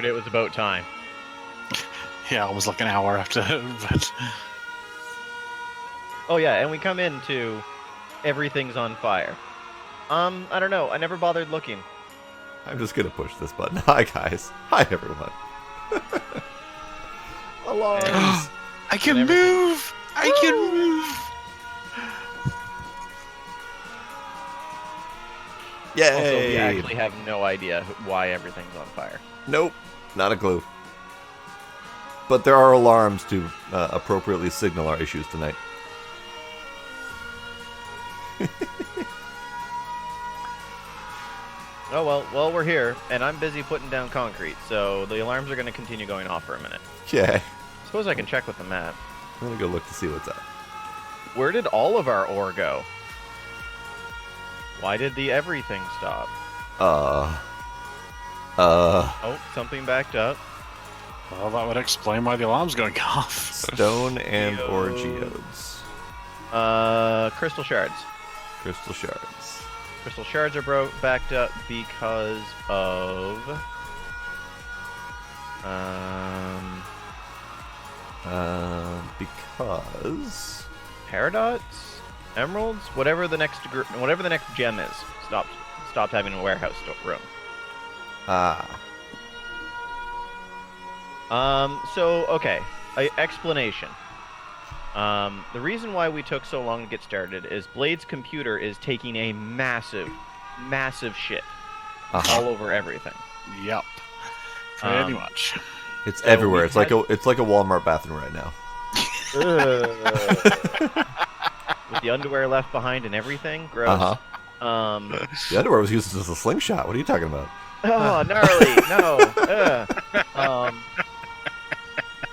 It was about time. Yeah, almost like an hour after. But Oh yeah, and we come into everything's on fire. I don't know. I never bothered looking. I'm just gonna push this button. Hi guys. Hi everyone. Alarms. I can And everything- move. I can move. Yay! Also, we actually have no idea why everything's on fire. Nope, not a clue. But there are alarms to appropriately signal our issues tonight. Oh well, we're here, and I'm busy putting down concrete, so the alarms are going to continue going off for a minute. Yeah. Suppose I can check with the map. I'm gonna go look to see what's up. Where did all of our ore go? Why did the everything stop? Oh, something backed up. Well, that would explain why the alarm's going off. Stone and Geodes. ore geodes. Crystal shards. Crystal shards. Crystal shards are backed up because of Because paradots, emeralds, whatever the next gem is. Stopped having a warehouse room. So okay, explanation. The reason why we took so long to get started is Blade's computer is taking a massive shit all over everything. Yep. Pretty much. it's So everywhere. we It's like a Walmart bathroom right now. With the underwear left behind and everything. Gross. The underwear was used as a slingshot. What are you talking about? Oh, gnarly! No.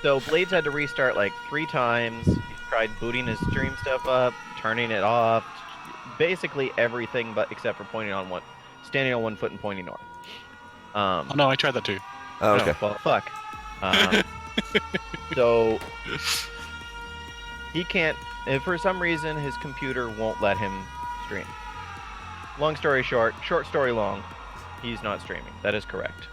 So Blades had to restart like 3 times. He tried booting his stream stuff up, turning it off, basically everything, but except for standing on 1 foot and pointing north. Oh no, I tried that too. Oh, okay. No, well, fuck. So he can't. If for some reason his computer won't let him stream. Long story short story long, he's not streaming. That is correct.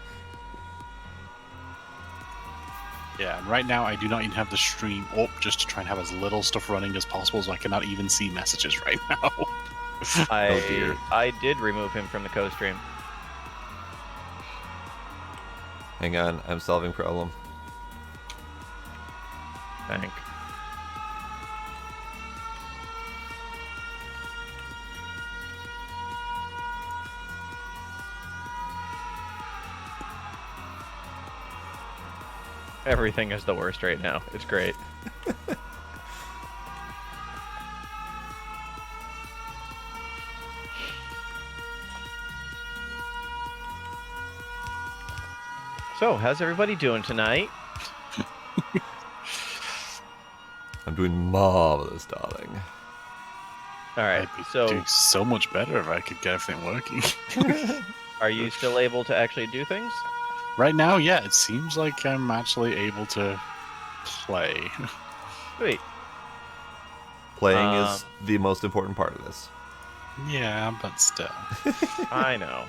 Yeah, and right now I do not even have the stream up just to try and have as little stuff running as possible, so I cannot even see messages right now. dear. I did remove him from the co-stream. Hang on, I'm solving problem. Thank. Everything is the worst right now. It's great. So, how's everybody doing tonight? I'm doing marvelous, darling. All right. I'd be So, doing so much better if I could get everything working. are you still able to actually do things? Right now, yeah, it seems like I'm actually able to play. Sweet. Playing is the most important part of this. Yeah, but still. I know.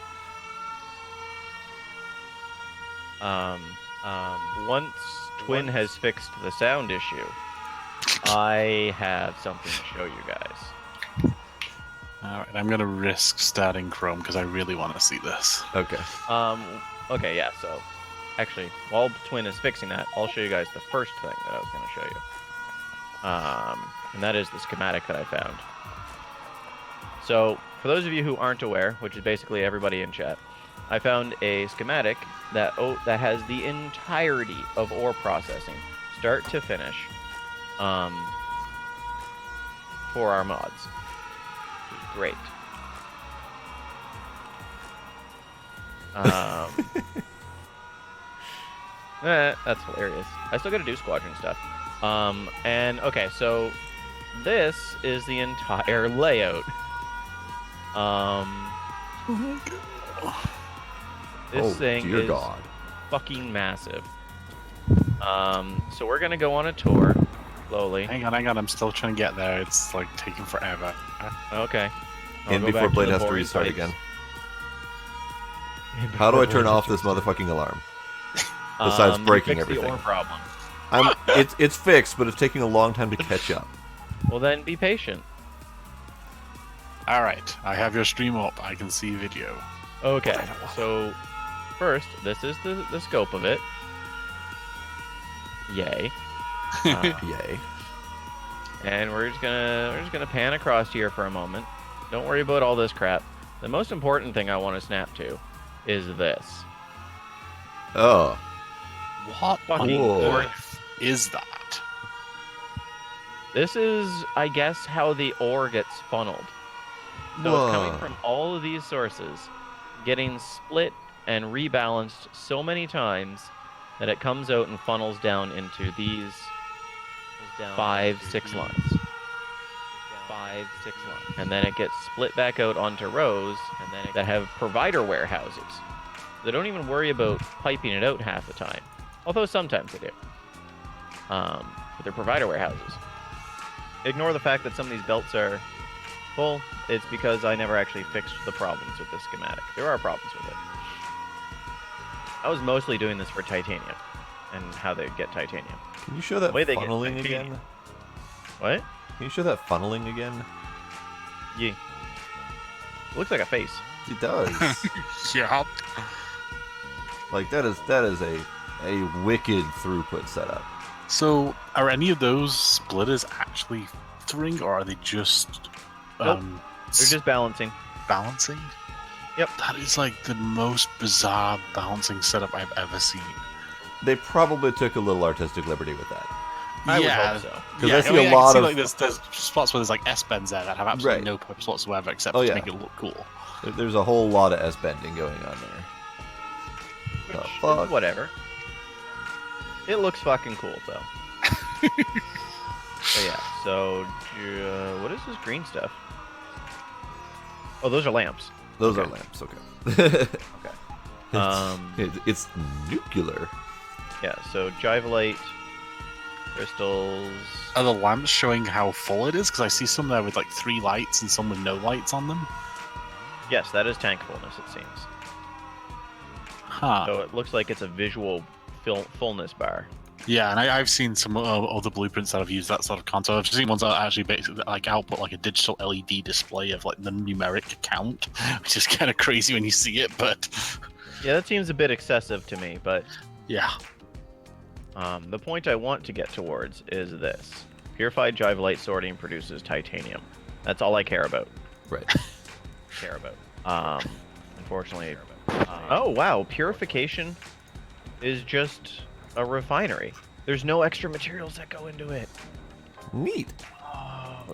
Once Twin has fixed the sound issue, I have something to show you guys. Alright, I'm gonna risk starting Chrome because I really want to see this. Okay. Okay, yeah, so actually, while Twin is fixing that, I'll show you guys the first thing that I was going to show you. And that is the schematic that I found. So, for those of you who aren't aware, which is basically everybody in chat, I found a schematic that has the entirety of ore processing, start to finish, for our mods, which is great. That's hilarious. I still gotta do squadron stuff. And okay, so this is the entire layout. This thing dear is God. fucking massive. So we're gonna go on a tour, slowly. Hang on, I'm still trying to get there. It's like taking forever. Okay. I'll And go before back to Blade the has to boring restart sites. again. And How do I before turn Blade off has this to restart. motherfucking alarm? Besides You breaking fixed everything. the ore problem. It's fixed, but it's taking a long time to catch up. Well, then be patient. All right, I have your stream up. I can see video. Okay, so first, this is the scope of it. Yay. Yay. And we're just gonna pan across here for a moment. Don't worry about all this crap. The most important thing I want to snap to is this. What Oh. Fucking Whoa. earth is that? This is, I guess, how the ore gets funneled. So it's coming from all of these sources, getting split and rebalanced so many times that it comes out and funnels down into these 5, 6 lines. 5, 6 lines. And then it gets split back out onto rows that have provider warehouses. They don't even worry about piping it out half the time. Although sometimes they do. But they're provider warehouses. Ignore the fact that some of these belts are full. It's because I never actually fixed the problems with this schematic. There are problems with it. I was mostly doing this for titanium and how they get titanium. Can you show that way they get funneling titanium. again? What? Can you show that funneling again? Yeah. It looks like a face. It does. Yeah. Like that is a wicked throughput setup. So, are any of those splitters actually feathering, or are they just Nope. They're just balancing. balancing? Yep. That is like the most bizarre balancing setup I've ever seen. They probably took a little artistic liberty with that. I would hope so. 'Cause I see a lot can of- like there's spots where there's like S-bends there that have absolutely Right. no purpose whatsoever except Oh, to yeah. make it look cool. There's a whole lot of S-bending going on there. The Which, fuck? whatever. It looks fucking cool, though. But yeah, so what is this green stuff? Oh, those are lamps. Those Okay. are lamps, okay. Okay. It's nuclear. Yeah, so Jivolite, crystals. Are the lamps showing how full it is? Because I see some there with like 3 lights and some with no lights on them. Yes, that is tank fullness, it seems. Huh. So it looks like it's a visual fullness bar. Yeah, and I've seen some other blueprints that have used that sort of concept. I've seen ones that actually basically like output like a digital LED display of like the numeric count, which is kind of crazy when you see it. But Yeah, that seems a bit excessive to me, but yeah, the point I want to get towards is this. Purified Jivolite sorting produces titanium. That's all I care about. Right. Unfortunately. Oh, wow. Purification is just a refinery. There's no extra materials that go into it. Neat.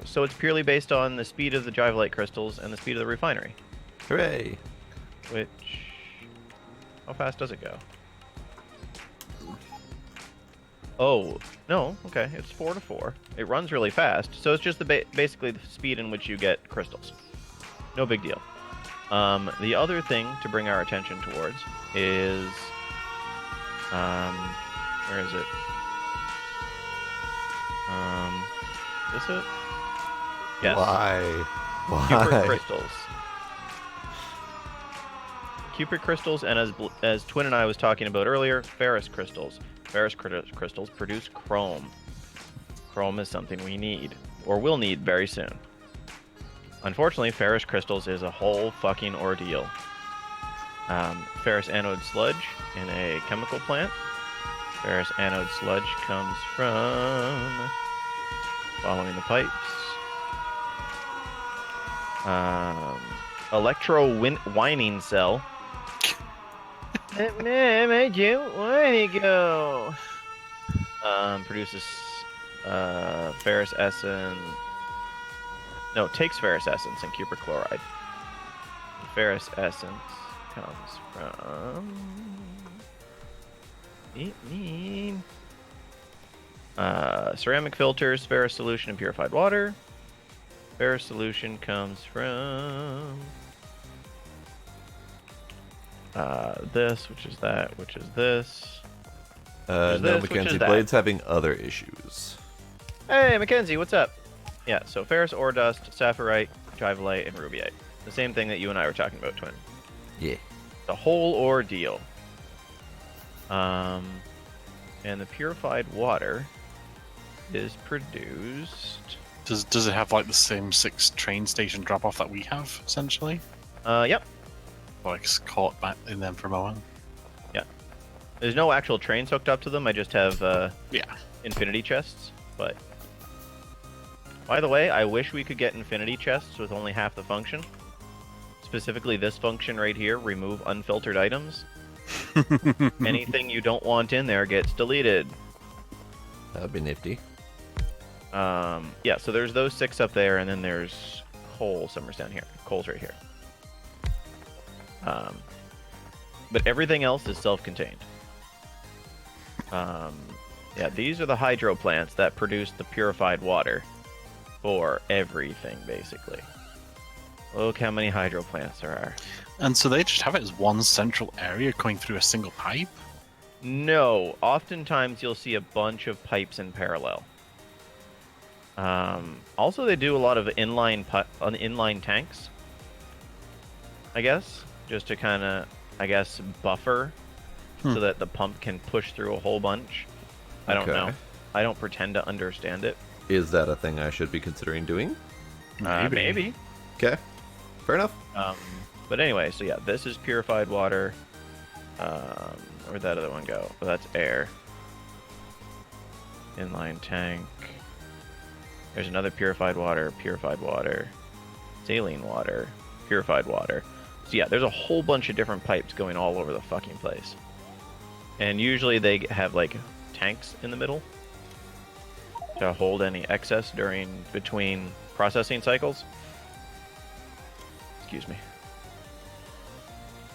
So it's purely based on the speed of the Jivolite crystals and the speed of the refinery. Hooray. Which... How fast does it go? Oh, no. Okay, it's 4 to 4. It runs really fast. So it's just basically the speed in which you get crystals. No big deal. The other thing to bring our attention towards is... where is it? Is this it? Yes. Why? Cupid Why? crystals. Cupid crystals, and as Twin and I was talking about earlier, ferrous crystals. Ferrous crystals produce chrome. Chrome is something we need, or will need very soon. Unfortunately, ferrous crystals is a whole fucking ordeal. Ferrous anode sludge in a chemical plant. Ferrous anode sludge comes from following the pipes. Whining cell. Where'd you go? Produces ferrous essence. No, takes ferrous essence and cupric chloride. Ferrous essence comes from ceramic filters, ferrous solution, and purified water. Ferrous solution comes from this, which is that, which is this. No, this, which Mackenzie, is that. Blade's having other issues. Hey, Mackenzie, what's up? Yeah, so ferrous ore dust, saphirite, jivolite, and rubiite. The same thing that you and I were talking about, Twin. Yeah. The whole ordeal. And the purified water is produced. Does it have like the same 6 train station drop off that we have essentially? Yep. Like caught back in them for a moment. Yeah. There's no actual trains hooked up to them. I just have Yeah. infinity chests. But by the way, I wish we could get infinity chests with only half the function. Specifically, this function right here: remove unfiltered items. Anything you don't want in there gets deleted. That would be nifty. Yeah, so there's those 6 up there, and then there's coal somewhere down here. Coal's right here. But everything else is self-contained. Yeah, these are the hydro plants that produce the purified water for everything, basically. Look how many hydro plants there are. And so they just have it as one central area going through a single pipe? No, oftentimes you'll see a bunch of pipes in parallel. Also, they do a lot of inline tanks, I guess, just to kind of, I guess, buffer so that the pump can push through a whole bunch. I don't know. I don't pretend to understand it. Is that a thing I should be considering doing? Maybe. Okay, fair enough. But anyway, so yeah, this is purified water. Where'd that other one go? Oh, that's air. Inline tank. There's another purified water, saline water, purified water. So yeah, there's a whole bunch of different pipes going all over the fucking place. And usually they have like tanks in the middle to hold any excess between processing cycles. Excuse me.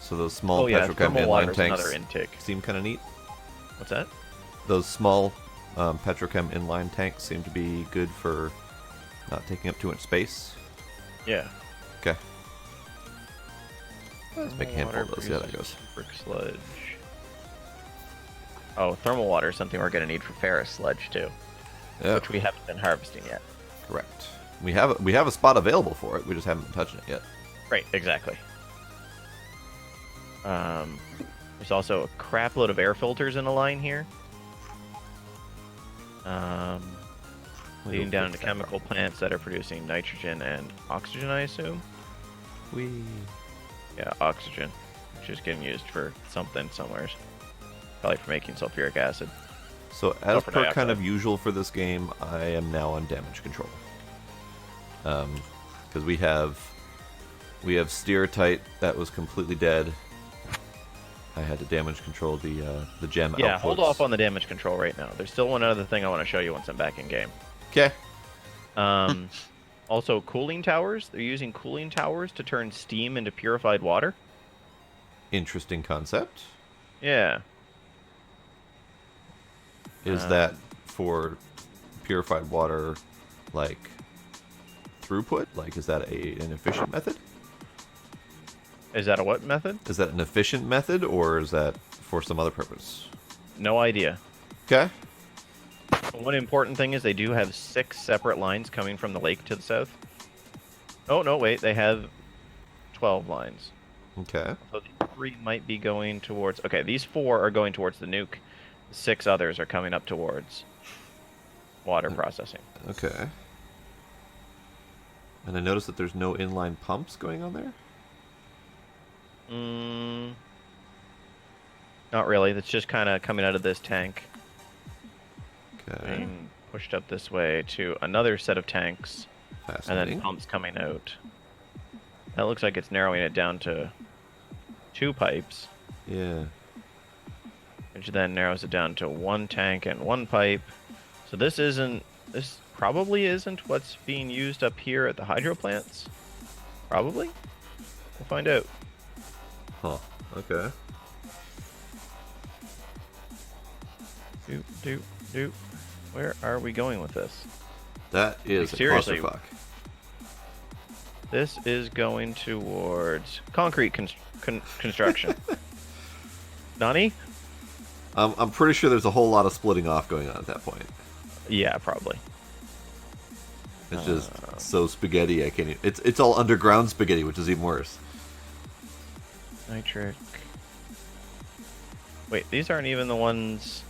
So those small petrochem thermal water inline is tanks another intake. seem kind of neat. What's that? Those small petrochem inline tanks seem to be good for not taking up too much space. Yeah. Okay. Let's make a handful of those. See how that produces goes. Brick sludge. Oh, thermal water is something we're going to need for ferrous sludge too, Yeah, which we haven't been harvesting yet. correct. We have a spot available for it. We just haven't been touching it yet. Right, exactly. There's also a crap load of air filters in a line here. Leading down to chemical plants that are producing nitrogen and oxygen, I assume. Yeah, oxygen, which is getting used for something somewhere. Probably for making sulfuric acid. So as Sulfur per dioxide. kind of usual for this game, I am now on damage control. Because we have steertite that was completely dead. I had to damage control the gem Yeah, outputs. hold off on the damage control right now. There's still one other thing I want to show you once I'm back in game. Okay. Also, cooling towers. They're using cooling towers to turn steam into purified water. Interesting concept. Yeah. Is that for purified water, like throughput? Like, is that an efficient method? Is that a what method? Is that an efficient method, or is that for some other purpose? No idea. Okay. One important thing is they do have 6 separate lines coming from the lake to the south. Oh, no, wait. They have 12 lines. Okay. So the 3 might be going towards... Okay, these 4 are going towards the nuke. The 6 others are coming up towards water processing. Okay. And I noticed that there's no inline pumps going on there? Not really. That's just kind of coming out of this tank. Okay. Being pushed up this way to another set of tanks. And Fascinating. then pumps coming out. That looks like it's narrowing it down to 2 pipes. Yeah. Which then narrows it down to 1 tank and 1 pipe. So this probably isn't what's being used up here at the hydro plants. Probably. We'll find out. Huh. Okay. Doop. Where are we going with this? That is a Seriously. clusterfuck. This is going towards concrete construction. Nani? I'm pretty sure there's a whole lot of splitting off going on at that point. Yeah, probably. It's just so spaghetti. I can't. It's all underground spaghetti, which is even worse. Nitric. Wait, these aren't even the ones.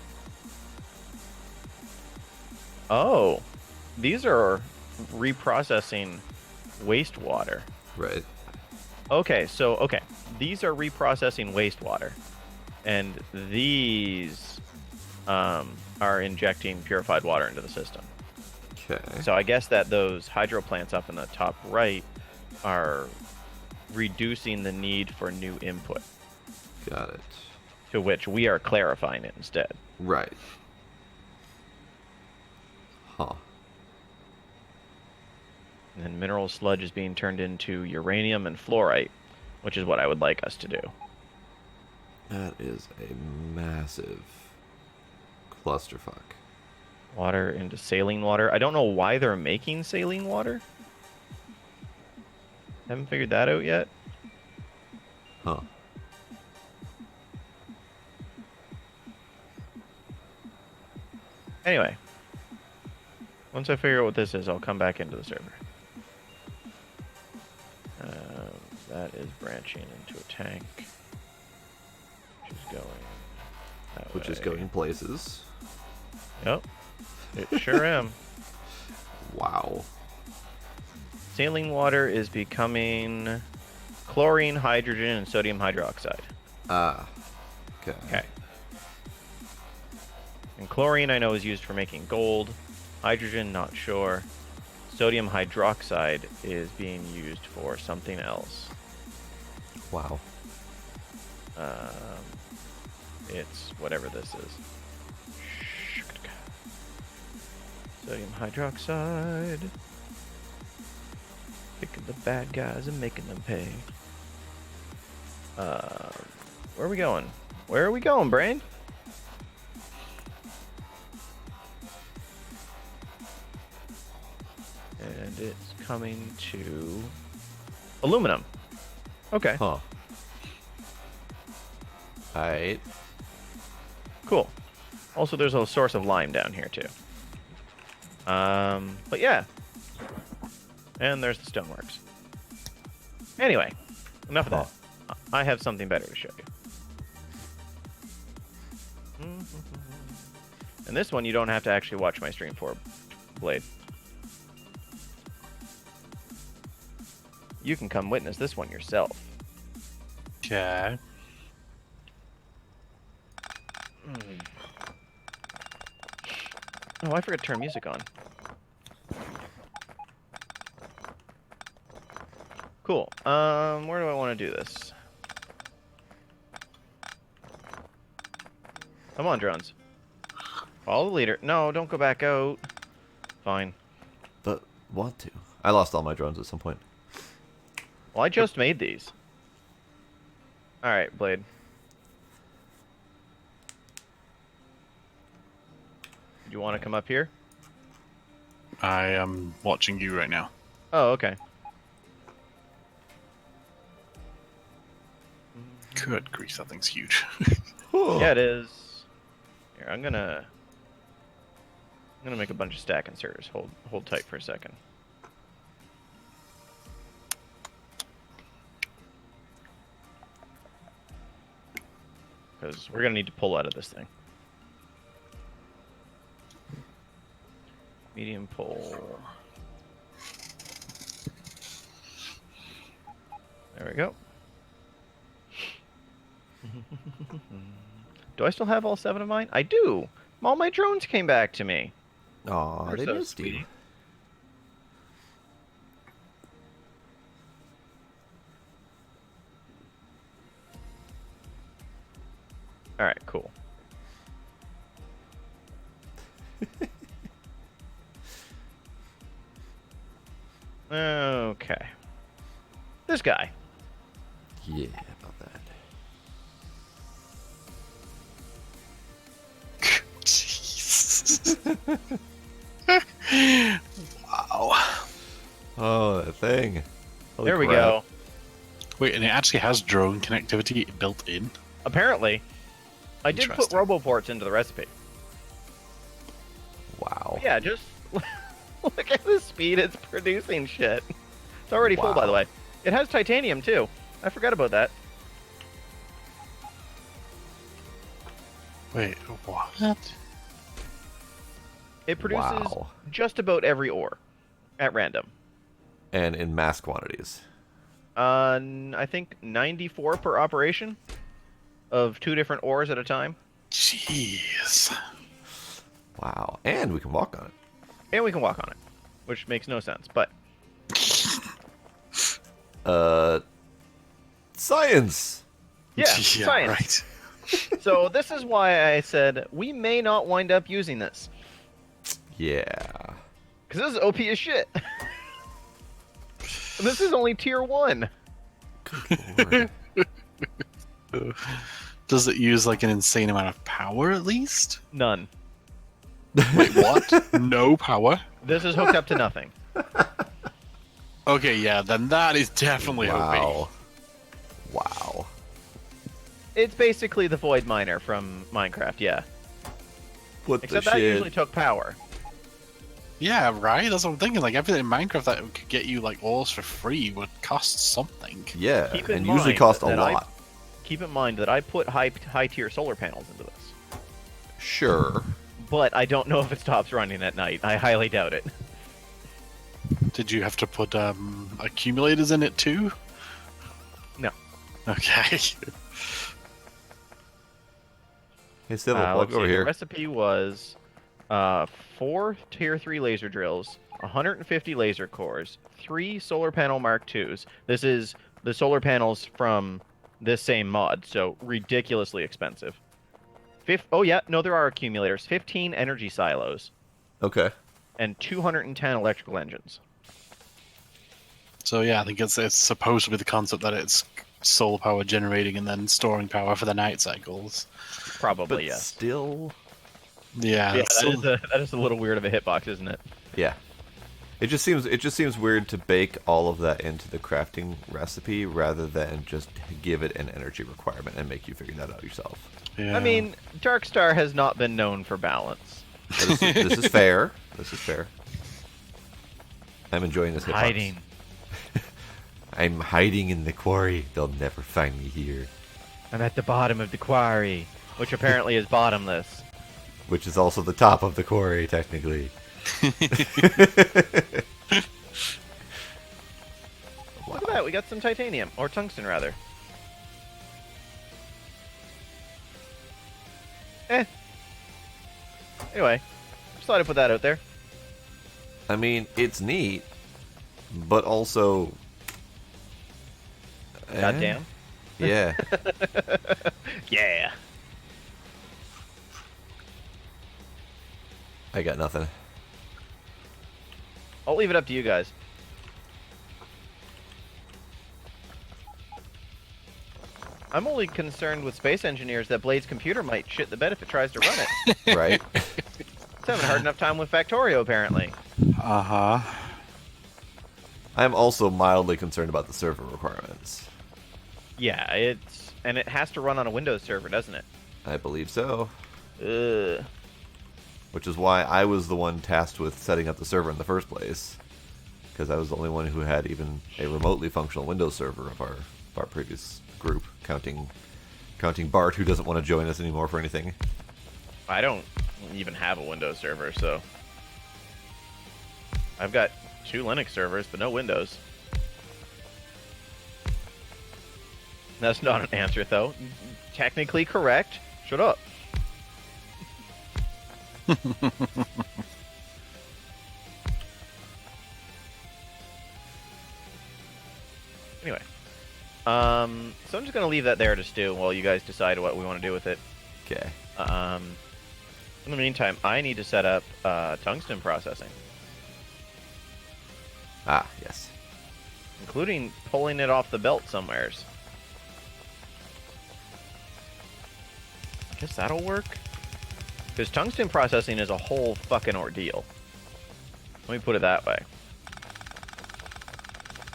Oh, these are reprocessing wastewater. Right. Okay, so these are reprocessing wastewater, and these are injecting purified water into the system. Okay. So I guess that those hydro plants up in the top right are reducing the need for new input, Got it. to which we are clarifying it instead. Right. Huh. And then mineral sludge is being turned into uranium and fluorite, which is what I would like us to do. That is a massive clusterfuck. Water into saline water. I don't know why they're making saline water. Haven't figured that out yet. Huh. Anyway, once I figure out what this is, I'll come back into the server. That is branching into a tank, which is going that Which is way. going places. Yep, it sure am. Wow. Saline water is becoming chlorine, hydrogen, and sodium hydroxide. Ah. Okay. Okay. And chlorine I know is used for making gold. Hydrogen, not sure. Sodium hydroxide is being used for something else. Wow. It's whatever this is. Sodium hydroxide. Picking the bad guys and making them pay. Where are we going? Where are we going, Brain? And it's coming to aluminum. Okay, Huh. Alright. cool. Also, there's a source of lime down here too. But yeah. And there's the stoneworks. Anyway, enough of that. I have something better to show you. And this one you don't have to actually watch my stream for, Blade. You can come witness this one yourself. Okay. Oh, I forgot to turn music on. Cool. Where do I want to do this? Come on, drones. Follow the leader. No, don't go back out. Fine. But want to. I lost all my drones at some point. Well, I just made these. Alright, Blade. Do you want to come up here? I am watching you right now. Oh, okay. Good grief, that thing's huge. Yeah, it is. Here, I'm gonna make a bunch of stack inserters. Hold tight for a second. Because we're gonna need to pull out of this thing. Medium pull. There we go. Do I still have all 7 of mine? I do. All my drones came back to me. Aw, They're they so missed you. sweet. All right, cool. Okay. This guy. Yeah, about that. Jeez. Wow. Oh, that thing. Holy There we crap. go. Wait, and it actually has drone connectivity built in? Apparently, I did put Interesting. roboports into the recipe. Wow. Yeah, just look at the speed it's producing shit. It's already full, by the Wow. way. It has titanium, too. I forgot about that. Wait, what? It produces Wow. just about every ore at random. And in mass quantities. I think 94 per operation of 2 different ores at a time. Jeez. Wow. And we can walk on it. And we can walk on it, which makes no sense, but Science! yeah, science. Right. So this is why I said we may not wind up using this. Yeah. Because this is OP as shit. And this is only tier 1. Lord. Does it use like an insane amount of power at least? None. Wait, what? No power? This is hooked up to nothing. Okay, yeah, then that is definitely OP. Wow. Wow. It's basically the Void Miner from Minecraft, yeah. What Except the that shit? usually took power. Yeah, right? That's what I'm thinking. Like, everything in Minecraft that could get you, like, ores for free would cost something. Yeah, Keep in and usually mind cost a that lot. Keep in mind that I put high tier solar panels into this. Sure. But I don't know if it stops running at night. I highly doubt it. Did you have to put accumulators in it too? No. Okay. Hey, Civil, Let's walk see, over the here. recipe was 4 tier 3 laser drills, 150 laser cores, 3 solar panel Mark IIs. This is the solar panels from this same mod, so ridiculously expensive. Oh yeah, no, there are accumulators. 15 energy silos Okay. and 210 electrical engines. So yeah, I think it's supposed to be the concept that it's solar power generating and then storing power for the night cycles. Probably, But yes. still... Yeah, Yeah, so- that is a little weird of a hitbox, isn't it? Yeah. It just seems weird to bake all of that into the crafting recipe rather than just give it an energy requirement and make you figure that out yourself. yeah. I mean, Darkstar has not been known for balance. This is fair. This is fair. I'm enjoying this hitbox. Hiding. I'm hiding in the quarry. They'll never find me here. I'm at the bottom of the quarry, which apparently is bottomless. Which is also the top of the quarry, technically. Look at that, we got some titanium, or tungsten rather. Anyway, just thought I'd put that out there. I mean, it's neat, but also... Goddamn. Yeah. Yeah. I got nothing. I'll leave it up to you guys. I'm only concerned with space engineers that Blade's computer might shit the bed if it tries to run it. Right? It's having a hard enough time with Factorio, apparently. Uh-huh. I'm also mildly concerned about the server requirements. Yeah, it has to run on a Windows server, doesn't it? I believe so. Ugh. Which is why I was the one tasked with setting up the server in the first place. Because I was the only one who had even a remotely functional Windows server of our previous group, counting Bart, who doesn't want to join us anymore for anything. I don't even have a Windows server, so... I've got 2 Linux servers, but no Windows. That's not an answer, though. Technically correct. Shut up. Anyway. So I'm just going to leave that there to stew while you guys decide what we want to do with it. Okay. In the meantime, I need to set up tungsten processing, Ah, yes. including pulling it off the belt somewheres. I guess that'll work. Because tungsten processing is a whole fucking ordeal. Let me put it that way.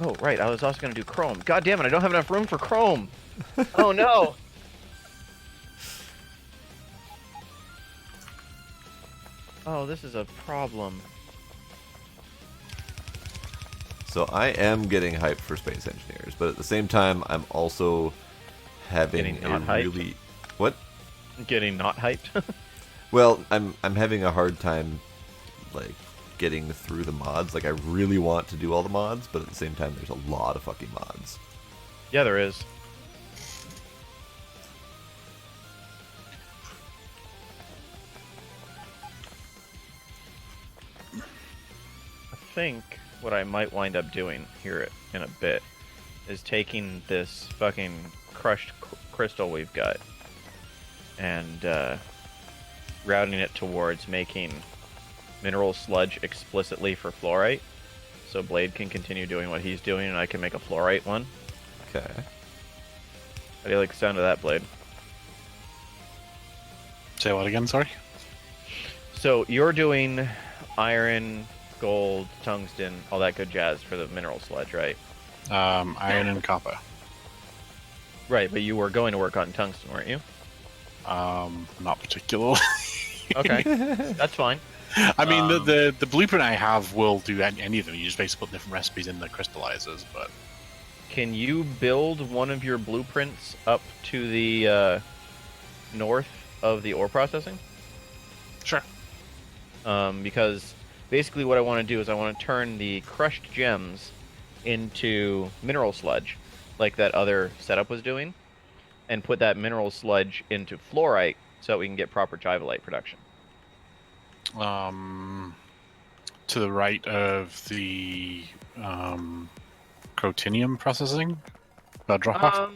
Oh, right, I was also going to do chrome. God damn it, I don't have enough room for chrome! Oh no! Oh, this is a problem. So I am getting hyped for space engineers, but at the same time, I'm also having Getting a not hyped? really... What? Getting not hyped. Well, I'm having a hard time like getting through the mods. Like I really want to do all the mods, but at the same time there's a lot of fucking mods. Yeah, there is. I think what I might wind up doing here in a bit is taking this fucking crushed crystal we've got and routing it towards making mineral sludge explicitly for fluorite, so Blade can continue doing what he's doing and I can make a fluorite one. Okay. How do you like the sound of that, Blade? Say what again? Sorry. So you're doing iron, gold, tungsten, all that good jazz for the mineral sludge, right? Iron and copper. Right, but you were going to work on tungsten, weren't you? Not particularly. Okay, that's fine. I mean, the blueprint I have will do any of them. You just basically put different recipes in the crystallizers, but... Can you build one of your blueprints up to the north of the ore processing? Sure. Because basically what I want to do is I want to turn the crushed gems into mineral sludge, like that other setup was doing, and put that mineral sludge into fluorite so that we can get proper jivalite production. To the right of the crotinium processing? Drop off?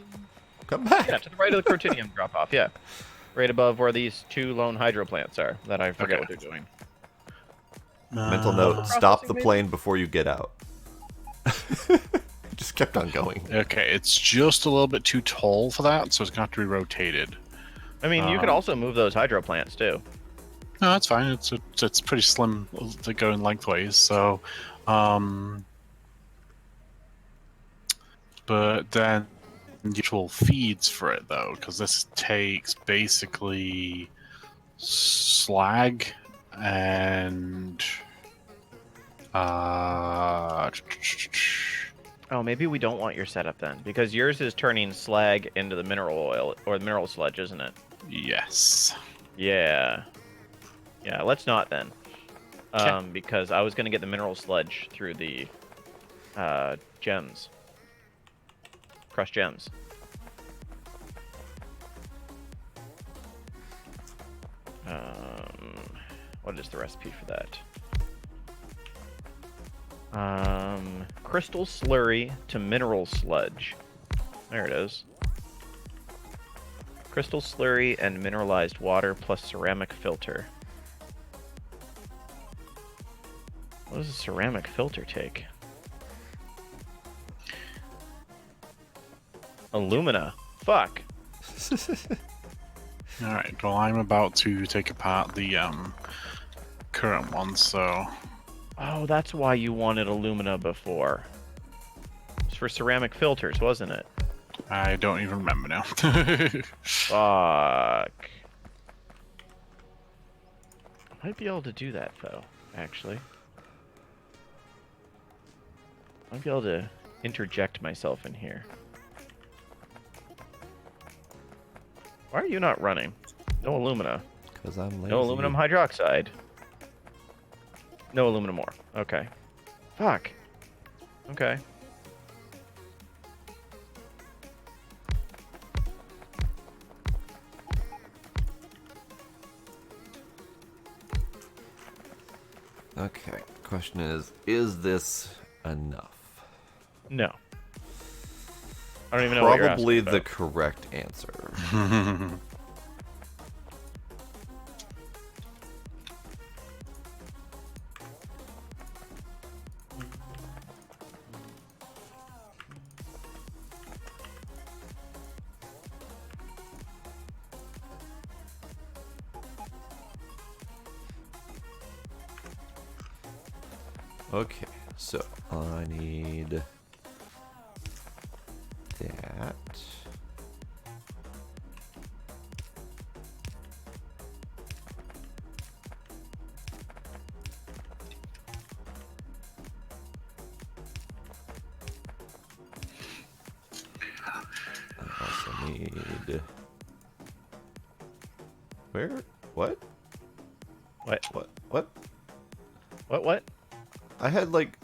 Come back. Yeah, to the right of the crotinium drop-off, yeah. Right above where these two lone hydro plants are, that I forget what they're doing. Mental note: stop the Processing, maybe? plane before you get out. Just kept on going. Okay, it's just a little bit too tall for that, so it's gonna have to be rotated. I mean, you could also move those hydro plants, too. No, that's fine. It's pretty slim to go in lengthways, so but then usual feeds for it though, because this takes basically slag and Oh, maybe we don't want your setup then, because yours is turning slag into the mineral oil, or the mineral sludge, isn't it? yes. Yeah. Yeah, let's not then. Okay. Because I was going to get the mineral sludge through the gems. Crushed gems. What is the recipe for that? Crystal slurry to mineral sludge. There it is. Crystal slurry and mineralized water plus ceramic filter. What does a ceramic filter take? Alumina. Fuck. Alright, well I'm about to take apart the current one, so Oh, that's why you wanted alumina before. It's for ceramic filters, wasn't it? I don't even remember now. Fuck. I might be able to do that, though, actually. I might be able to interject myself in here. Why are you not running? No alumina. Because I'm lazy. No aluminum hydroxide. No aluminum ore. Okay. Fuck. Okay. Okay. Question is this enough? No. I don't even know what you're Probably asking the about. correct answer. Okay, so I need that. I also need Where? What? What? What? What? I had like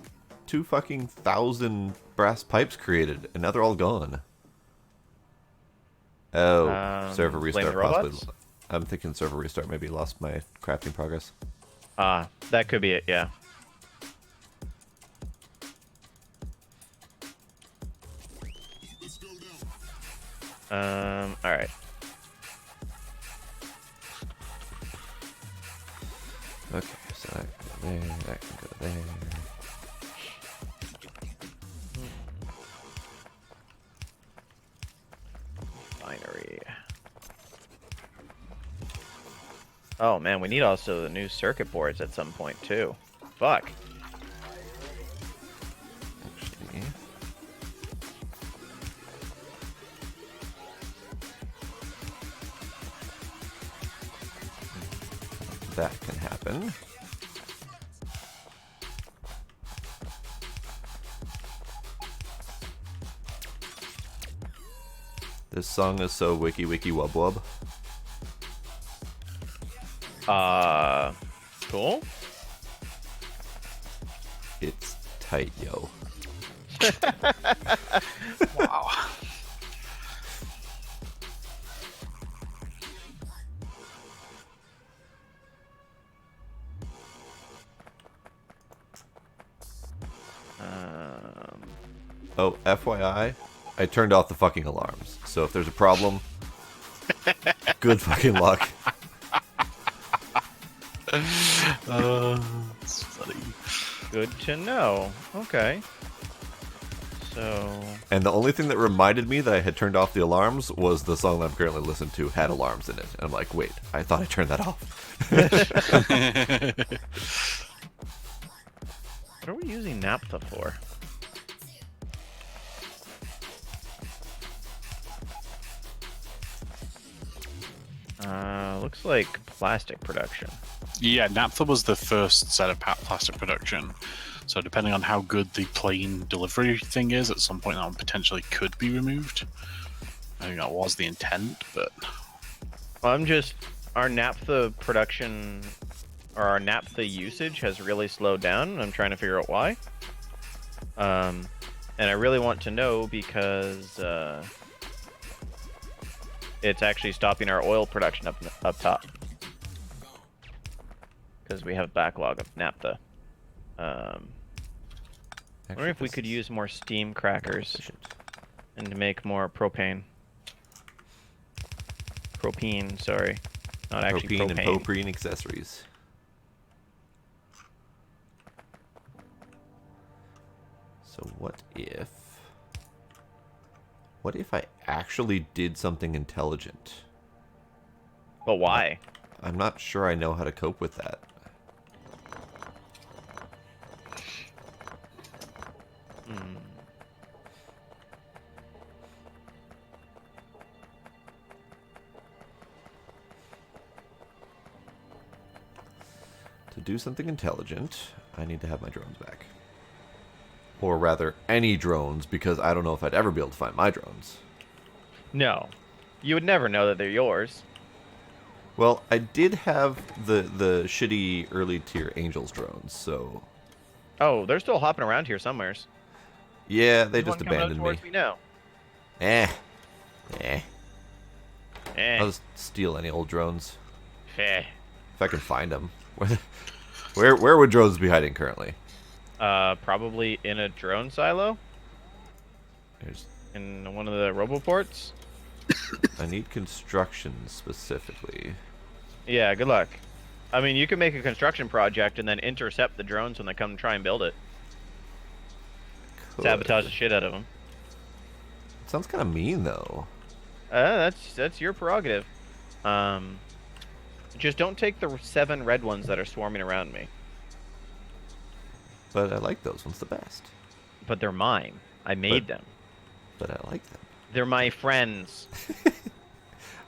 2,000 brass pipes created, and now they're all gone. Oh, server blame restart the possibly. robots? I'm thinking server restart maybe lost my crafting progress. That could be it, yeah. Alright. Okay, so that can go there, that can go there. Binary. Oh man, we need also the new circuit boards at some point too. Fuck. Actually, that can happen. This song is so wiki wiki wub wub. Cool. It's tight, yo. Wow. Oh, FYI, I turned off the fucking alarms. So if there's a problem, good fucking luck. It's funny. Good to know. Okay. So And the only thing that reminded me that I had turned off the alarms was the song that I'm currently listening to had alarms in it. And I'm like, wait, I thought I turned that off. what are we using naphtha for? Looks like plastic production. Yeah, naphtha was the first set of plastic production. So depending on how good the plane delivery thing is, at some point that one potentially could be removed. I think that was the intent, but Our naphtha production or our naphtha usage has really slowed down. I'm trying to figure out why. And I really want to know because it's actually stopping our oil production up top. Because we have a backlog of naphtha. I wonder if we could use more steam crackers and to make more propane. Propene, sorry. Not actually Propene propane. and poprene accessories. So what if I actually did something intelligent? But why? I'm not sure I know how to cope with that. To do something intelligent, I need to have my drones back. Or rather, any drones, because I don't know if I'd ever be able to find my drones. No. You would never know that they're yours. Well, I did have the shitty early tier Angels drones, so... Oh, they're still hopping around here somewheres. Yeah, they There's just one coming up abandoned me. towards me now. Eh. Eh. I'll just steal any old drones. Eh. If I can find them. Where would drones be hiding currently? Probably in a drone silo. There's, In one of the roboports. I need construction specifically. Yeah, good luck. I mean, you can make a construction project and then intercept the drones when they come try and build it. Could. Sabotage the shit out of them. Sounds kind of mean, though. That's your prerogative. Just don't take the 7 red ones that are swarming around me. But I like those ones the best. But they're mine. I made them. But I like them. They're my friends.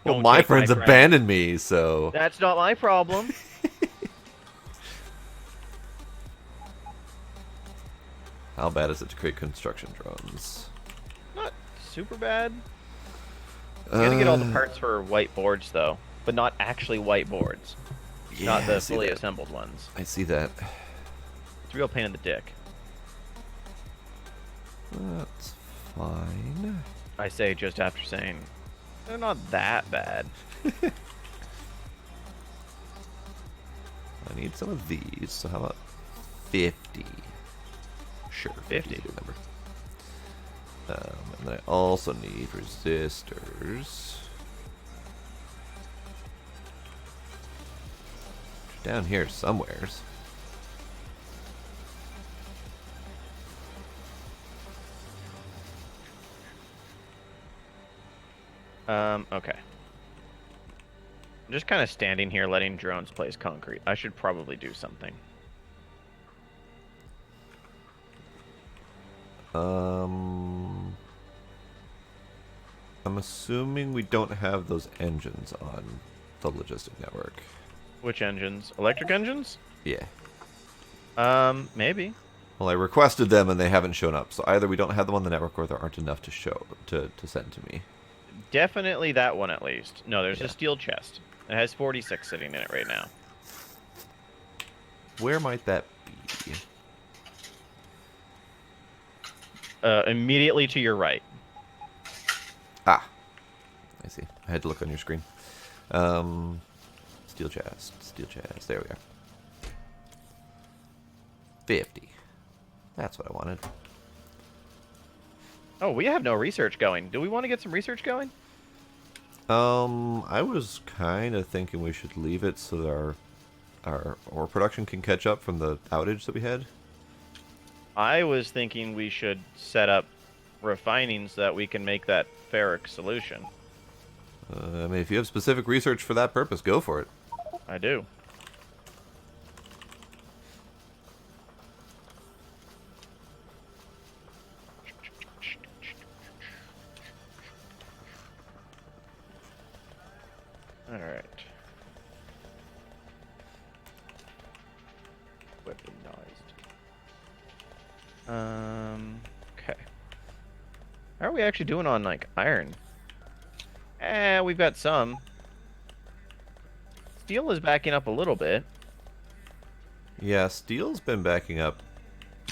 Well, Don't my take friends abandoned me, so... That's not my problem. How bad is it to create construction drones? Not super bad. You gotta get all the parts for white boards, though. but not actually white boards. Yeah, Not I the see fully that. assembled ones. I see that. It's a real pain in the dick. That's fine. I say just after saying, they're not that bad. I need some of these, so how about 50? Sure, 50 is a 50. good number. And then I also need resistors. Down here somewheres. Okay. I'm just kind of standing here letting drones place concrete. I should probably do something. I'm assuming we don't have those engines on the logistic network. Which engines? Electric engines? Yeah. Maybe. Well, I requested them and they haven't shown up. So either we don't have them on the network or there aren't enough to show to send to me. Definitely that one at least. No, there's Yeah. a steel chest. It has 46 sitting in it right now. Where might that be? Immediately to your right. Ah, I see. I had to look on your screen. Steel chest, steel chest. There we are. 50. That's what I wanted. Oh, we have no research going. Do we want to get some research going? I was kind of thinking we should leave it so that our ore production can catch up from the outage that we had. I was thinking we should set up refining so that we can make that ferric solution. I mean, if you have specific research for that purpose, go for it. I do. All right. Weaponized. Okay. How are we actually doing on, like, iron? We've got some. Steel is backing up a little bit. Yeah, steel's been backing up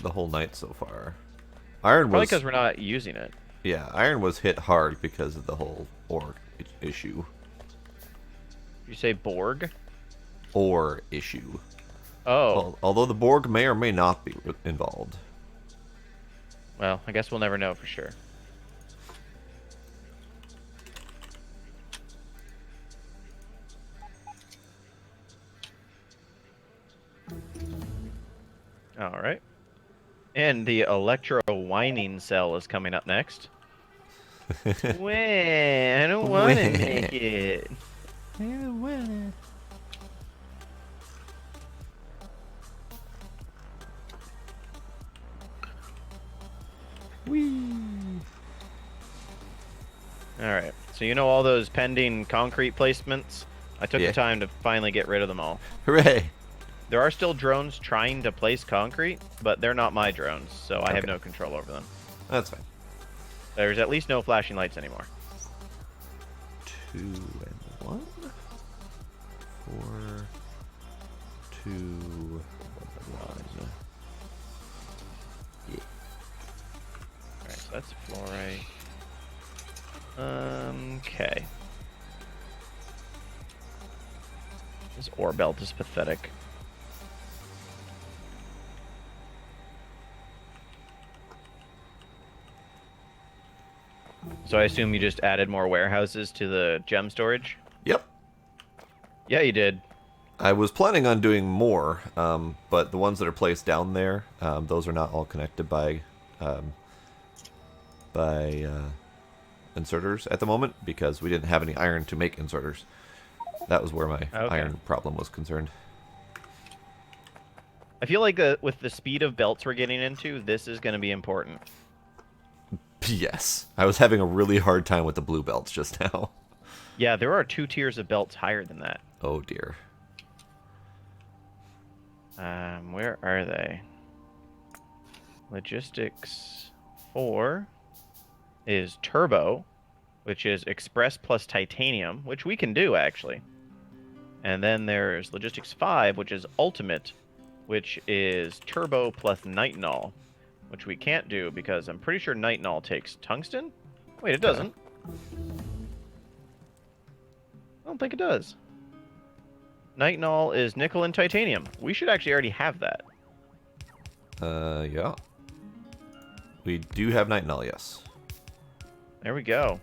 the whole night so far. Iron Probably was because we're not using it. yeah, iron was hit hard because of the whole ore issue. You say Borg? Ore issue. Oh. Although the Borg may or may not be involved. Well, I guess we'll never know for sure. All right. And the electro whining cell is coming up next. Wait, I don't want to make it. All right. So you know all those pending concrete placements? I took Yeah. the time to finally get rid of them all. Hooray! There are still drones trying to place concrete, but they're not my drones, so I have Okay. no control over them. That's fine. There's at least no flashing lights anymore. 2 and 1. 4, 2, 1. Yeah. Alright, so that's fluorite. Okay. This ore belt is pathetic. So I assume you just added more warehouses to the gem storage? Yep. Yeah, you did. I was planning on doing more, but the ones that are placed down there, those are not all connected by inserters at the moment because we didn't have any iron to make inserters. That was where my iron problem was concerned. I feel like with the speed of belts we're getting into, this is going to be important. Yes. I was having a really hard time with the blue belts just now. Yeah, there are 2 tiers of belts higher than that. Oh dear. Where are they? Logistics 4 is turbo, which is express plus titanium, which we can do actually. And then there's Logistics 5, which is Ultimate, which is Turbo plus Nitinol, which we can't do because I'm pretty sure Nitinol takes tungsten? Wait, it doesn't. I don't think it does. Nitinol is nickel and titanium. We should actually already have that. Yeah. We do have nitinol, yes. There we go.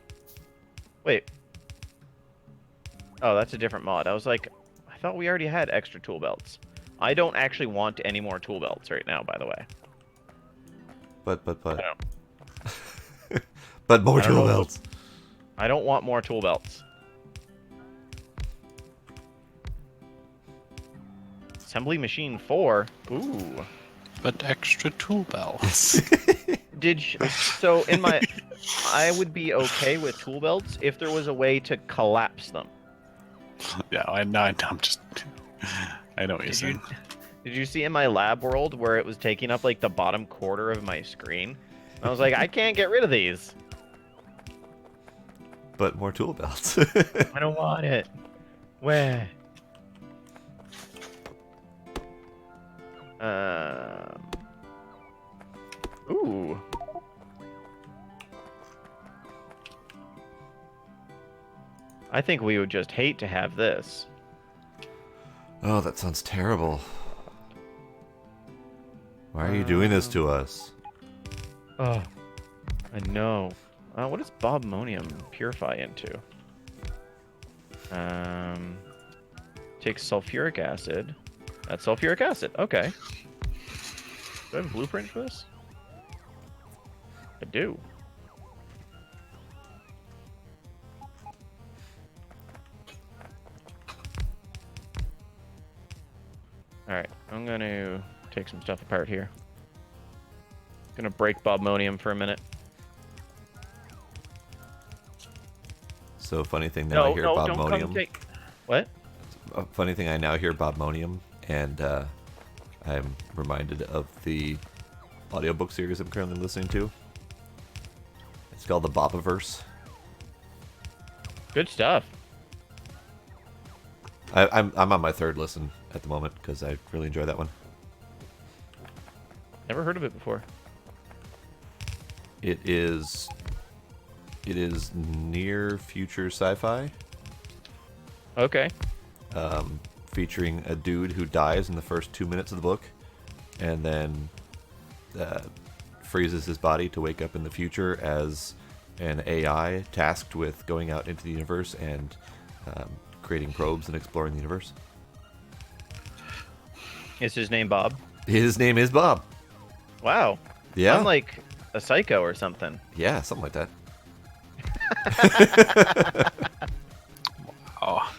Wait. Oh, that's a different mod. I was like, I thought we already had extra tool belts. I don't actually want any more tool belts right now, by the way. But. I don't, But more I don't tool know. belts. I don't want more tool belts. Assembly machine 4. Ooh. But extra tool belts. So in my, I would be okay with tool belts if there was a way to collapse them. Yeah, I'm just. I know what you're saying. Did you see in my lab world where it was taking up like the bottom quarter of my screen? I was like, I can't get rid of these. But more tool belts. I don't want it. Where? Ooh. I think we would just hate to have this. Oh, that sounds terrible. Why are you doing this to us? Oh, I know. What does bobmonium purify into? Takes sulfuric acid. That's sulfuric acid. Okay. Do I have a blueprint for this? I do. Alright, I'm gonna take some stuff apart here. Gonna break bobmonium for a minute. So funny thing now I hear don't come bobmonium. take... What? A funny thing I now hear bobmonium, and I'm reminded of the audiobook series I'm currently listening to. It's called the Bobaverse. Good stuff. I'm on my third listen at the moment because I really enjoy that one. Never heard of it before. It is near future sci-fi, Okay. featuring a dude who dies in the first 2 minutes of the book, and then freezes his body to wake up in the future as an AI tasked with going out into the universe and creating probes and exploring the universe. Is his name Bob? His name is Bob. Wow. Yeah. I'm like a psycho or something. Yeah, something like that. Oh.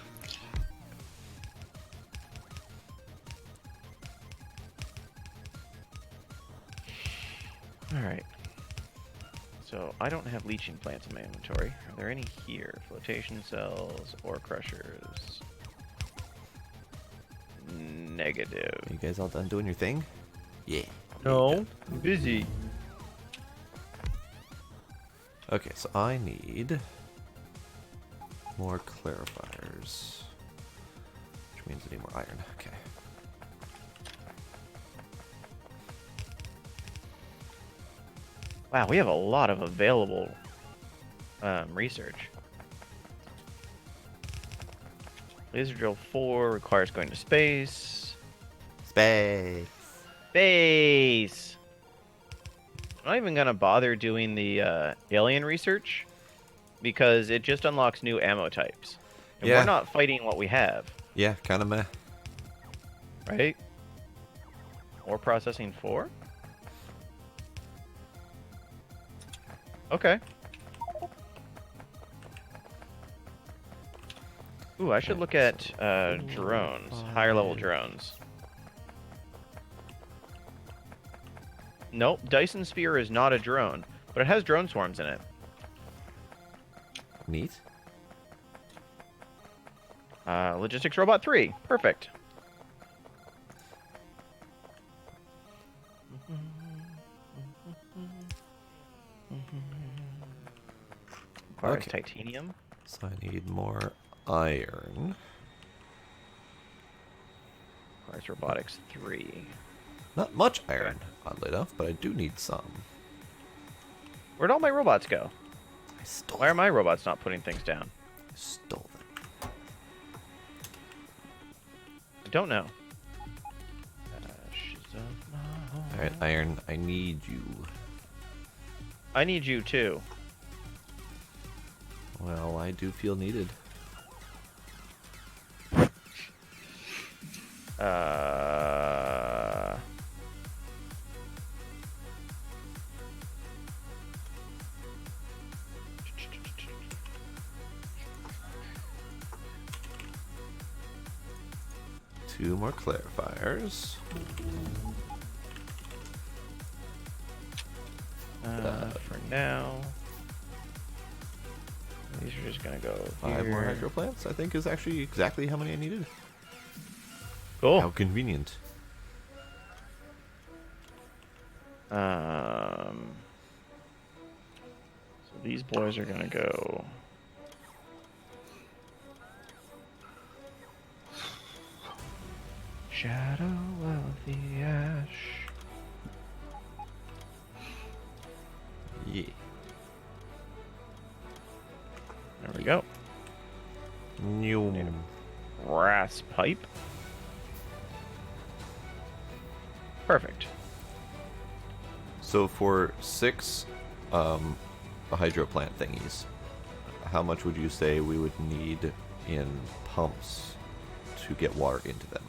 Alright. So, I don't have leaching plants in my inventory. Are there any here? Flotation cells, ore crushers. Negative. You guys all done doing your thing? Yeah. No, I'm busy. Okay, so I need more clarifiers, which means I need more iron. Okay. Wow, we have a lot of available research. Laser drill 4 requires going to space. Space. Space! I'm not even gonna bother doing the alien research because it just unlocks new ammo types. And Yeah. we're not fighting what we have, Yeah, kind of meh. right? Ore processing 4? Okay. Ooh, I should look at drones, higher level drones. Nope, Dyson Sphere is not a drone, but it has drone swarms in it. Neat. Logistics Robot 3, perfect. Requires Okay. titanium. So I need more iron. Ars Robotics 3. Not much iron, oddly enough, but I do need some. Where'd all my robots go? I stole Why are them. my robots not putting things down? I stole them. I don't know. Alright, iron, I need you. I need you too. Well, I do feel needed. Two more clarifiers. For now. These are just gonna go 5 more here. hydro plants, I think, is actually exactly how many I needed. Cool. How convenient. So these boys are gonna go. Shadow of the Ash. Yeah. There we go. New. Brass pipe. Perfect. So for 6 hydro plant thingies, how much would you say we would need in pumps to get water into them?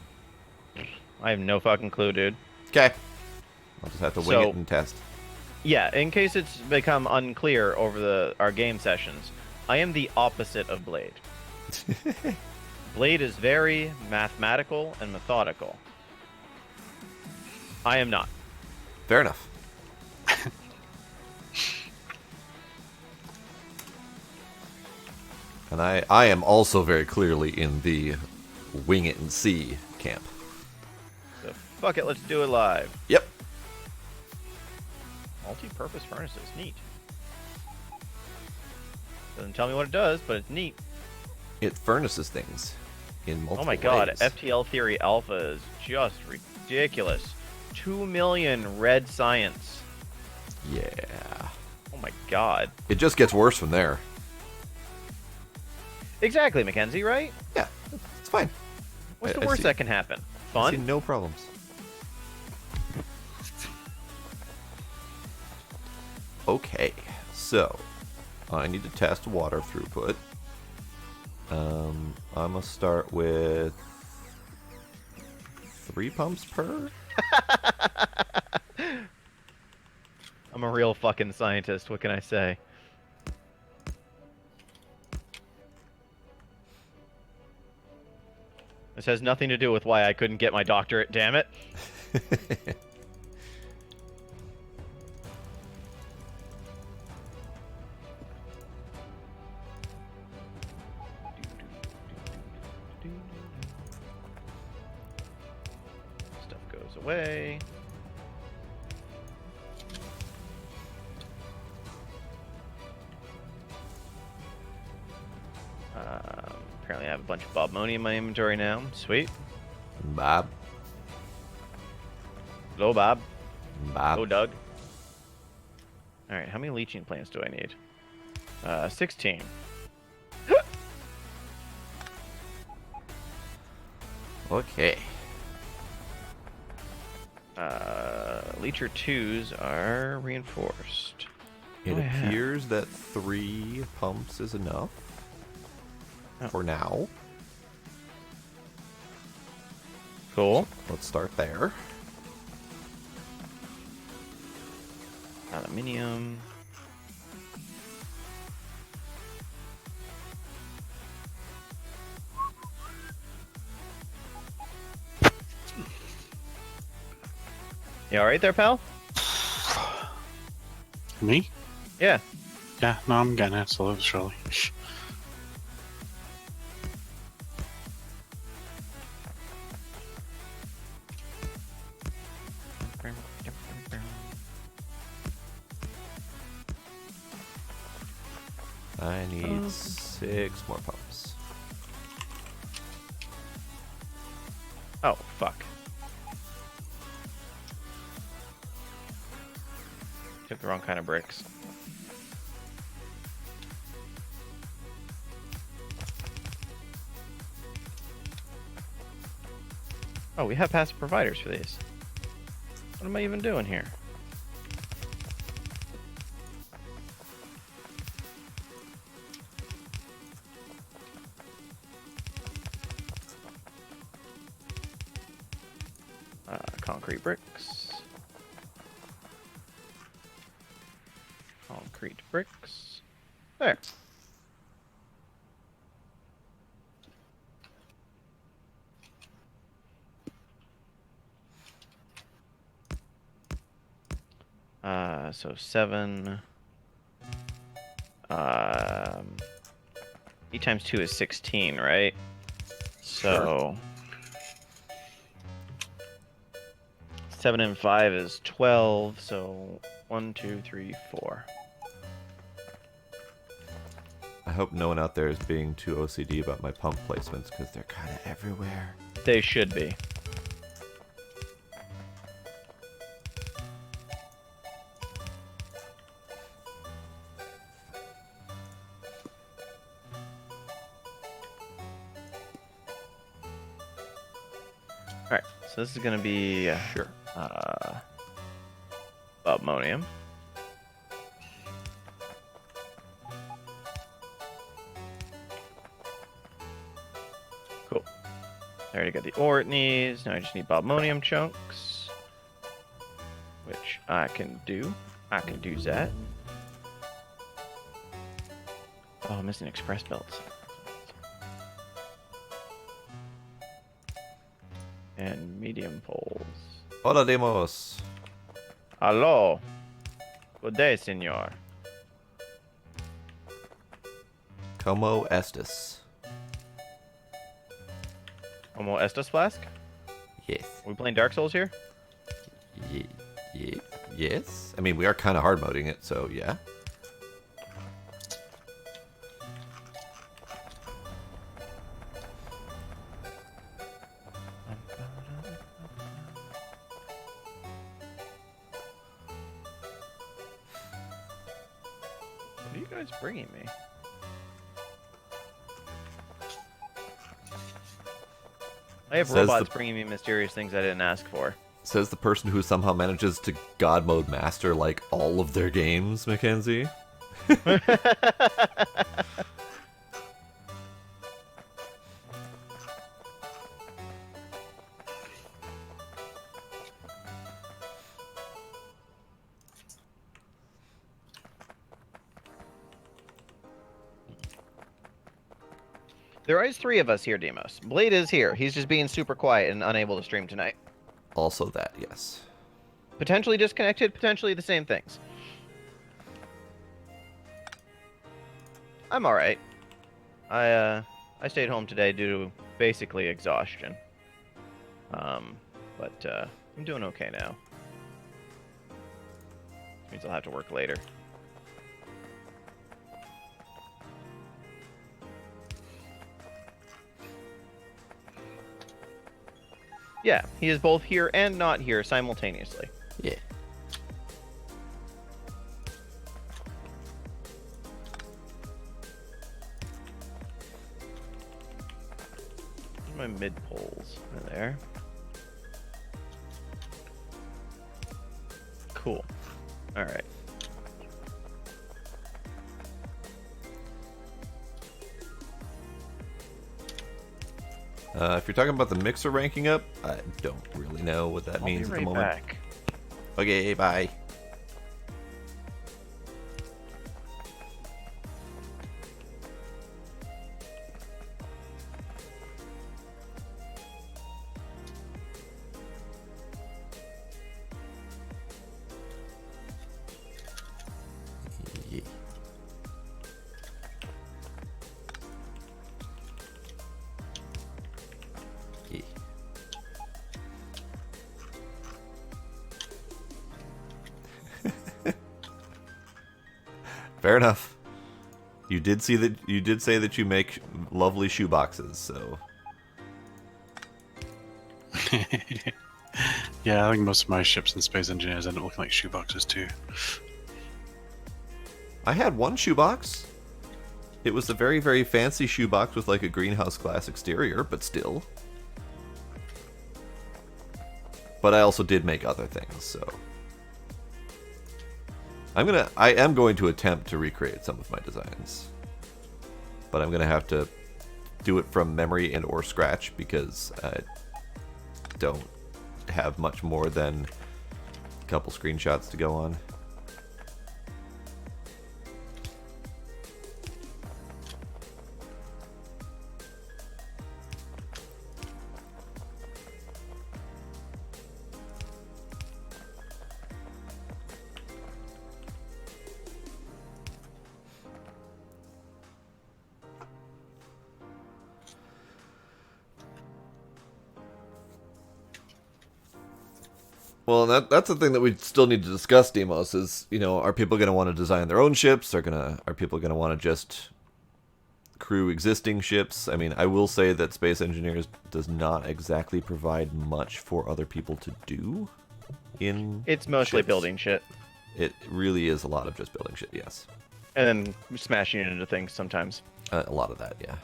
I have no fucking clue, dude. Okay. I'll just have to wing So- it and test. Yeah, in case it's become unclear over our game sessions, I am the opposite of Blade. Blade is very mathematical and methodical. I am not. Fair enough. And I am also very clearly in the wing it and see camp. So fuck it, let's do it live. Yep. Multi-purpose furnaces, neat. Doesn't tell me what it does, but it's neat. It furnaces things in multiple Oh my god, ways. FTL Theory Alpha is just ridiculous. 2 million red science. Yeah. Oh my god. It just gets worse from there. Exactly, Mackenzie, right? Yeah, it's fine. What's I the worst see- that can happen? I see Fun? no problems. Okay, so I need to test water throughput. I'm gonna start with 3 pumps per. I'm a real fucking scientist, what can I say? This has nothing to do with why I couldn't get my doctorate, damn it. Stuff goes away. Apparently I have a bunch of Bob Money in my inventory now. Sweet. Bob. Hello, Bob. Bob. Hello, Doug. Alright, how many leaching plants do I need? 16. Okay. Leecher 2s are reinforced. It Oh, yeah. appears that 3 pumps is enough for now. Cool. Let's start there. Aluminium. You alright there, pal? Me? Yeah. Yeah, no, I'm getting it slowly, surely. I need 6 more pumps. Oh, fuck. Took the wrong kind of bricks. Oh, we have passive providers for these. What am I even doing here? Concrete bricks. Concrete bricks. There. So 7. 8 times 2 is 16, right? So 7 and 5 is 12. So 1, 2, 3, 4. I hope no one out there is being too OCD about my pump placements because they're kind of everywhere. They should be. Alright, so this is going to be Sure. ammonium. Cool. I already got the ore it needs. Now I just need ammonium chunks, which I can do. I can do that. Oh, I'm missing express belts. And medium poles. Hola, Demos. Hello. Good day, senor. Como estes? Como estas flask? Yes. Are we playing Dark Souls here? Yes. I mean, we are kind of hard moding it, so yeah. What are you guys bringing me? I have Says robots the- bringing me mysterious things I didn't ask for. Says the person who somehow manages to God mode master like all of their games, Mackenzie. There is 3 of us here, Demos. Blade is here. He's just being super quiet and unable to stream tonight. Also that, yes. Potentially disconnected, potentially the same things. I'm alright. I stayed home today due to basically exhaustion. But I'm doing okay now. Which means I'll have to work later. Yeah, he is both here and not here simultaneously. Yeah. Where's my mid poles? Right there. Cool. All right. If you're talking about the mixer ranking up, I don't really know what that means at the moment. Back. Okay, bye. Yeah. Yeah. Fair enough. You did see that. You did say that you make lovely shoe boxes, so Yeah, I think most of my ships and space engineers end up looking like shoeboxes too. I had one shoebox. It was a very, very fancy shoebox with like a greenhouse glass exterior, but still. But I also did make other things, so I am going to attempt to recreate some of my designs. But I'm gonna have to do it from memory and or scratch because I don't have much more than a couple screenshots to go on. Well, that's the thing that we still need to discuss, Demos, is, you know, are people going to want to design their own ships? Are people going to want to just crew existing ships? I mean, I will say that Space Engineers does not exactly provide much for other people to do in It's mostly ships. building shit. It really is a lot of just building shit, yes. And then smashing it into things sometimes. A lot of that, yeah.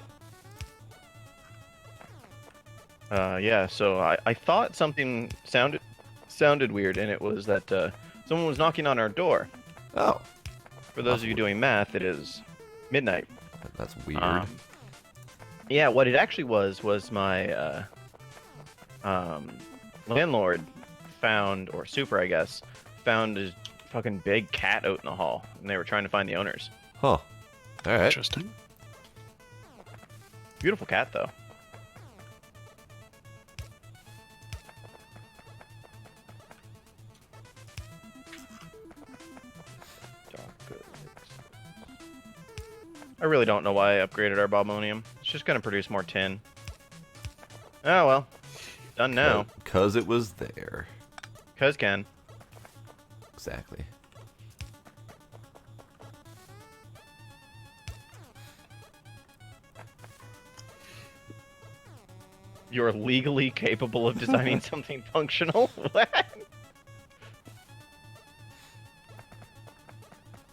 Yeah, so I thought something sounded weird, and it was that someone was knocking on our door. Oh, For those of you doing math, it is midnight. that's weird. Yeah, what it actually was my landlord found, or super, I guess, found a fucking big cat out in the hall, and they were trying to find the owners. Huh. All right. Interesting. Beautiful cat, though. I really don't know why I upgraded our Bobonium. It's just going to produce more tin. Oh, well. Done now. Because it was there. Cuz can. Exactly. You're legally capable of designing something functional? What?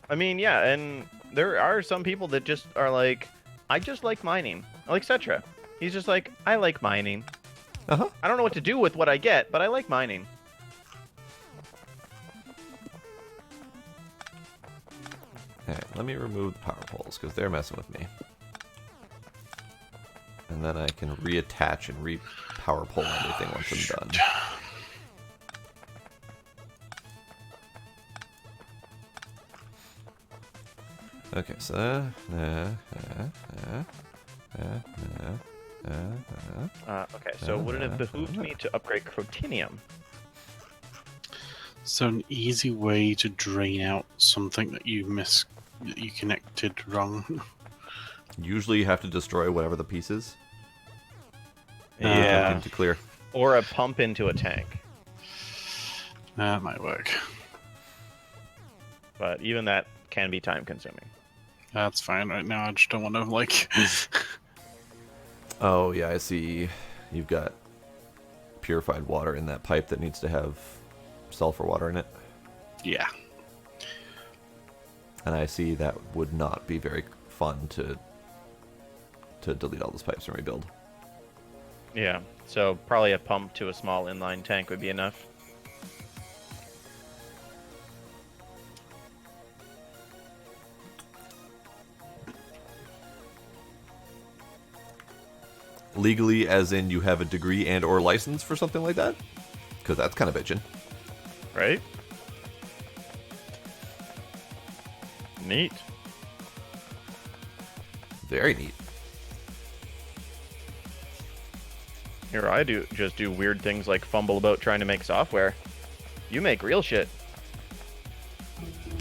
I mean, yeah, and there are some people that just are like, I just like mining. Like Cetra. He's just like, I like mining. Uh-huh. I don't know what to do with what I get, but I like mining. Alright, let me remove the power poles, because they're messing with me. And then I can reattach and re-power pole everything once I'm done. Okay, so Okay, so would it have behooved me to upgrade Crotinium? So an easy way to drain out something that you connected wrong. usually you have to destroy whatever the piece is. Yeah. To clear. Or a pump into a tank. That might work. But even that can be time consuming. That's fine right now. I just don't want to like. Oh yeah, I see. You've got purified water in that pipe that needs to have sulfur water in it. Yeah. And I see that would not be very fun to delete all those pipes and rebuild. Yeah, so probably a pump to a small inline tank would be enough. Legally, as in you have a degree and or license for something like that? Because that's kind of bitchin'. Right? Neat. Very neat. Here I just do weird things like fumble about trying to make software. You make real shit.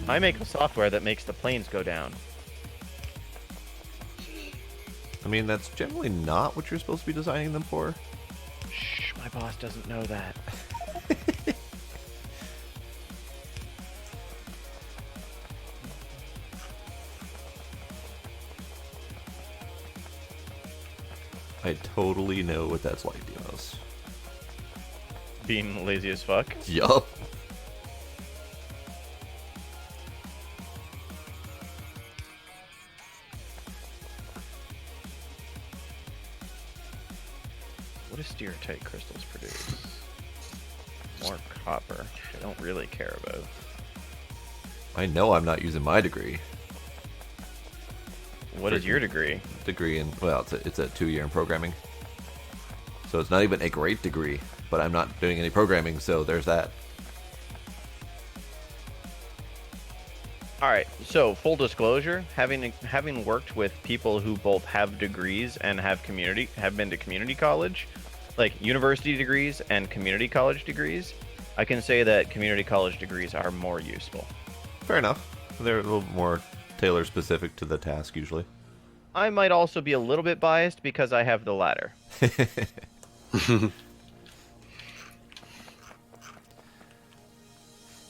I make the software that makes the planes go down. I mean, that's generally not what you're supposed to be designing them for. Shh, my boss doesn't know that. I totally know what that's like, Demos. Being lazy as fuck. Yup. do stereotype crystals produce? More copper. I don't really care about. I know I'm not using my degree. What is your degree? Degree in, well, it's a 2-year in programming. So it's not even a great degree, but I'm not doing any programming, so there's that. All right. So full disclosure, having worked with people who both have degrees and have been to community college, like university degrees and community college degrees, I can say that community college degrees are more useful. Fair enough. They're a little more tailor specific to the task usually. I might also be a little bit biased because I have the latter.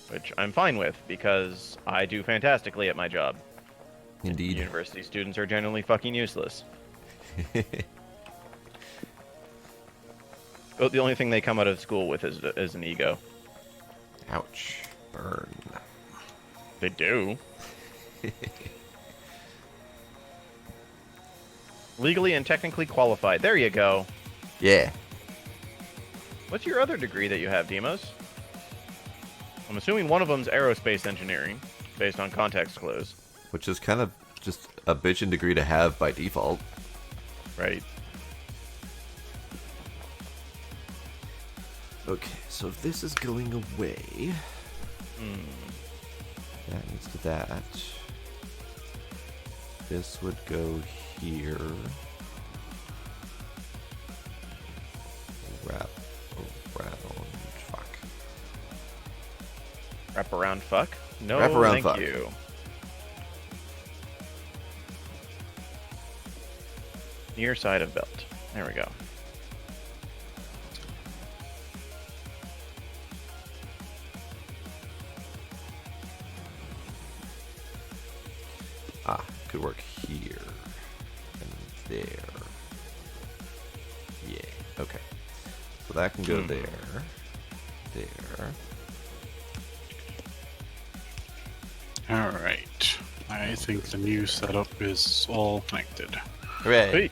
Which I'm fine with because I do fantastically at my job. Indeed. University students are generally fucking useless. Oh, the only thing they come out of school with is an ego. Ouch. Burn. They do. Legally and technically qualified. There you go. Yeah. What's your other degree that you have, Demos? I'm assuming one of them's aerospace engineering, based on context clues. Which is kind of just a bitchin' degree to have by default. Right. Okay, so if this is going away... That needs to that. This would go here. Wrap around. Fuck. Wrap around fuck? No, Wrap around thank fuck. you. Near side of belt. There we go. Ah, could work here. And there. Yeah, okay. So that can go there. There. Alright. I think the new setup is all connected. Hooray! Hey.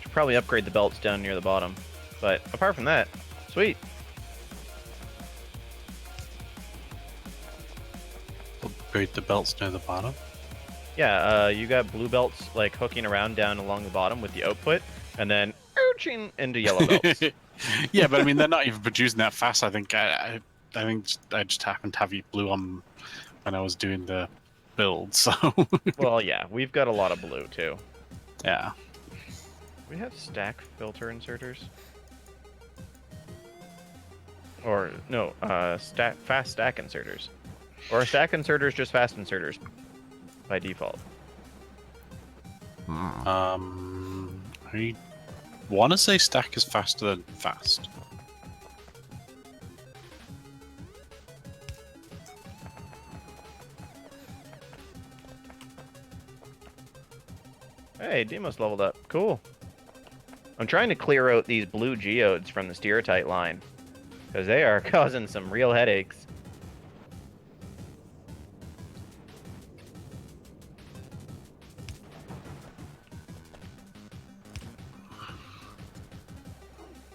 Should probably upgrade the belts down near the bottom. But apart from that, sweet. Upgrade the belts near the bottom. Yeah, you got blue belts like hooking around down along the bottom with the output, and then urging into yellow belts. Yeah, but I mean, they're not even producing that fast. I think I just happened to have you blue on when I was doing the build, so Well, yeah, we've got a lot of blue too. yeah. We have stack filter inserters. Or no, fast stack inserters. Or stack inserters just fast inserters by default. I want to say stack is faster than fast. Hey, Demos leveled up. Cool. I'm trying to clear out these blue geodes from the stereotype line, because they are causing some real headaches.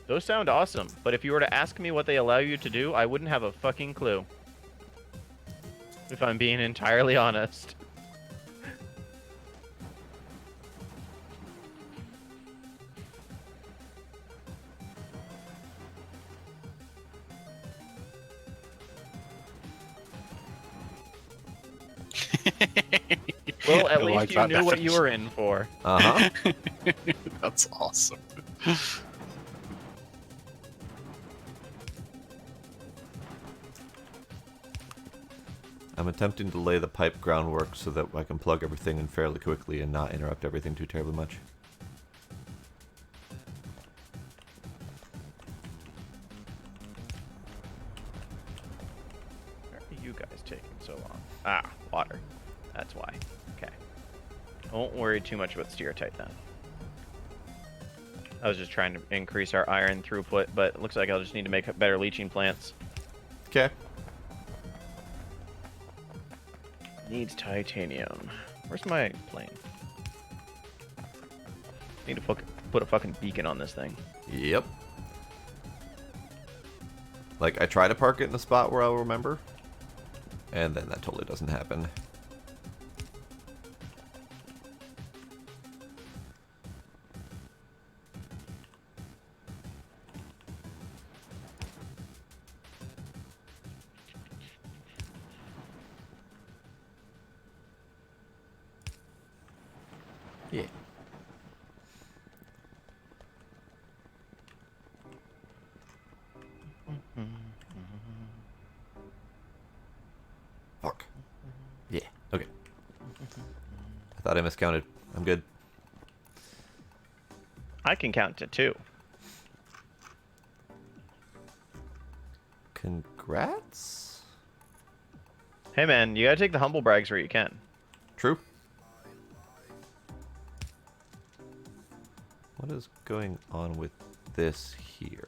Those sound awesome, but if you were to ask me what they allow you to do, I wouldn't have a fucking clue. If I'm being entirely honest. Well, at I least like you that knew what you definition. were in for. Uh-huh. That's awesome. I'm attempting to lay the pipe groundwork so that I can plug everything in fairly quickly and not interrupt everything too terribly much. Where are you guys taking so long? Ah, water. That's why. Okay. I won't worry too much about stereotype then. I was just trying to increase our iron throughput, but it looks like I'll just need to make better leaching plants. Okay. Needs titanium. Where's my plane? Need to put a fucking beacon on this thing. Yep. Like, I try to park it in a spot where I'll remember, and then that totally doesn't happen. Yeah. Fuck. Yeah. Okay. I thought I miscounted. I'm good. I can count to 2. Congrats? Hey man, you gotta take the humble brags where you can. True. What is going on with this here?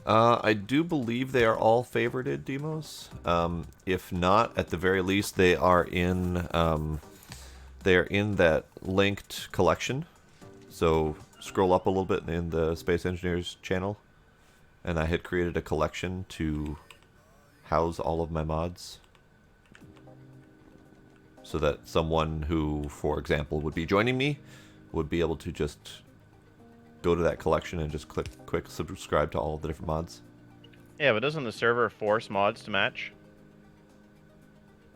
I do believe they are all favorited demos. If not, at the very least, they are in that linked collection. So scroll up a little bit in the Space Engineers channel, and I had created a collection to house all of my mods, so that someone who, for example, would be joining me would be able to just go to that collection and just click quick subscribe to all the different mods. Yeah, but doesn't the server force mods to match?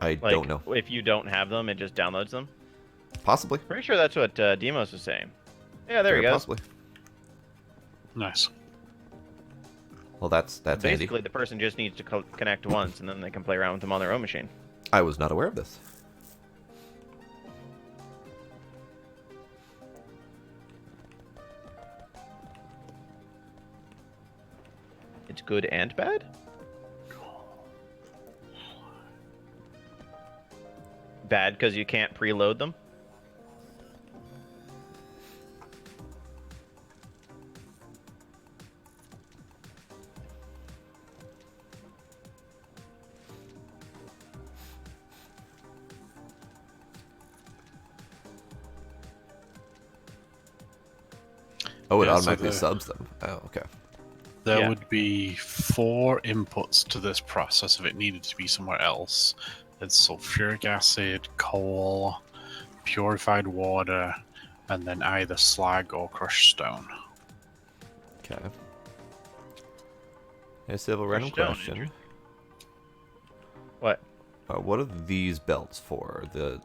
I Like, don't know. if you don't have them, it just downloads them? Possibly. Pretty sure that's what Demos was saying. Yeah, there Very he goes. Possibly. Nice. Well, that's Basically, handy. the person just needs to connect once, and then they can play around with them on their own machine. I was not aware of this. It's good and bad? Bad because you can't preload them? Oh, it Yeah, so automatically the- subs them. Oh, okay. There Yeah. would be 4 inputs to this process if it needed to be somewhere else. It's sulfuric acid, coal, purified water, and then either slag or crushed stone. Okay. Hey, Civil, random Stone, question. interesting. What? What are these belts for? The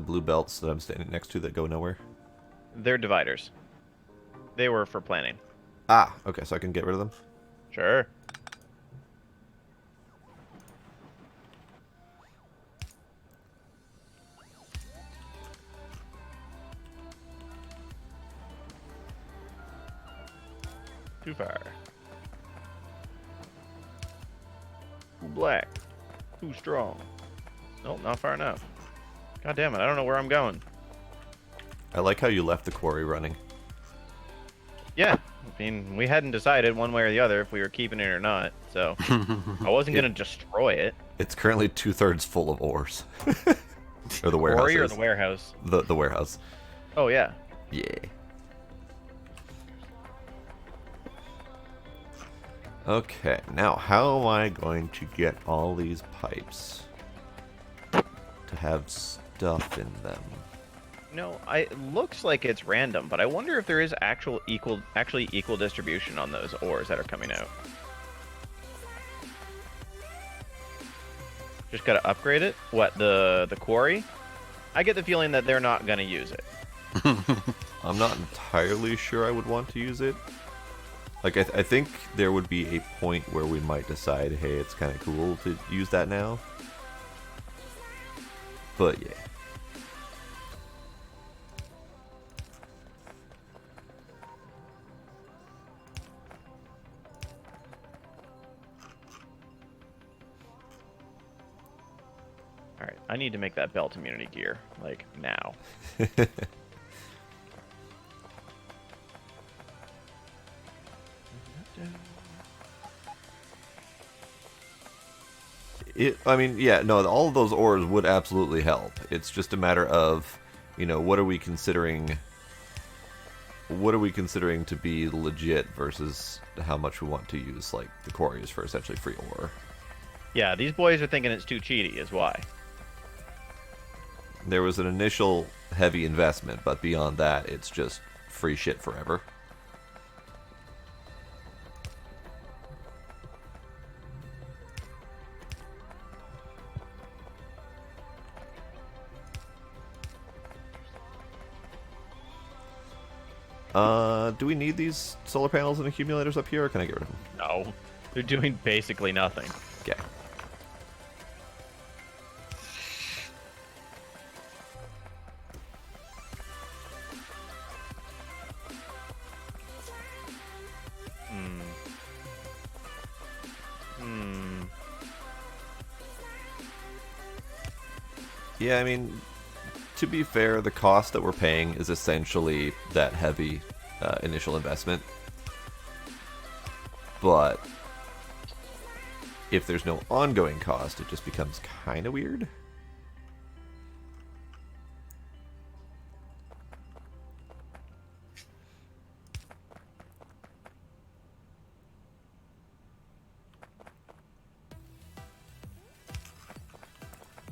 blue belts that I'm standing next to that go nowhere? They're dividers. They were for planning. Ah, okay, so I can get rid of them? Sure. Too far. Too black. Too strong. Nope, not far enough. God damn it, I don't know where I'm going. I like how you left the quarry running. Yeah, I mean, we hadn't decided one way or the other if we were keeping it or not, so I wasn't going to destroy it. It's currently 2/3 full of ores. Or the warehouse. Quarry or is. the warehouse? The warehouse. Oh, yeah. Yeah. Okay, now how am I going to get all these pipes to have stuff in them? No, it looks like it's random, but I wonder if there is actually equal distribution on those ores that are coming out. Just gotta upgrade it. What, the quarry? I get the feeling that they're not gonna use it. I'm not entirely sure I would want to use it. Like, I think there would be a point where we might decide, hey, it's kind of cool to use that now. But yeah. All right, I need to make that belt immunity gear like now. I mean, yeah, no, all of those ores would absolutely help. It's just a matter of, you know, what are we considering to be legit versus how much we want to use, like, the quarries for essentially free ore. Yeah, these boys are thinking it's too cheaty, is why. There was an initial heavy investment, but beyond that, it's just free shit forever. Do we need these solar panels and accumulators up here, or can I get rid of them? No, they're doing basically nothing. Okay. Yeah, I mean, to be fair, the cost that we're paying is essentially that heavy initial investment. But if there's no ongoing cost, it just becomes kind of weird.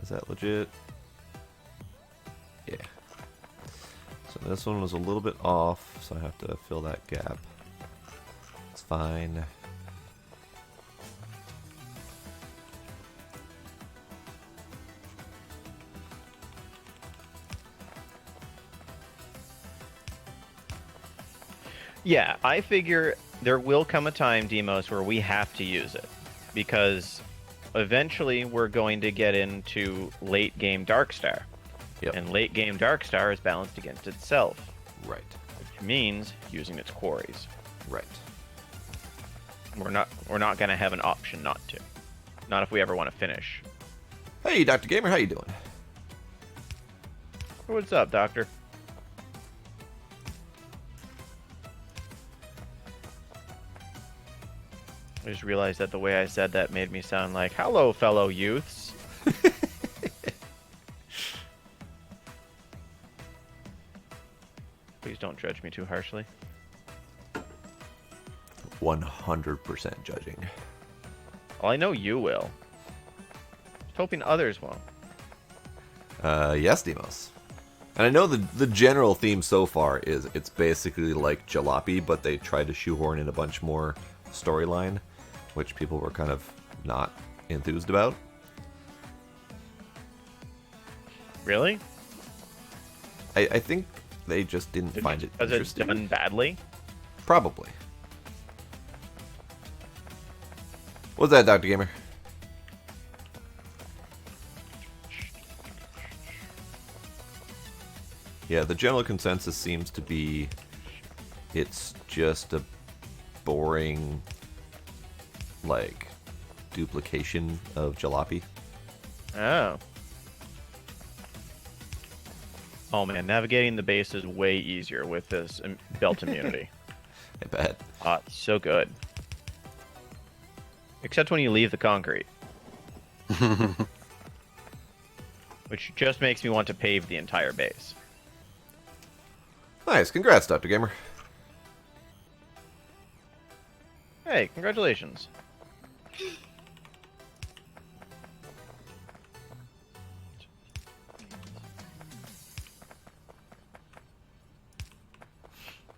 Is that legit? Yeah. So this one was a little bit off, so I have to fill that gap. It's fine. Yeah, I figure there will come a time, Demos, where we have to use it. Because eventually we're going to get into late game Darkstar. Yep. And late game Darkstar is balanced against itself. Right. Which means using its quarries. Right. We're not gonna have an option not to. Not if we ever want to finish. Hey, Dr. Gamer, how you doing? What's up, Doctor? I just realized that the way I said that made me sound like, hello, fellow youths. Please don't judge me too harshly. 100% judging. Well, I know you will. Just hoping others won't. Yes, Demos. And I know the general theme so far is it's basically like Jalopy, but they tried to shoehorn in a bunch more storyline, which people were kind of not enthused about. Really? I think they just didn't find it Because it's interesting. done badly? Probably. What's that, Dr. Gamer? Yeah, the general consensus seems to be it's just a boring, like, duplication of Jalopy. Oh. Oh man, navigating the base is way easier with this belt immunity. I bet. It's so good. Except when you leave the concrete. Which just makes me want to pave the entire base. Nice. Congrats, Dr. Gamer. Hey, congratulations.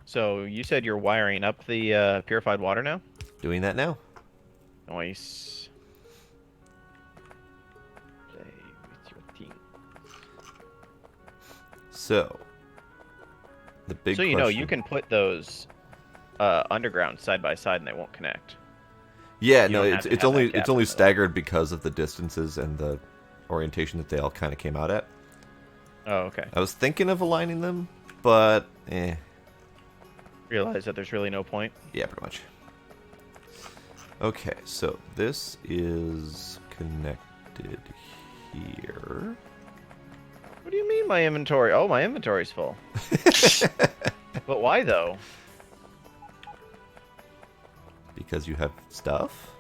So, you said you're wiring up the purified water now? Doing that now. Nice. Play with your team. So, the big So, you question... know, you can put those underground side by side and they won't connect. Yeah, You no, don't have to it's have only that gap it's in only the middle. staggered because of the distances and the orientation that they all kind of came out at. Oh, okay. I was thinking of aligning them, but Realize that there's really no point. yeah, pretty much. Okay, so this is connected here. What do you mean my inventory? Oh, my inventory's full. But why though? Because you have stuff?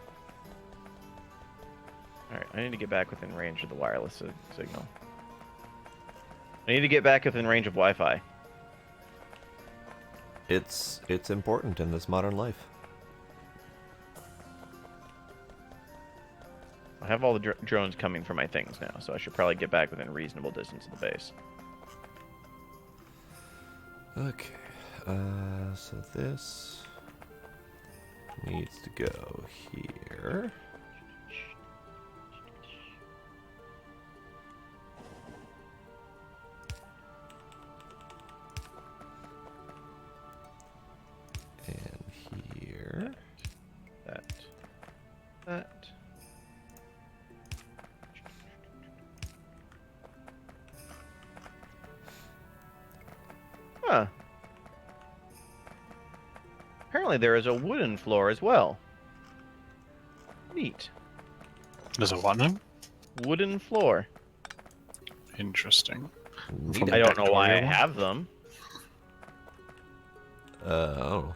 Alright, I need to get back within range of the wireless signal. I need to get back within range of Wi-Fi. It's important in this modern life. I have all the drones coming for my things now, so I should probably get back within reasonable distance of the base. Okay, so this needs to go here. And here. That. Huh. Apparently there is a wooden floor as well. Neat. There's a what now? Wooden floor. Interesting. Neat. I don't know why I Factorio one? have them. Oh.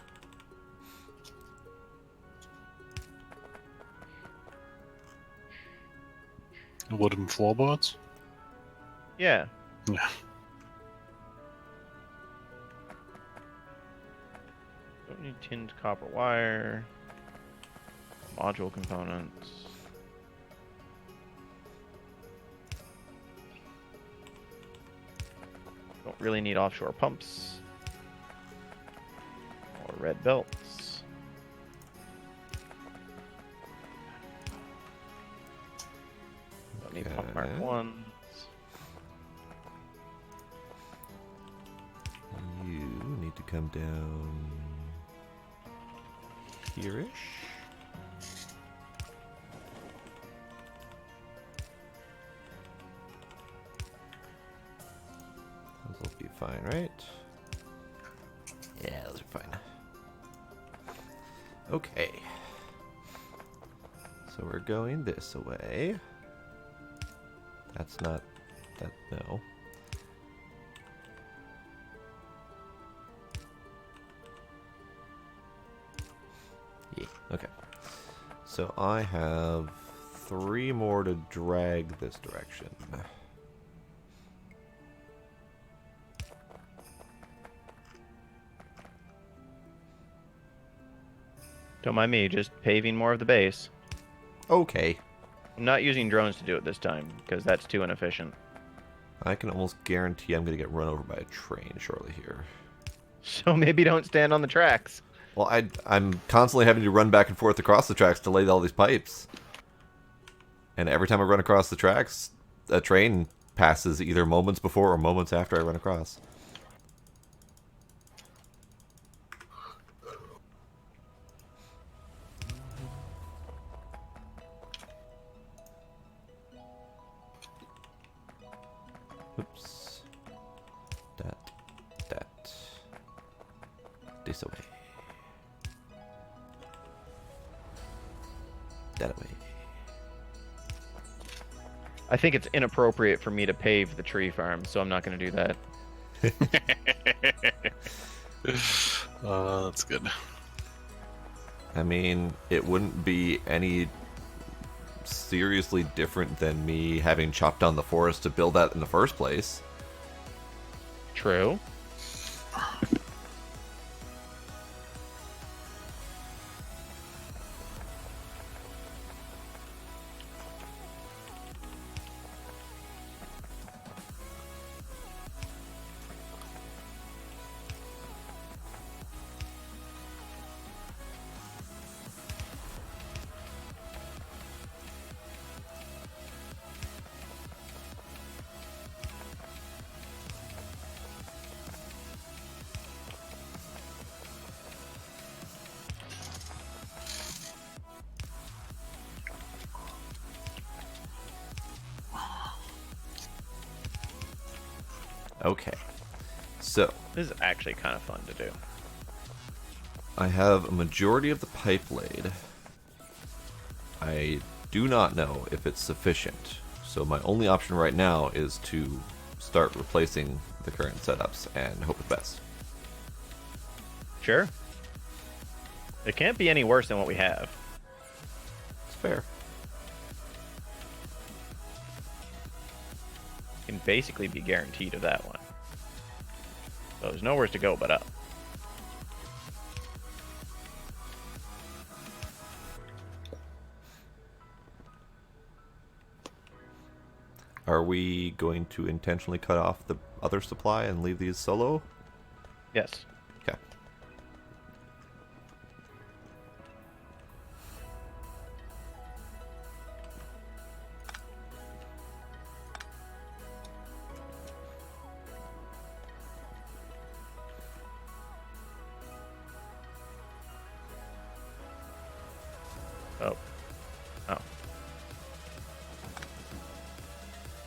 Wooden floorboards? Yeah. Yeah. Don't need tinned copper wire. Module components. Don't really need offshore pumps. Or red belts. Don't need pump mark Okay. ones. You need to come down here-ish. Those will be fine, right? Yeah, those are fine. Okay. So we're going this way. That's not... that... no. Yeah, okay. So I have 3 more to drag this direction. Don't mind me, just paving more of the base. Okay. I'm not using drones to do it this time, because that's too inefficient. I can almost guarantee I'm going to get run over by a train shortly here. So maybe don't stand on the tracks. Well, I'm constantly having to run back and forth across the tracks to lay all these pipes. And every time I run across the tracks, a train passes either moments before or moments after I run across. Oops. That. This away. That away. I think it's inappropriate for me to pave the tree farm, so I'm not going to do that. That's good. I mean, it wouldn't be any seriously different than me having chopped down the forest to build that in the first place. True. Okay. So, This is actually kind of fun to do. I have a majority of the pipe laid. I do not know if it's sufficient. So my only option right now is to start replacing the current setups and hope for the best. Sure. It can't be any worse than what we have. It's fair. You can basically be guaranteed of that one. So there's nowhere to go but up. Are we going to intentionally cut off the other supply and leave these solo? Yes. Okay. Oh. Oh.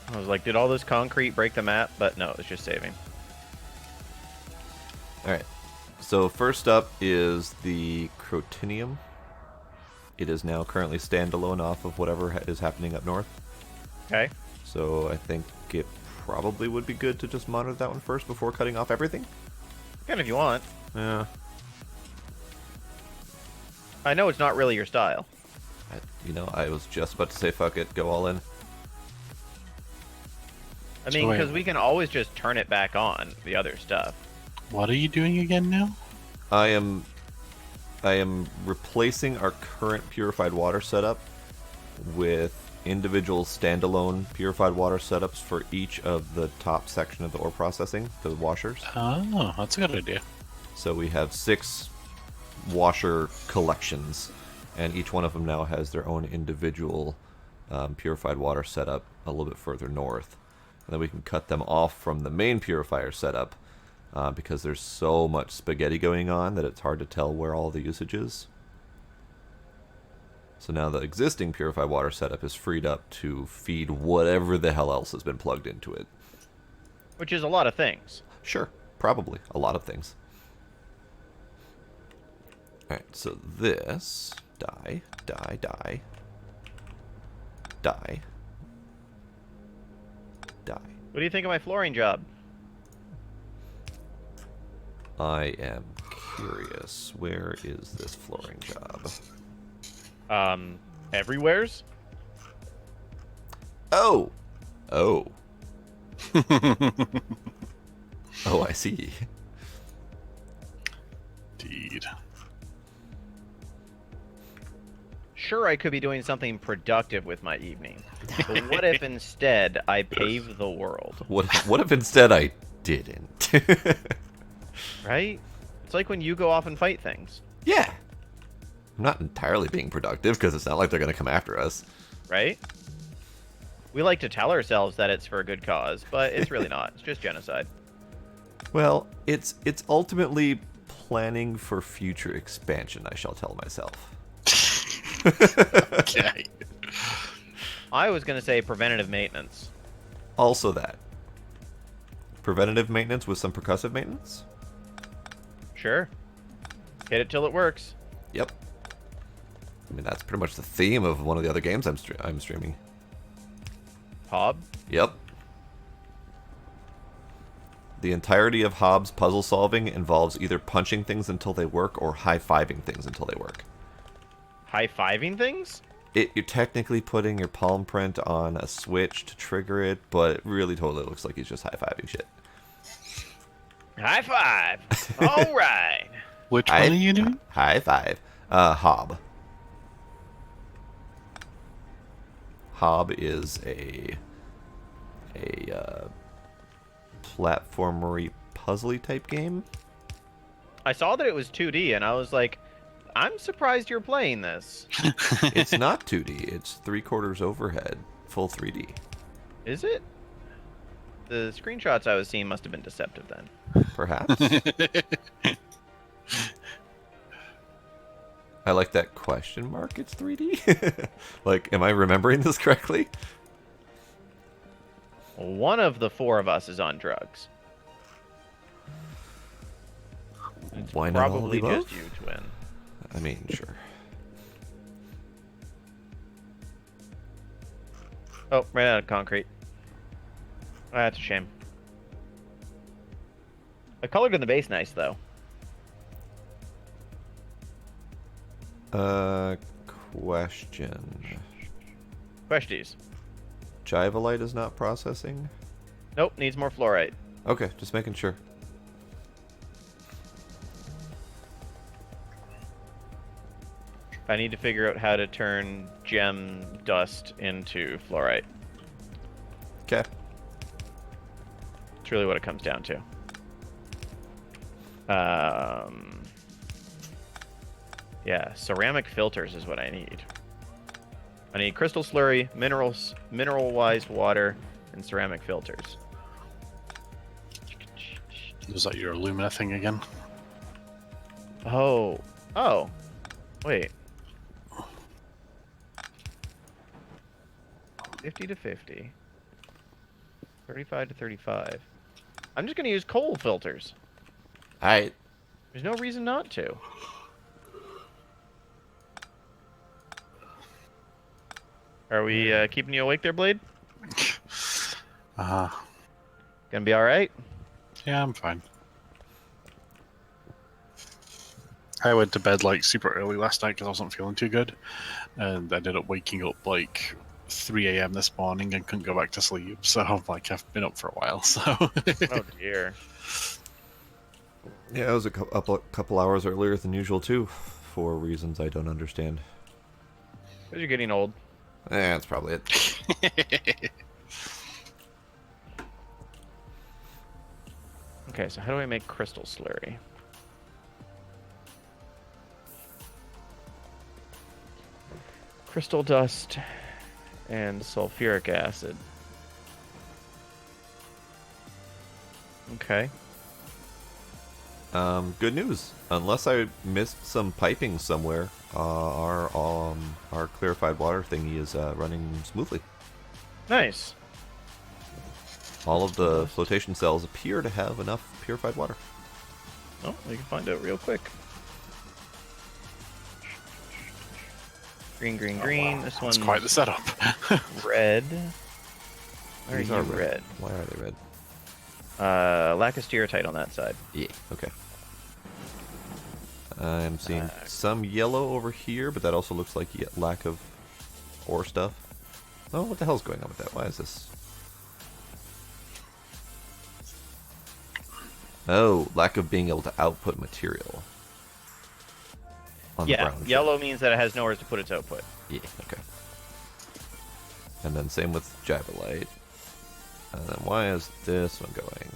I was like, did all this concrete break the map? But no, it's just saving. Alright. So first up is the Crotinium. It is now currently standalone off of whatever is happening up north. Okay. So I think it probably would be good to just monitor that one first before cutting off everything. Kind if you want. Yeah. I know it's not really your style. I was just about to say fuck it, go all in. I mean, So wait. because we can always just turn it back on, the other stuff. What are you doing again now? I am replacing our current purified water setup with individual standalone purified water setups for each of the top section of the ore processing, the washers. Oh, that's a good idea. So we have 6 washer collections, and each one of them now has their own individual purified water setup a little bit further north. And then we can cut them off from the main purifier setup because there's so much spaghetti going on that it's hard to tell where all the usage is. So now the existing purified water setup is freed up to feed whatever the hell else has been plugged into it. Which is a lot of things. Sure, probably. A lot of things. Alright, so this... Die, die, die. Die. Die. What do you think of my flooring job? I am curious. Where is this flooring job? Everywheres? Oh! Oh. Oh, I see. Indeed. Sure, I could be doing something productive with my evening. But what if instead I pave the world? What if instead I didn't? Right? It's like when you go off and fight things, Yeah. I'm not entirely being productive because it's not like they're going to come after us. right? We like to tell ourselves that it's for a good cause, but it's really not. It's just genocide. Well, it's ultimately planning for future expansion, I shall tell myself. Okay. I was going to say preventative maintenance. Also that. Preventative maintenance with some percussive maintenance? Sure. Hit it till it works. Yep. I mean, that's pretty much the theme of one of the other games I'm streaming. Hob? Yep. The entirety of Hobbs' puzzle solving involves either punching things until they work or high-fiving things until they work. High-fiving things? You're technically putting your palm print on a switch to trigger it, but it really totally looks like he's just high-fiving shit. High five! All right. Which one are you doing? High five. Hob. Hob is a platformery puzzly type game. I saw that it was 2D, and I was like, I'm surprised you're playing this. It's not 2D. It's 3/4 overhead, full 3D. Is it? The screenshots I was seeing must have been deceptive then. Perhaps. I like that question mark. It's 3D. Like, am I remembering this correctly? One of the 4 of us is on drugs. It's Why not all of probably the above? just you, Twin. I mean, sure. Oh, ran out of concrete. That's a shame. The colored in the base nice though. Question. Questies. Jivalite is not processing? Nope, needs more fluorite. Okay, just making sure. I need to figure out how to turn gem dust into fluorite. Okay. It's really what it comes down to. Yeah, ceramic filters is what I need. I need crystal slurry, mineralized water, and ceramic filters. Was that your Illumina thing again? Oh, wait. 50 to 50. 35 to 35. I'm just gonna use coal filters. Alright. There's no reason not to. Are we keeping you awake there, Blade? Uh, Gonna be alright? yeah, I'm fine. I went to bed like super early last night because I wasn't feeling too good, and I ended up waking up like 3 a.m. this morning and couldn't go back to sleep. So like I've been up for a while. So Oh dear. Yeah, it was up a couple hours earlier than usual, too, for reasons I don't understand. Because you're getting old. That's probably it. Okay, so how do I make crystal slurry? Crystal dust and sulfuric acid. Okay. Good news. Unless I missed some piping somewhere, our clarified water thingy is running smoothly. Nice. All of the flotation cells appear to have enough purified water. Oh, we can find out real quick. Green, green, green. This one's it's quite the setup. red. Why are These you red? Why are they red? Lack of stereotype on that side. Yeah, okay. I'm seeing some yellow over here, but that also looks like lack of ore stuff. Oh, what the hell's going on with that? Why is this? Oh, lack of being able to output material. On the Yeah, brown yellow shell. means that it has nowhere to put its output. Yeah, okay. And then same with Jivalite. And then why is this one going?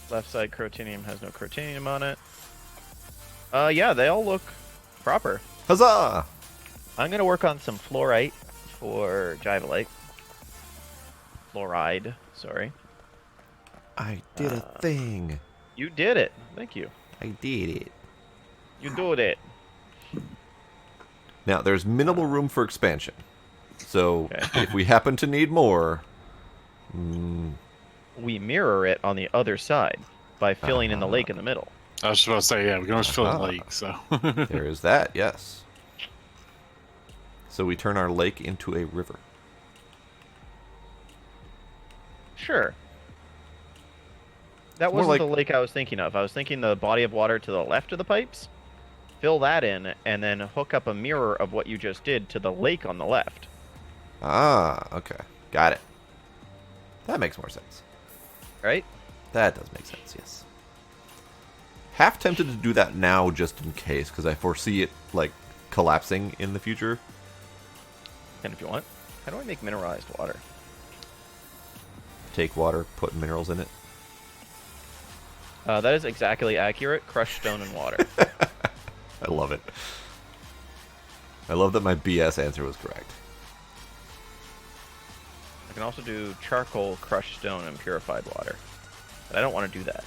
Left side crotinium has no crotinium on it. Yeah, they all look proper. Huzzah! I'm gonna work on some fluorite for Jivalite. Fluoride, sorry. I did a thing. You did it. Thank you. I did it. You did it. Now, there's minimal room for expansion. So, Okay. if we happen to need more... We mirror it on the other side by filling in the lake in the middle. I was just about to say, yeah, we can always fill in the lake. So there is that, yes. So we turn our lake into a river. Sure. That More wasn't like- the lake I was thinking of. I was thinking the body of water to the left of the pipes. Fill that in, and then hook up a mirror of what you just did to the lake on the left. Ah, okay. Got it. That makes more sense. Right? That does make sense, yes. Half tempted to do that now just in case, because I foresee it, like, collapsing in the future. And if you want, how do I make mineralized water? Take water, put minerals in it. That is exactly accurate. Crushed stone and water. I love it. I love that my BS answer was correct. I can also do charcoal, crushed stone, and purified water. But I don't want to do that.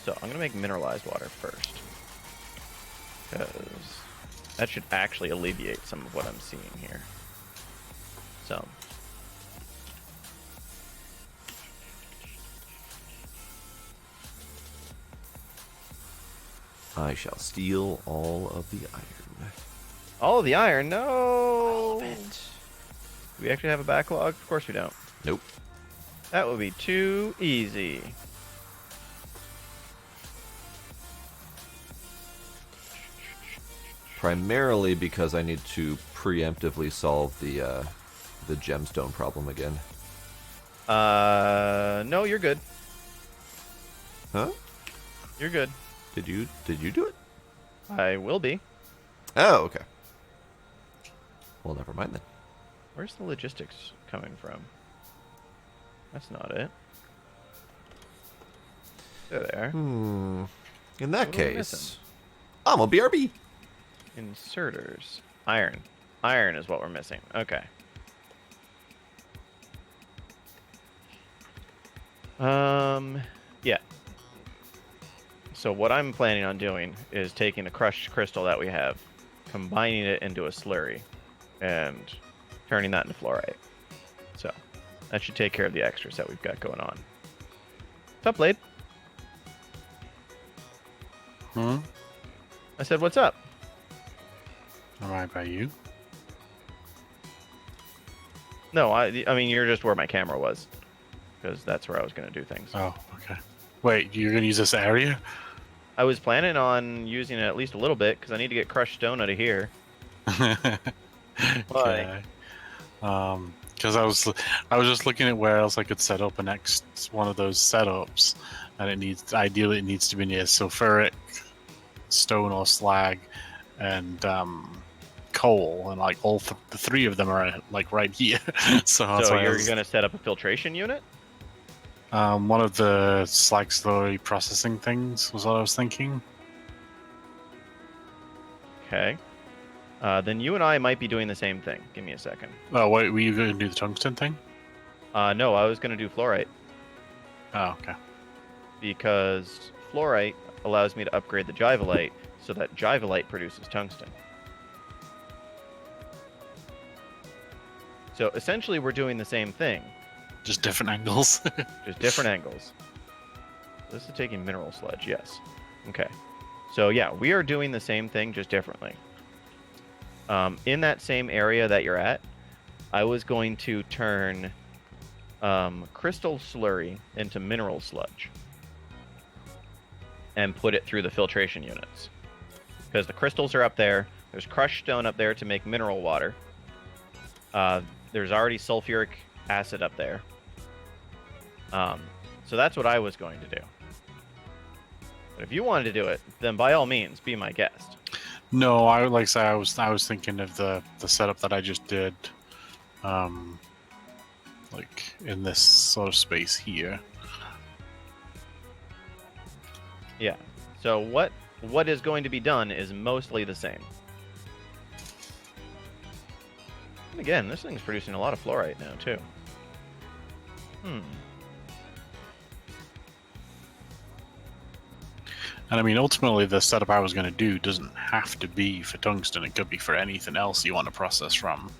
So I'm going to make mineralized water first. Because that should actually alleviate some of what I'm seeing here. So. I shall steal all of the iron. All of the iron, no! All of it. Do we actually have a backlog? Of course we don't. Nope. That would be too easy. Primarily because I need to preemptively solve the gemstone problem again. No, you're good. Huh? You're good. Did you do it? I will be. Oh, okay. Well, never mind then. Where's the logistics coming from? That's not it. There. In that What are we case, missing? I'm a BRB. Inserters. Iron. Iron is what we're missing. Okay. Yeah. So what I'm planning on doing is taking the crushed crystal that we have, combining it into a slurry, and turning that into fluorite. So that should take care of the extras that we've got going on. What's up, Blade? Hmm? I said, what's up? Am I by you? No, I mean, you're just where my camera was, because that's where I was going to do things. Oh, okay. Wait, you're gonna use this area? I was planning on using it at least a little bit, because I need to get crushed stone out of here. Okay. Because I was just looking at where else I could set up a next one of those setups, and ideally it needs to be near sulfuric, stone or slag, and coal, and like the three of them are like right here. So that's So why you're going to set up a filtration unit? one of the slag slurry processing things was what I was thinking. Okay. Then you and I might be doing the same thing. Give me a second. Oh, wait, were you going to do the tungsten thing? No, I was going to do fluorite, Oh, okay. because fluorite allows me to upgrade the jivalite, so that jivalite produces tungsten. So essentially we're doing the same thing, Just different angles. just different angles. This is taking mineral sludge, yes. Okay. So yeah, we are doing the same thing, just differently. In that same area that you're at, I was going to turn crystal slurry into mineral sludge and put it through the filtration units. Because the crystals are up there, there's crushed stone up there to make mineral water. There's already sulfuric acid up there. So that's what I was going to do. But if you wanted to do it, then by all means, be my guest. No, I would like to say I was thinking of the setup that I just did, like in this sort of space here. Yeah. So what is going to be done is mostly the same. And again, this thing's producing a lot of fluorite now too. And I mean, ultimately, the setup I was going to do doesn't have to be for tungsten. It could be for anything else you want to process from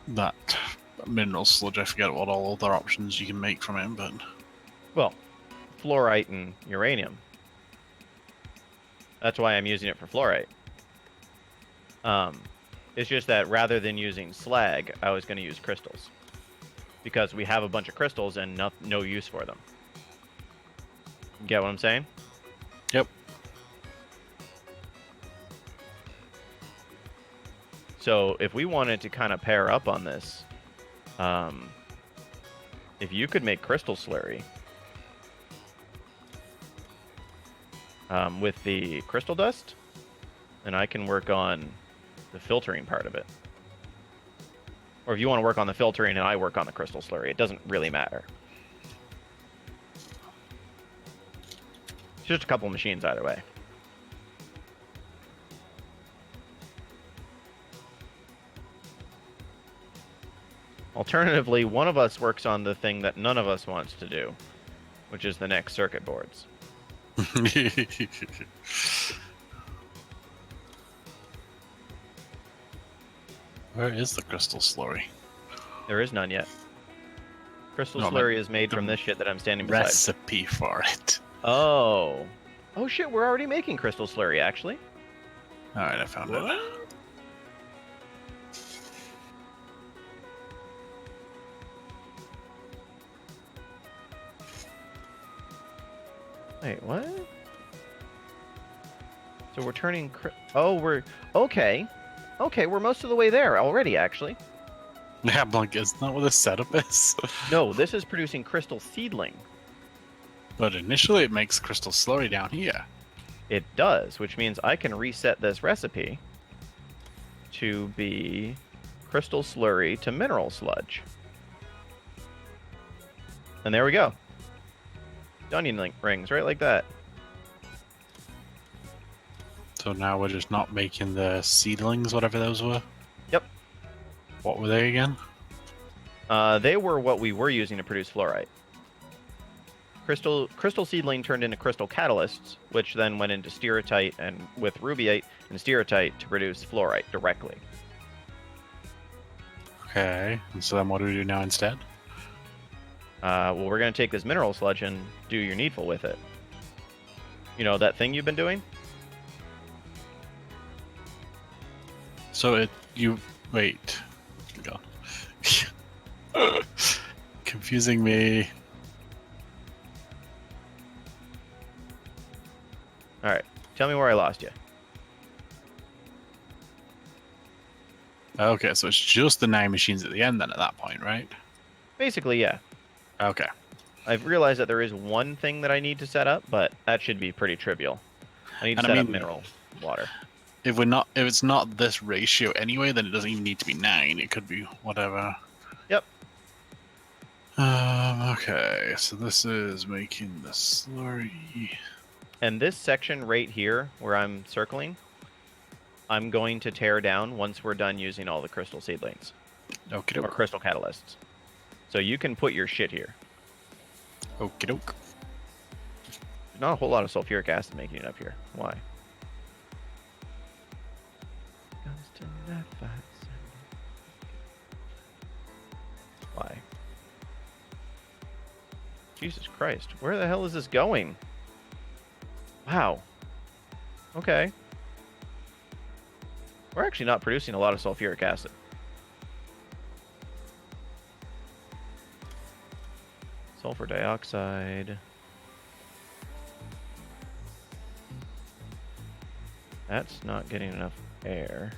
that mineral sludge. I forget what all other options you can make from it, but Well, fluorite and uranium. That's why I'm using it for fluorite. It's just that rather than using slag, I was going to use crystals. Because we have a bunch of crystals and no use for them. Get what I'm saying? yep. So if we wanted to kind of pair up on this, if you could make crystal slurry with the crystal dust, then I can work on the filtering part of it. Or if you want to work on the filtering and I work on the crystal slurry, it doesn't really matter. It's just a couple machines either way. Alternatively, one of us works on the thing that none of us wants to do, which is the next circuit boards. Where is the crystal slurry? There is none yet. Crystal No, slurry is made the from this shit that I'm standing beside. Recipe for it. Oh. Oh shit, we're already making crystal slurry, actually. All right, I found it. Wait, what? So we're turning... Oh, we're... Okay. Okay, we're most of the way there already, actually. Yeah, I'm like, isn't that what the setup is? No, this is producing crystal seedling. But initially it makes crystal slurry down here. It does, which means I can reset this recipe to be crystal slurry to mineral sludge. And there we go. Onion rings, right like that. So now we're just not making the seedlings, whatever those were. Yep. What were they again? They were what we were using to produce fluorite. Crystal seedling turned into crystal catalysts, which then went into stereotyte and with rubyite and stereotyte to produce fluorite directly. Okay, and so then what do we do now instead? Well, we're going to take this mineral sludge and do your needful with it. You know, that thing you've been doing? So wait. God. Confusing me. Alright, tell me where I lost you. Okay, so it's just the 9 machines at the end then at that point, right? Basically, yeah. Okay. I've realized that there is one thing that I need to set up, but that should be pretty trivial. I need to set up mineral water. If it's not this ratio anyway, then it doesn't even need to be 9. It could be whatever. Yep. Okay, so this is making the slurry. And this section right here, where I'm circling, I'm going to tear down once we're done using all the crystal seedlings. Okie Or doke. crystal catalysts. So you can put your shit here. Okie doke. There's not a whole lot of sulfuric acid making it up here. Why? Why? Jesus Christ. Where the hell is this going? Wow. Okay. We're actually not producing a lot of sulfuric acid. Sulfur dioxide. That's not getting enough air.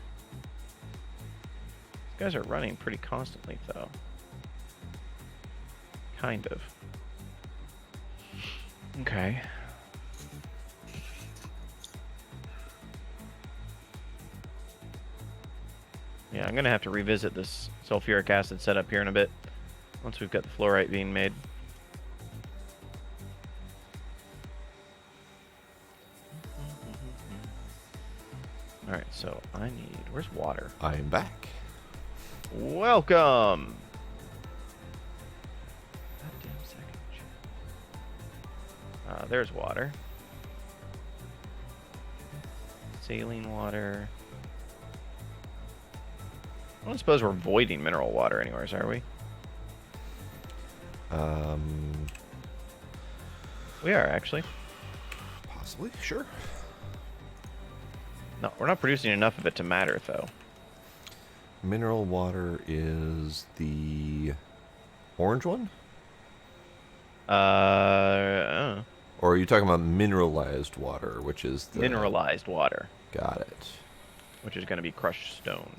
These guys are running pretty constantly, though. Kind of. Okay. Yeah, I'm going to have to revisit this sulfuric acid setup here in a bit, once we've got the fluorite being made. Alright, so I need... Where's water? I am back. Welcome! Goddamn second. There's water. Saline water. I don't suppose we're voiding mineral water anywhere, are we? We are, actually. Possibly, sure. No, we're not producing enough of it to matter, though. Mineral water is the orange one? Or are you talking about mineralized water, which is the... Mineralized water. Got it. Which is going to be crushed stone.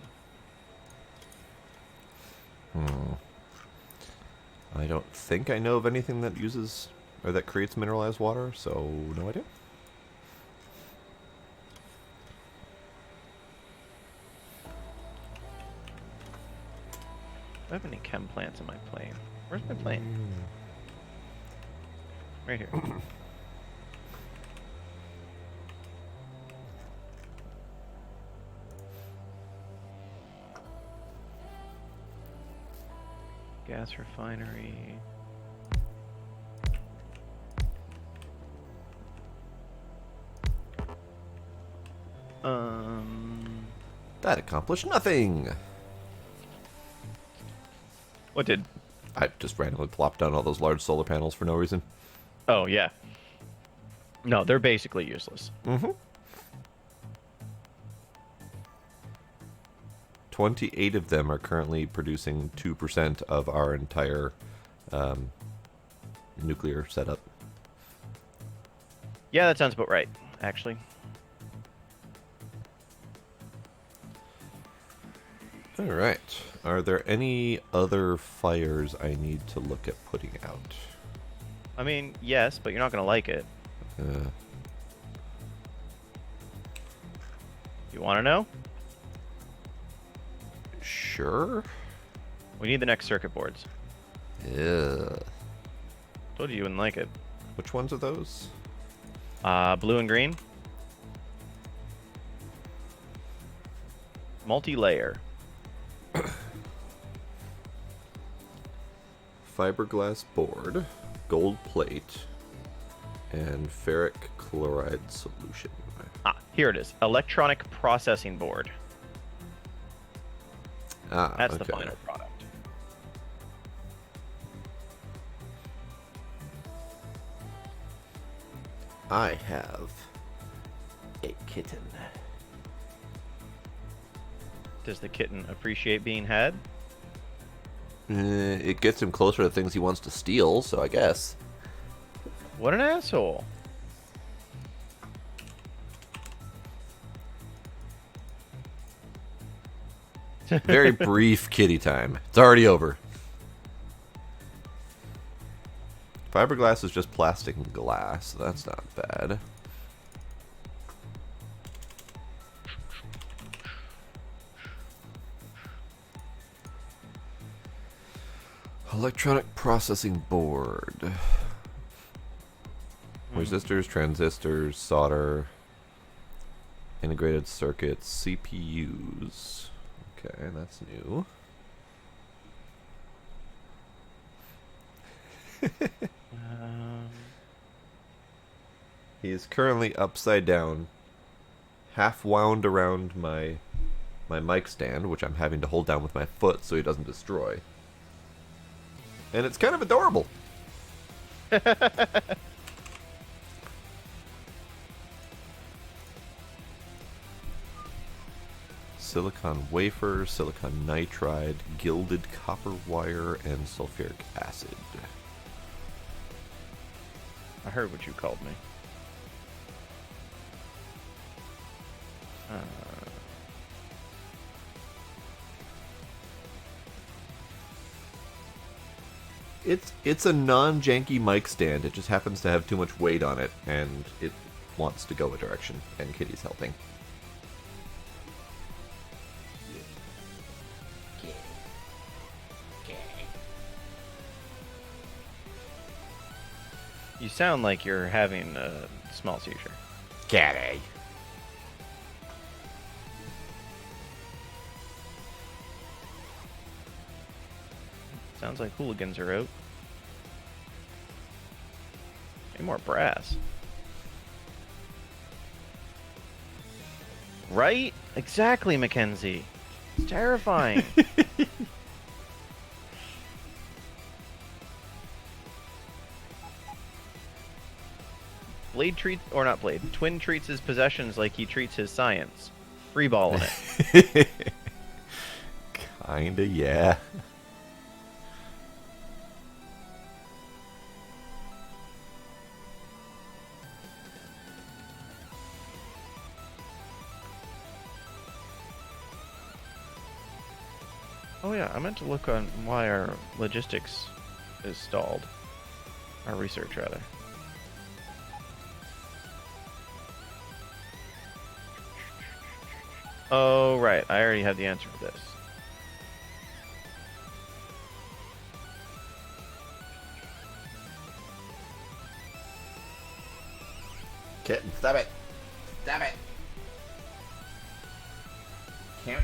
I don't think I know of anything that uses or that creates mineralized water, so no idea. Do I have any chem plants in my plane? Where's my plane? Right here. Gas refinery. That accomplished nothing. What did? I just randomly plopped down all those large solar panels for no reason. Oh, yeah. No, they're basically useless. 28 of them are currently producing 2% of our entire nuclear setup. Yeah, that sounds about right, actually. All right. Are there any other fires I need to look at putting out? I mean, yes, but you're not gonna like it. Uh, You want to know? sure. We need the next circuit boards. Yeah. Told you wouldn't like it. Which ones are those? Blue and green. Multi-layer. Fiberglass board, gold plate, and ferric chloride solution. Ah, here it is. Electronic processing board. Ah, That's the okay. final product. I have a kitten. Does the kitten appreciate being had? It gets him closer to things he wants to steal, so I guess. What an asshole. Very brief kitty time. It's already over. Fiberglass is just plastic and glass, so that's not bad. Electronic processing board. Resistors, transistors, solder, integrated circuits, CPUs. Okay, that's new. He is currently upside down, half wound around my mic stand, which I'm having to hold down with my foot so he doesn't destroy. And it's kind of adorable. Silicon wafer, silicon nitride, gilded copper wire, and sulfuric acid. I heard what you called me. It's a non-janky mic stand. It just happens to have too much weight on it, and it wants to go a direction, and Kitty's helping. You sound like you're having a small seizure. Kitty. Sounds like hooligans are out. Any more brass? Right? Exactly, Mackenzie. It's terrifying. Blade treats, or not Blade, Twin treats his possessions like he treats his science. Freeballing it. Kinda, yeah. Oh yeah, I meant to look on why our logistics is stalled. Our research, rather. Oh, right. I already have the answer for this. Kitten, stop it. Stop it. Can't.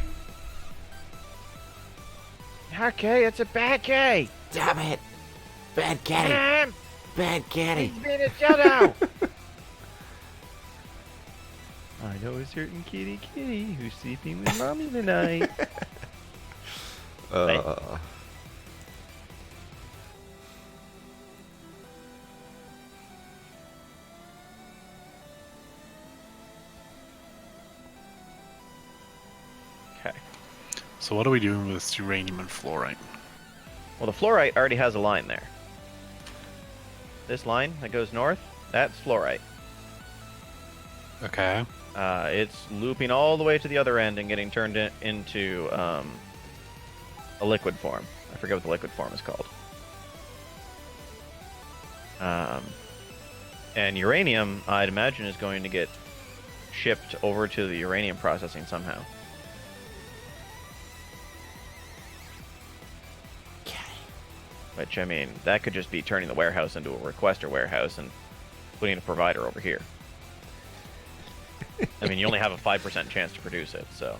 Okay, it's a bad key. Stop it. Bad kitty. Damn! Bad kitty. He's been a dildo! I know a certain kitty who's sleeping with mommy tonight. Okay. So what are we doing with this uranium and fluorite? Well, the fluorite already has a line there. This line that goes north, that's fluorite. Okay. It's looping all the way to the other end and getting turned into a liquid form. I forget what the liquid form is called. And uranium, I'd imagine, is going to get shipped over to the uranium processing somehow. Which, I mean, that could just be turning the warehouse into a requester warehouse and putting a provider over here. I mean, you only have a 5% chance to produce it, so...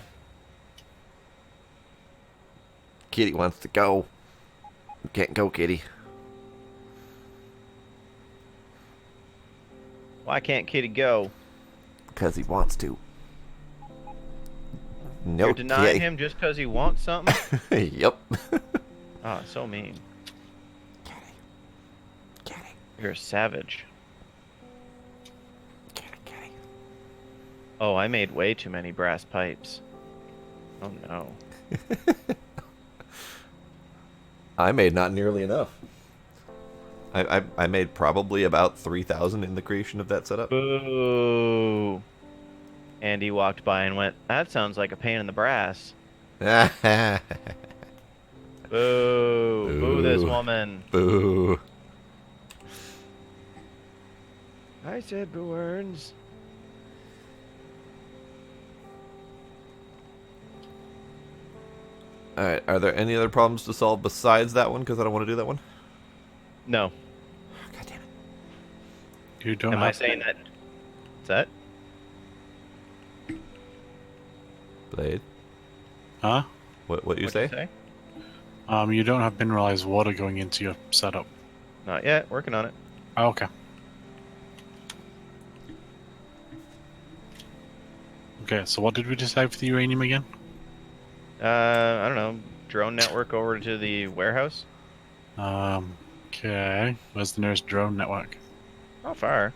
Kitty wants to go. You can't go, Kitty. Why can't Kitty go? Because he wants to. No, You're denying Kitty. him just because he wants something? Yep. Ah, so mean. Kitty. Kitty. You're a savage. Kitty. Kitty. Oh, I made way too many brass pipes. Oh no. I made not nearly enough. I made probably about 3,000 in the creation of that setup. Boo. Andy walked by and went, that sounds like a pain in the brass. Boo. Boo this woman. Boo. I said boo earns. Alright, are there any other problems to solve besides that one? Because I don't want to do that one. No. God damn it. You don't Am have I saying that? Is that? Blade? Huh? What you What'd say? You don't have mineralized water going into your setup. Not yet. Working on it. Oh, okay. Okay, so what did we decide for the uranium again? I don't know. Drone network over to the warehouse? Okay. Where's the nearest drone network? Not far.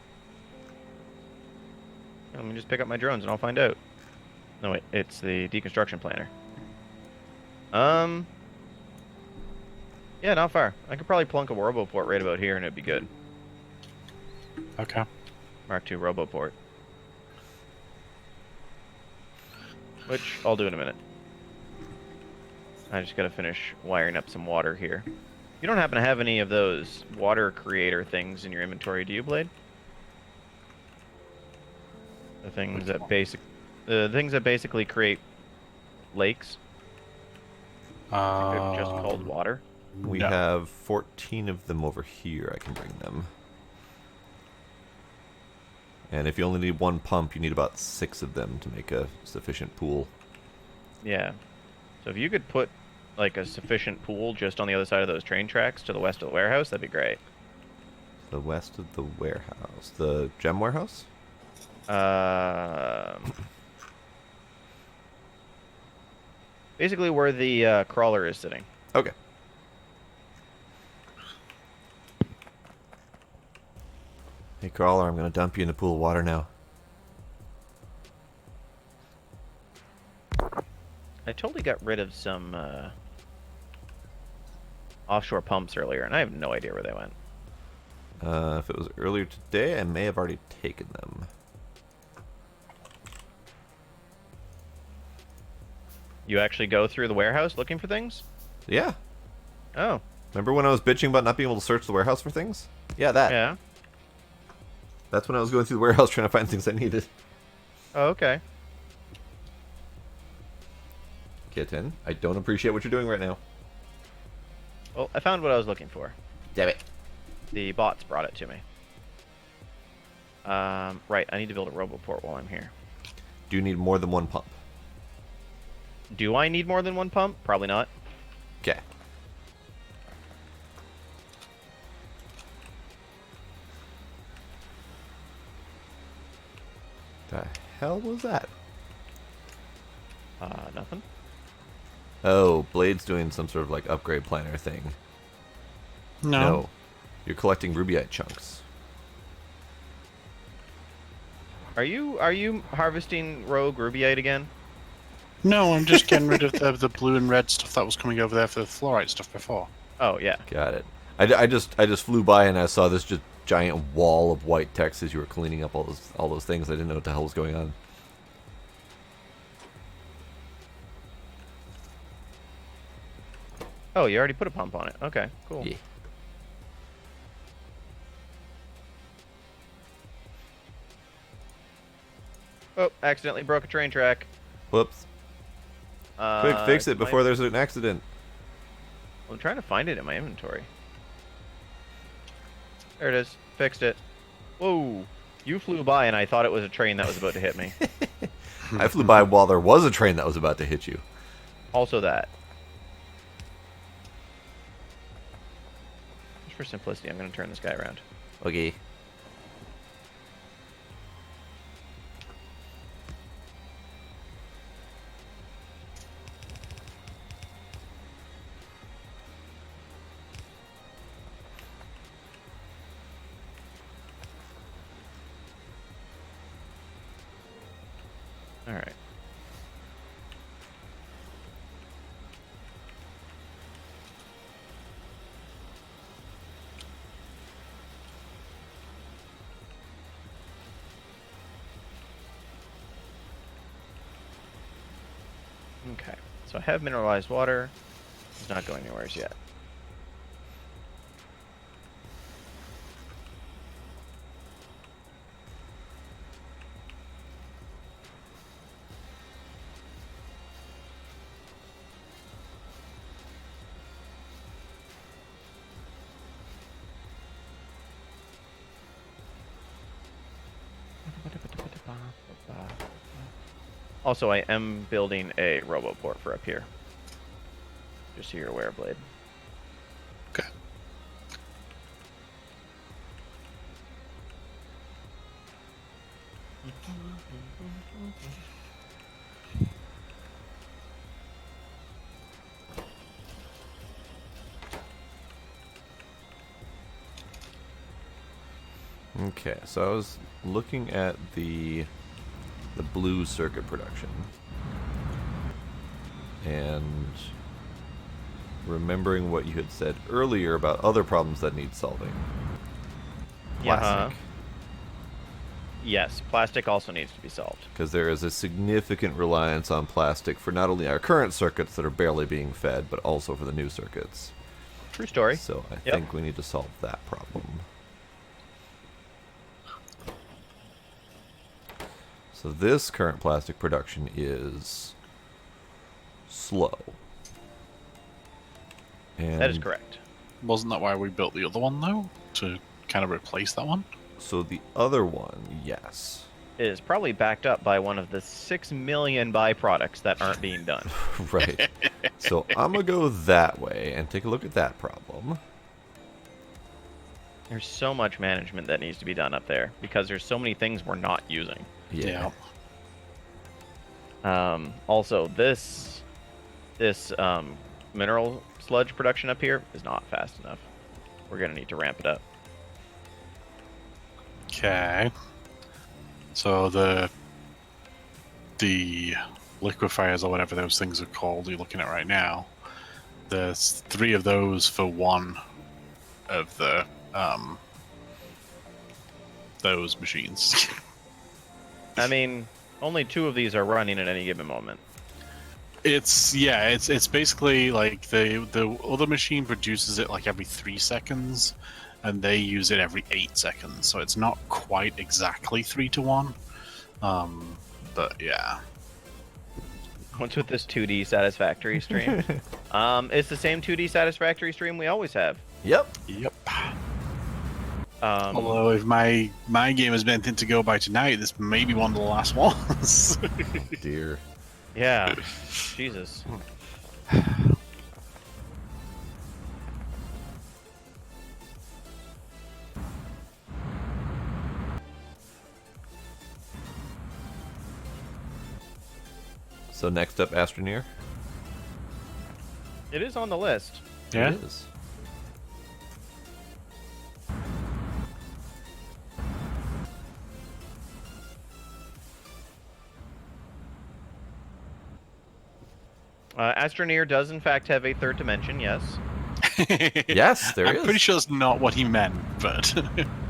Let me just pick up my drones and I'll find out. No, wait. It's the deconstruction planner. Yeah, not far. I could probably plunk a roboport right about here and it'd be good. Okay. Mark II roboport. Which I'll do in a minute. I just gotta finish wiring up some water here. You don't happen to have any of those water creator things in your inventory, do you, Blade? The things that basically create lakes. They're just called water. We No. have 14 of them over here. I can bring them. And if you only need one pump, you need about 6 of them to make a sufficient pool. Yeah. So if you could put like a sufficient pool just on the other side of those train tracks to the west of the warehouse, that'd be great. The west of the warehouse. The gem warehouse? Basically where the crawler is sitting. Okay. Hey, Crawler, I'm going to dump you in the pool of water now. I totally got rid of some offshore pumps earlier, and I have no idea where they went. If it was earlier today, I may have already taken them. You actually go through the warehouse looking for things? Yeah. Oh, Remember when I was bitching about not being able to search the warehouse for things? Yeah, that. yeah. That's when I was going through the warehouse trying to find things I needed. Oh, okay. Kitten, I don't appreciate what you're doing right now. Well, I found what I was looking for. Damn it. The bots brought it to me. Right, I need to build a roboport while I'm here. Do you need more than one pump? Do I need more than one pump? Probably not. Okay. The hell was that? Nothing. Oh, Blade's doing some sort of like upgrade planner thing. No. You're collecting rubyite chunks. Are you harvesting rogue rubyite again? No, I'm just getting rid of the blue and red stuff that was coming over there for the fluorite stuff before. Oh yeah. Got it. I just flew by and I saw this just giant wall of white text as you were cleaning up all those things. I didn't know what the hell was going on. Oh, you already put a pump on it. Okay, cool. Yeah. Oh, accidentally broke a train track. Whoops. Quick, fix it before there's an accident. I'm trying to find it in my inventory. There it is. Fixed it. Whoa. You flew by and I thought it was a train that was about to hit me. I flew by while there was a train that was about to hit you. Also that. Just for simplicity, I'm going to turn this guy around. Okay. All right. Okay, so I have mineralized water. It's not going anywhere yet. Also, I am building a roboport for up here. Just so you're aware, Blade. Okay. Okay, so I was looking at the blue circuit production and remembering what you had said earlier about other problems that need solving. Plastic. Yes, plastic also needs to be solved. Because there is a significant reliance on plastic for not only our current circuits that are barely being fed, but also for the new circuits. True story. So I Yep. think we need to solve that problem. So this current plastic production is slow. And That is correct. Wasn't that why we built the other one, though? To kind of replace that one? so the other one, yes. It is probably backed up by one of the 6 million byproducts that aren't being done. Right. So I'm going to go that way and take a look at that problem. There's so much management that needs to be done up there because there's so many things we're not using. Yeah. Also, this mineral sludge production up here is not fast enough. We're gonna need to ramp it up. Okay. So the liquefiers or whatever those things are called you're looking at right now, there's 3 of those for one of the those machines. I mean, only 2 of these are running at any given moment. It's basically like the other machine produces it like every 3 seconds, and they use it every 8 seconds. So it's not quite exactly 3 to 1. But yeah. What's with this 2D Satisfactory stream? It's the same 2D Satisfactory stream we always have. Yep. Yep. Um, Although if my game has been anything to go by tonight, this may be one of the last ones. Dear. yeah. Jesus. So next up, Astroneer. It is on the list. Yeah. It is. Astroneer does in fact have a 3rd dimension, yes. Yes, there I'm is. pretty sure it's not what he meant, but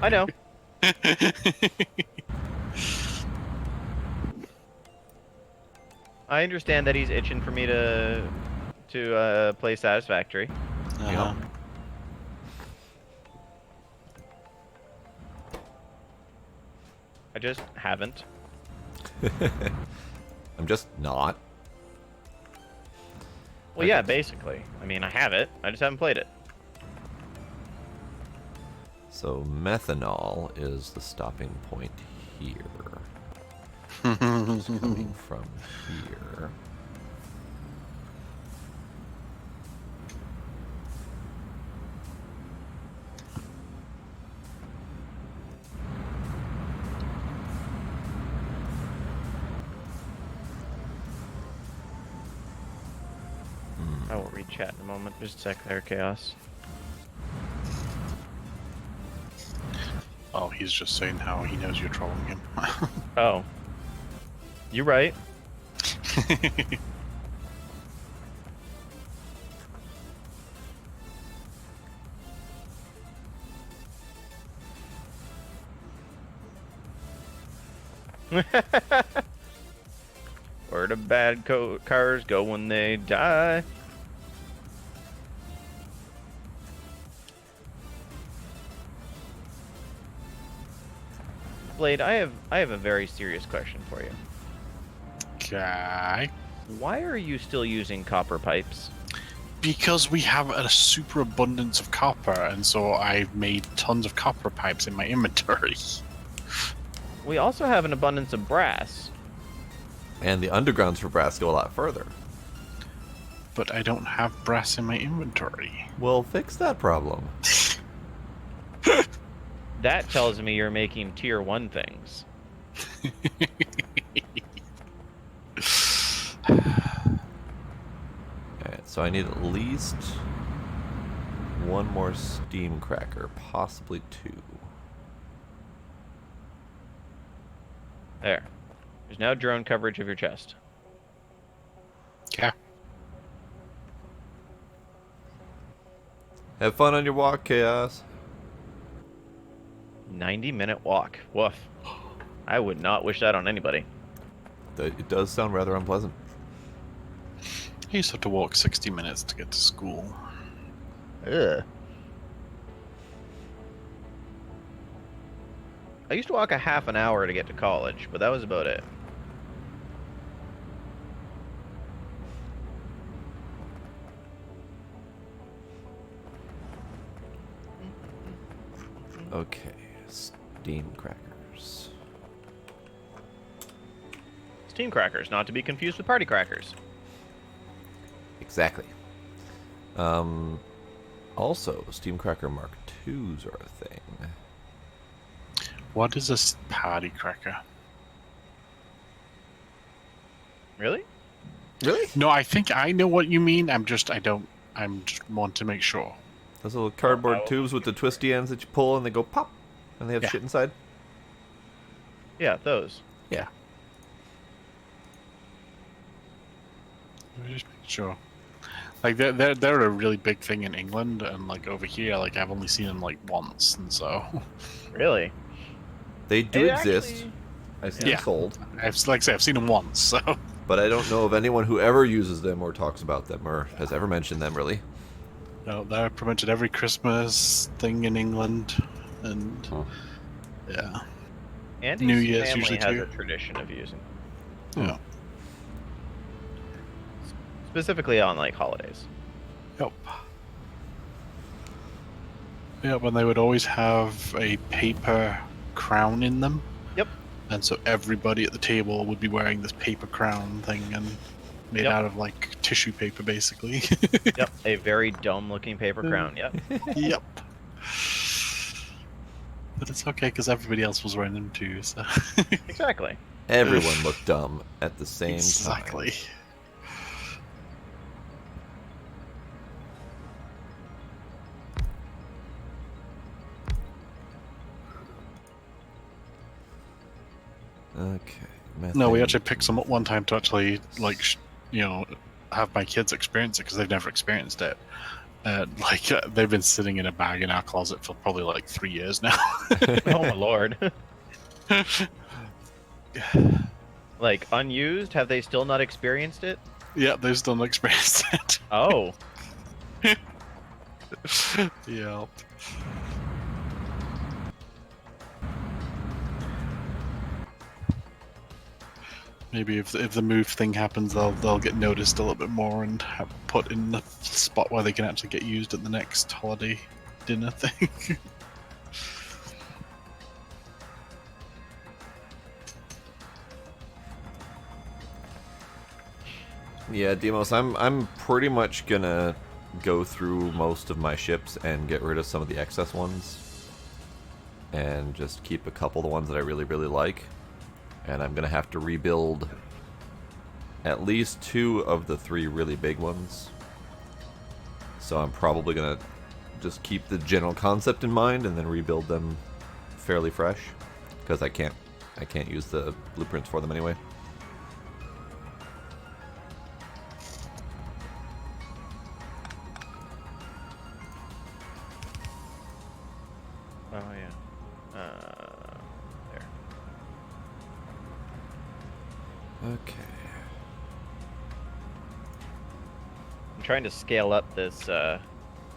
I know. I understand that he's itching for me to play Satisfactory. Uh-huh. I just haven't. I'm just not. Well, yeah, basically. I mean, I have it. I just haven't played it. So methanol is the stopping point here. It's coming from here. I will read chat in a moment. Just a sec there, Chaos. Oh, he's just saying how he knows you're trolling him. Oh. You're right. Where the bad cars go when they die. Blade, I have a very serious question for you. Okay. Why are you still using copper pipes? Because we have a super abundance of copper, and so I've made tons of copper pipes in my inventory. We also have an abundance of brass. And the undergrounds for brass go a lot further. But I don't have brass in my inventory. Well, fix that problem. That tells me you're making tier 1 things. Alright, so I need at least one more steam cracker, possibly 2. There. There's now drone coverage of your chest. Okay. Have fun on your walk, Chaos. 90-minute walk. Woof. I would not wish that on anybody. It does sound rather unpleasant. I used to have to walk 60 minutes to get to school. Ugh. I used to walk a half an hour to get to college, but that was about it. Okay, steam crackers. Steam crackers, not to be confused with party crackers. Exactly. Also, steam cracker Mark IIs are a thing. What is a party cracker? Really? Really? No, I think I know what you mean. I'm just want to make sure. Those little cardboard Oh. tubes with the twisty ends that you pull and they go pop, and they have Yeah. shit inside. Yeah, those. Yeah. Let me just make sure. Like they're a really big thing in England, and like over here, like I've only seen them like once, and so Really? They do It exist. actually- I've seen Yeah. them sold, like I say, I've seen them once. So but I don't know of anyone who ever uses them or talks about them or has ever mentioned them, really. no, they're pretty much at every Christmas thing in England, and Huh. yeah, Andy's New Year's family usually has too. a tradition of using, yeah. specifically on like holidays. Yep. Yep, and they would always have a paper crown in them. Yep. And so everybody at the table would be wearing this paper crown thing, and made Yep. out of like tissue paper, basically. Yep, a very dumb-looking paper crown. Yep. Yep. But it's okay because everybody else was wearing them too. So Exactly. Everyone looked dumb at the same exactly. time. Okay. No, we methane. actually picked some up one time to actually like have my kids experience it because they've never experienced it. They've been sitting in a bag in our closet for probably like 3 years now. Oh my lord. Like, unused? Have they still not experienced it? Yeah, they've still not experienced it. Oh. Yeah. Maybe if the move thing happens, they'll get noticed a little bit more and have put in the spot where they can actually get used at the next holiday dinner thing. Yeah, Demos, I'm pretty much gonna go through most of my ships and get rid of some of the excess ones. And just keep a couple of the ones that I really, really like. And I'm gonna have to rebuild at least 2 of the 3 really big ones. So I'm probably gonna just keep the general concept in mind and then rebuild them fairly fresh. Because I can't use the blueprints for them anyway. Oh, yeah. There. Okay. I'm trying to scale up this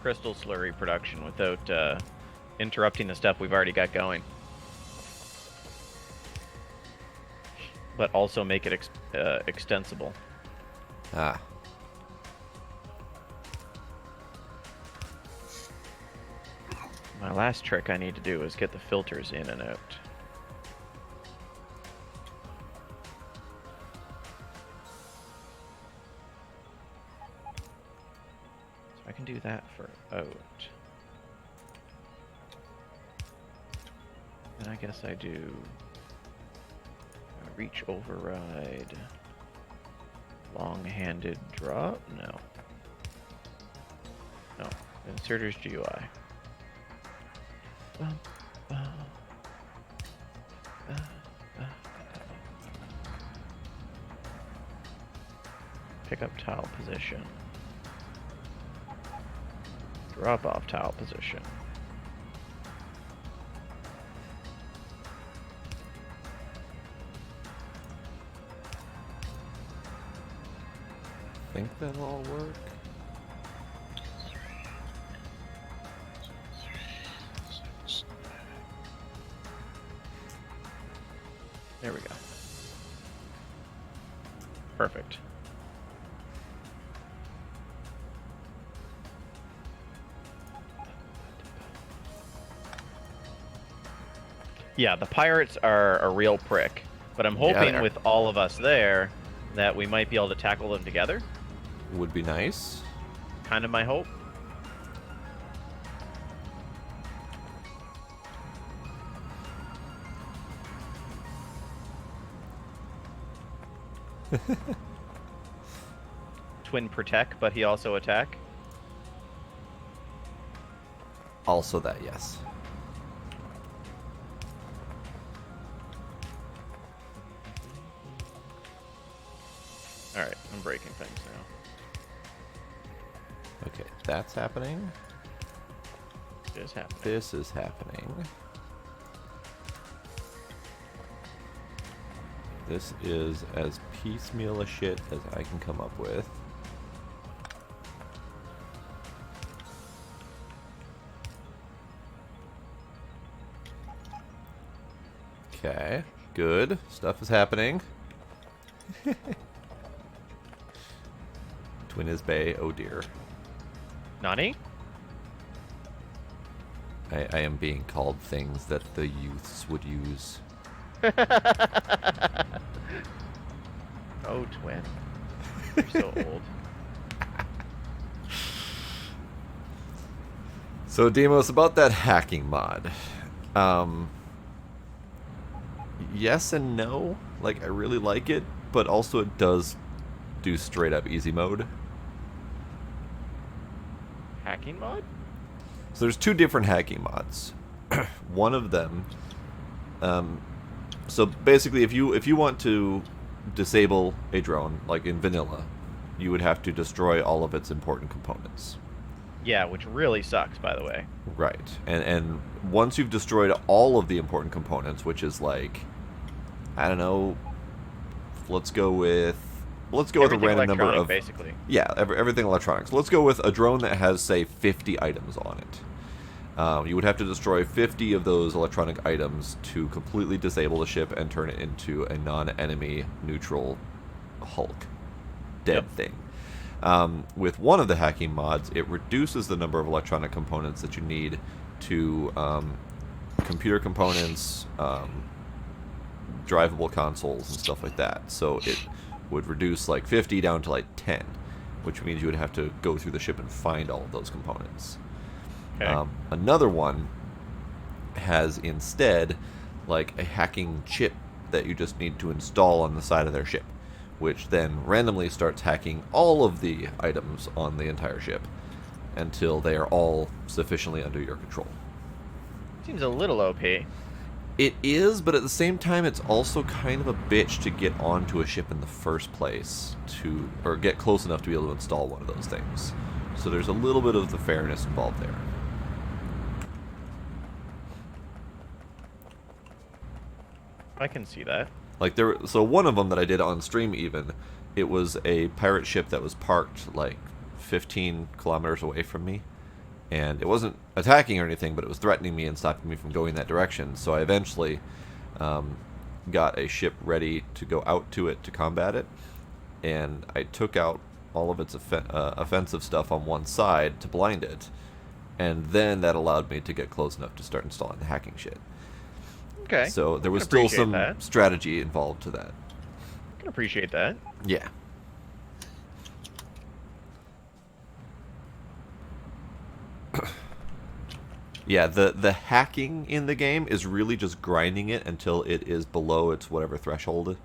crystal slurry production without interrupting the stuff we've already got going. But also make it extensible. Ah. My last trick I need to do is get the filters in and out. So I can do that for out. And I guess I do reach override. Long-handed drop? No. No. Inserters GUI. Pick up tile position. Drop off tile position. Think that'll all work. There we go. Perfect. Yeah, the pirates are a real prick, but I'm Yeah, hoping they are. with all of us there that we might be able to tackle them together. Would be nice. Kind of my hope. Twin protect, but he also attack. Also that, yes. Alright, I'm breaking things now. Okay, that's happening. It is happening. This is happening. This is as piecemeal a shit as I can come up with. Okay, good. Stuff is happening. Twin is Bay, oh dear. Nani? I am being called things that the youths would use. Oh, Twin. You're so old. So, Demos, about that hacking mod. Yes and no. Like, I really like it, but also it does do straight up easy mode. Hacking mod? So there's 2 different hacking mods. One of them, so basically, if you want to disable a drone, like in vanilla, you would have to destroy all of its important components. Yeah, which really sucks, by the way. Right. And once you've destroyed all of the important components, which is like, I don't know, let's go with a Everything random number electronic, of basically. yeah, everything electronics. Let's go with a drone that has say 50 items on it. You would have to destroy 50 of those electronic items to completely disable the ship and turn it into a non-enemy neutral Hulk dead thing. With one of the hacking mods, it reduces the number of electronic components that you need to computer components, drivable consoles, and stuff like that. So it would reduce like 50 down to like 10, which means you would have to go through the ship and find all of those components. Okay. Another one has instead like a hacking chip that you just need to install on the side of their ship, which then randomly starts hacking all of the items on the entire ship until they are all sufficiently under your control. Seems a little OP. It is, but at the same time, it's also kind of a bitch to get onto a ship in the first place or get close enough to be able to install one of those things. So there's a little bit of the fairness involved there. I can see that. Like so one of them that I did on stream even, it was a pirate ship that was parked like 15 kilometers away from me, and it wasn't attacking or anything, but it was threatening me and stopping me from going that direction. So I eventually got a ship ready to go out to it to combat it, and I took out all of its offensive stuff on one side to blind it, and then that allowed me to get close enough to start installing the hacking shit. Okay. So there was I still appreciate some that. strategy involved to that. I can appreciate that. Yeah. Yeah, the hacking in the game is really just grinding it until it is below its whatever threshold,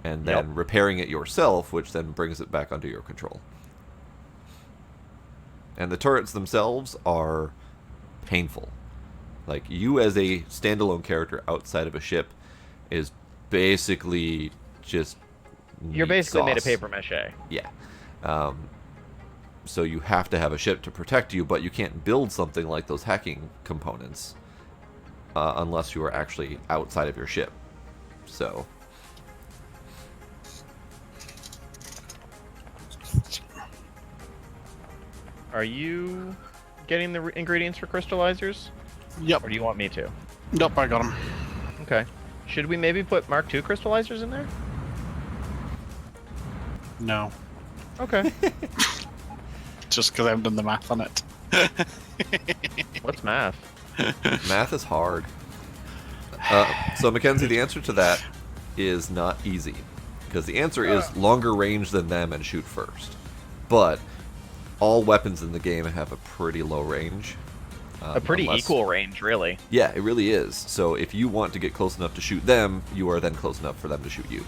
and then repairing it yourself, which then brings it back under your control. And the turrets themselves are painful. Like, you as a standalone character outside of a ship is basically just You're basically made of sauce. paper mache. Yeah. So you have to have a ship to protect you, but you can't build something like those hacking components unless you are actually outside of your ship. So... Are you getting the ingredients for crystallizers? Yep. Or do you want me to? Nope, I got him. Okay. Should we maybe put Mark II crystallizers in there? No. Okay. Just because I haven't done the math on it. What's math? Math is hard. So, Mackenzie, the answer to that is not easy. Because the answer is longer range than them and shoot first. But all weapons in the game have a pretty low range. A pretty equal range, really. Yeah, it really is. So if you want to get close enough to shoot them, you are then close enough for them to shoot you.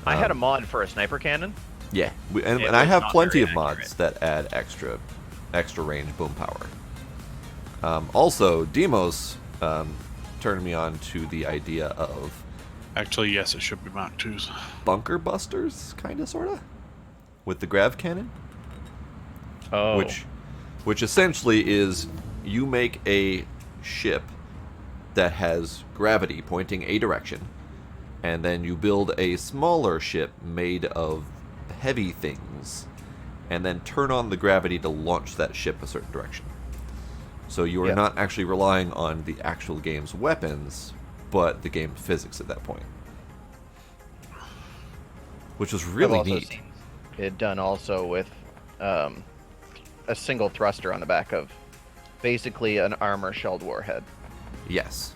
I had a mod for a sniper cannon. Yeah, and It I was have not plenty very of mods accurate. that add extra range boom power. Also, Demos turned me on to the idea of Actually, yes, it should be Mark IIs. bunker busters, kind of, sort of, with the grav cannon. Oh. Which essentially is you make a ship that has gravity pointing a direction, and then you build a smaller ship made of heavy things, and then turn on the gravity to launch that ship a certain direction. So you are not actually relying on the actual game's weapons, but the game's physics at that point. Which was really I've also neat. seen it done also with a single thruster on the back of basically an armor shelled warhead. Yes.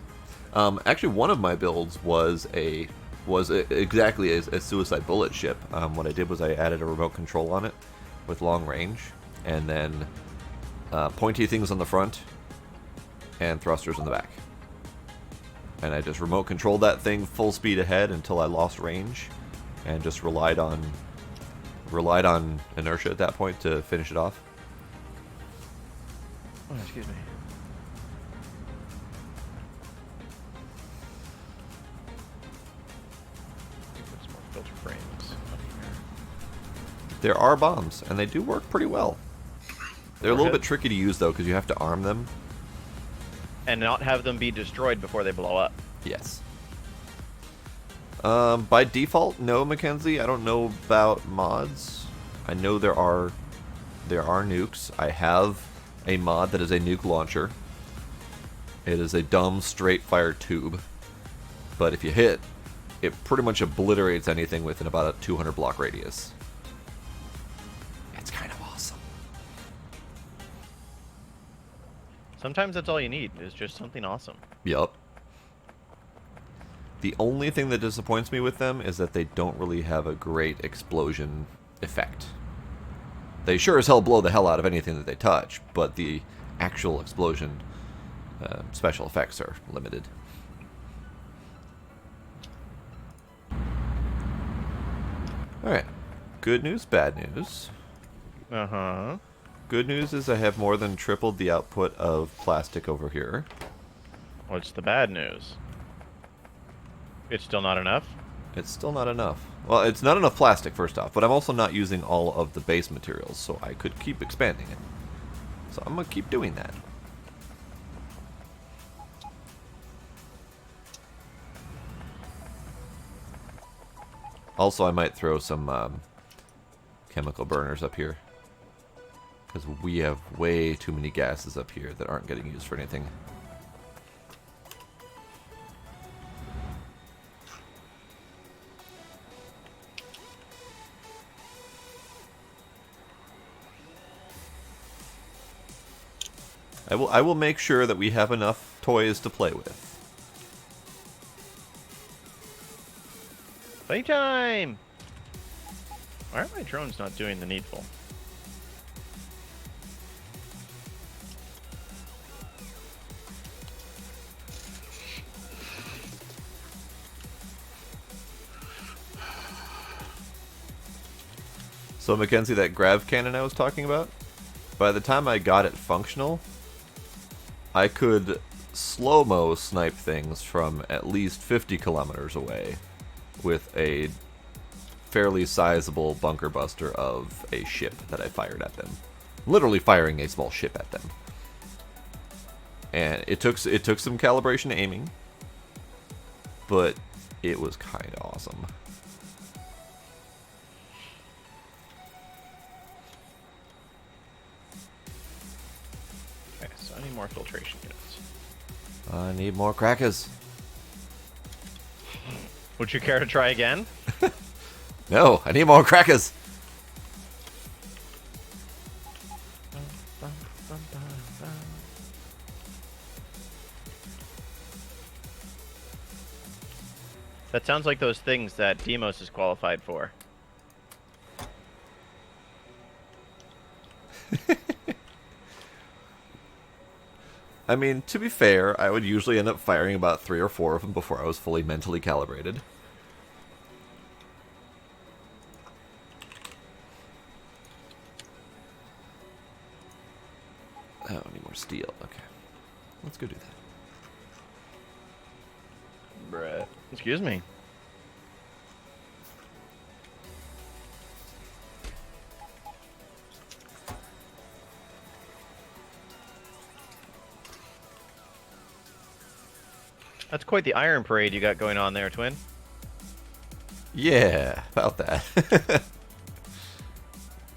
Actually, one of my builds was exactly a suicide bullet ship. What I did was I added a remote control on it with long range, and then pointy things on the front and thrusters in the back. And I just remote controlled that thing full speed ahead until I lost range, and just relied on inertia at that point to finish it off. Oh, excuse me. Put some more filter frames up here. There are bombs, and they do work pretty well. They're a little bit Warheads. tricky to use though, because you have to arm them. And not have them be destroyed before they blow up. Yes. By default, no, Mackenzie. I don't know about mods. I know there are nukes. I have a mod that is a nuke launcher. It is a dumb straight fire tube, but if you hit, it pretty much obliterates anything within about a 200 block radius. It's kind of awesome. Sometimes that's all you need, is just something awesome. Yup. The only thing that disappoints me with them is that they don't really have a great explosion effect. They sure as hell blow the hell out of anything that they touch, but the actual explosion special effects are limited. Alright. Good news, bad news. Uh-huh. Good news is I have more than tripled the output of plastic over here. What's the bad news? It's still not enough? It's still not enough. Well, it's not enough plastic, first off, but I'm also not using all of the base materials, so I could keep expanding it. So I'm going to keep doing that. Also, I might throw some chemical burners up here, because we have way too many gases up here that aren't getting used for anything. I will make sure that we have enough toys to play with. Playtime! Why are my drones not doing the needful? So Mackenzie, that grav cannon I was talking about, by the time I got it functional, I could slow-mo snipe things from at least 50 kilometers away with a fairly sizable bunker buster of a ship that I fired at them. Literally firing a small ship at them. And it took some calibration aiming, but it was kind of awesome. Okay, so I need more filtration units. I need more crackers. Would you care to try again? No, I need more crackers. That sounds like those things that Demos is qualified for. I mean, to be fair, I would usually end up firing about 3 or 4 of them before I was fully mentally calibrated. Oh, I need more steel. Okay. Let's go do that. Bruh. Excuse me. That's quite the iron parade you got going on there, Twin. Yeah, about that.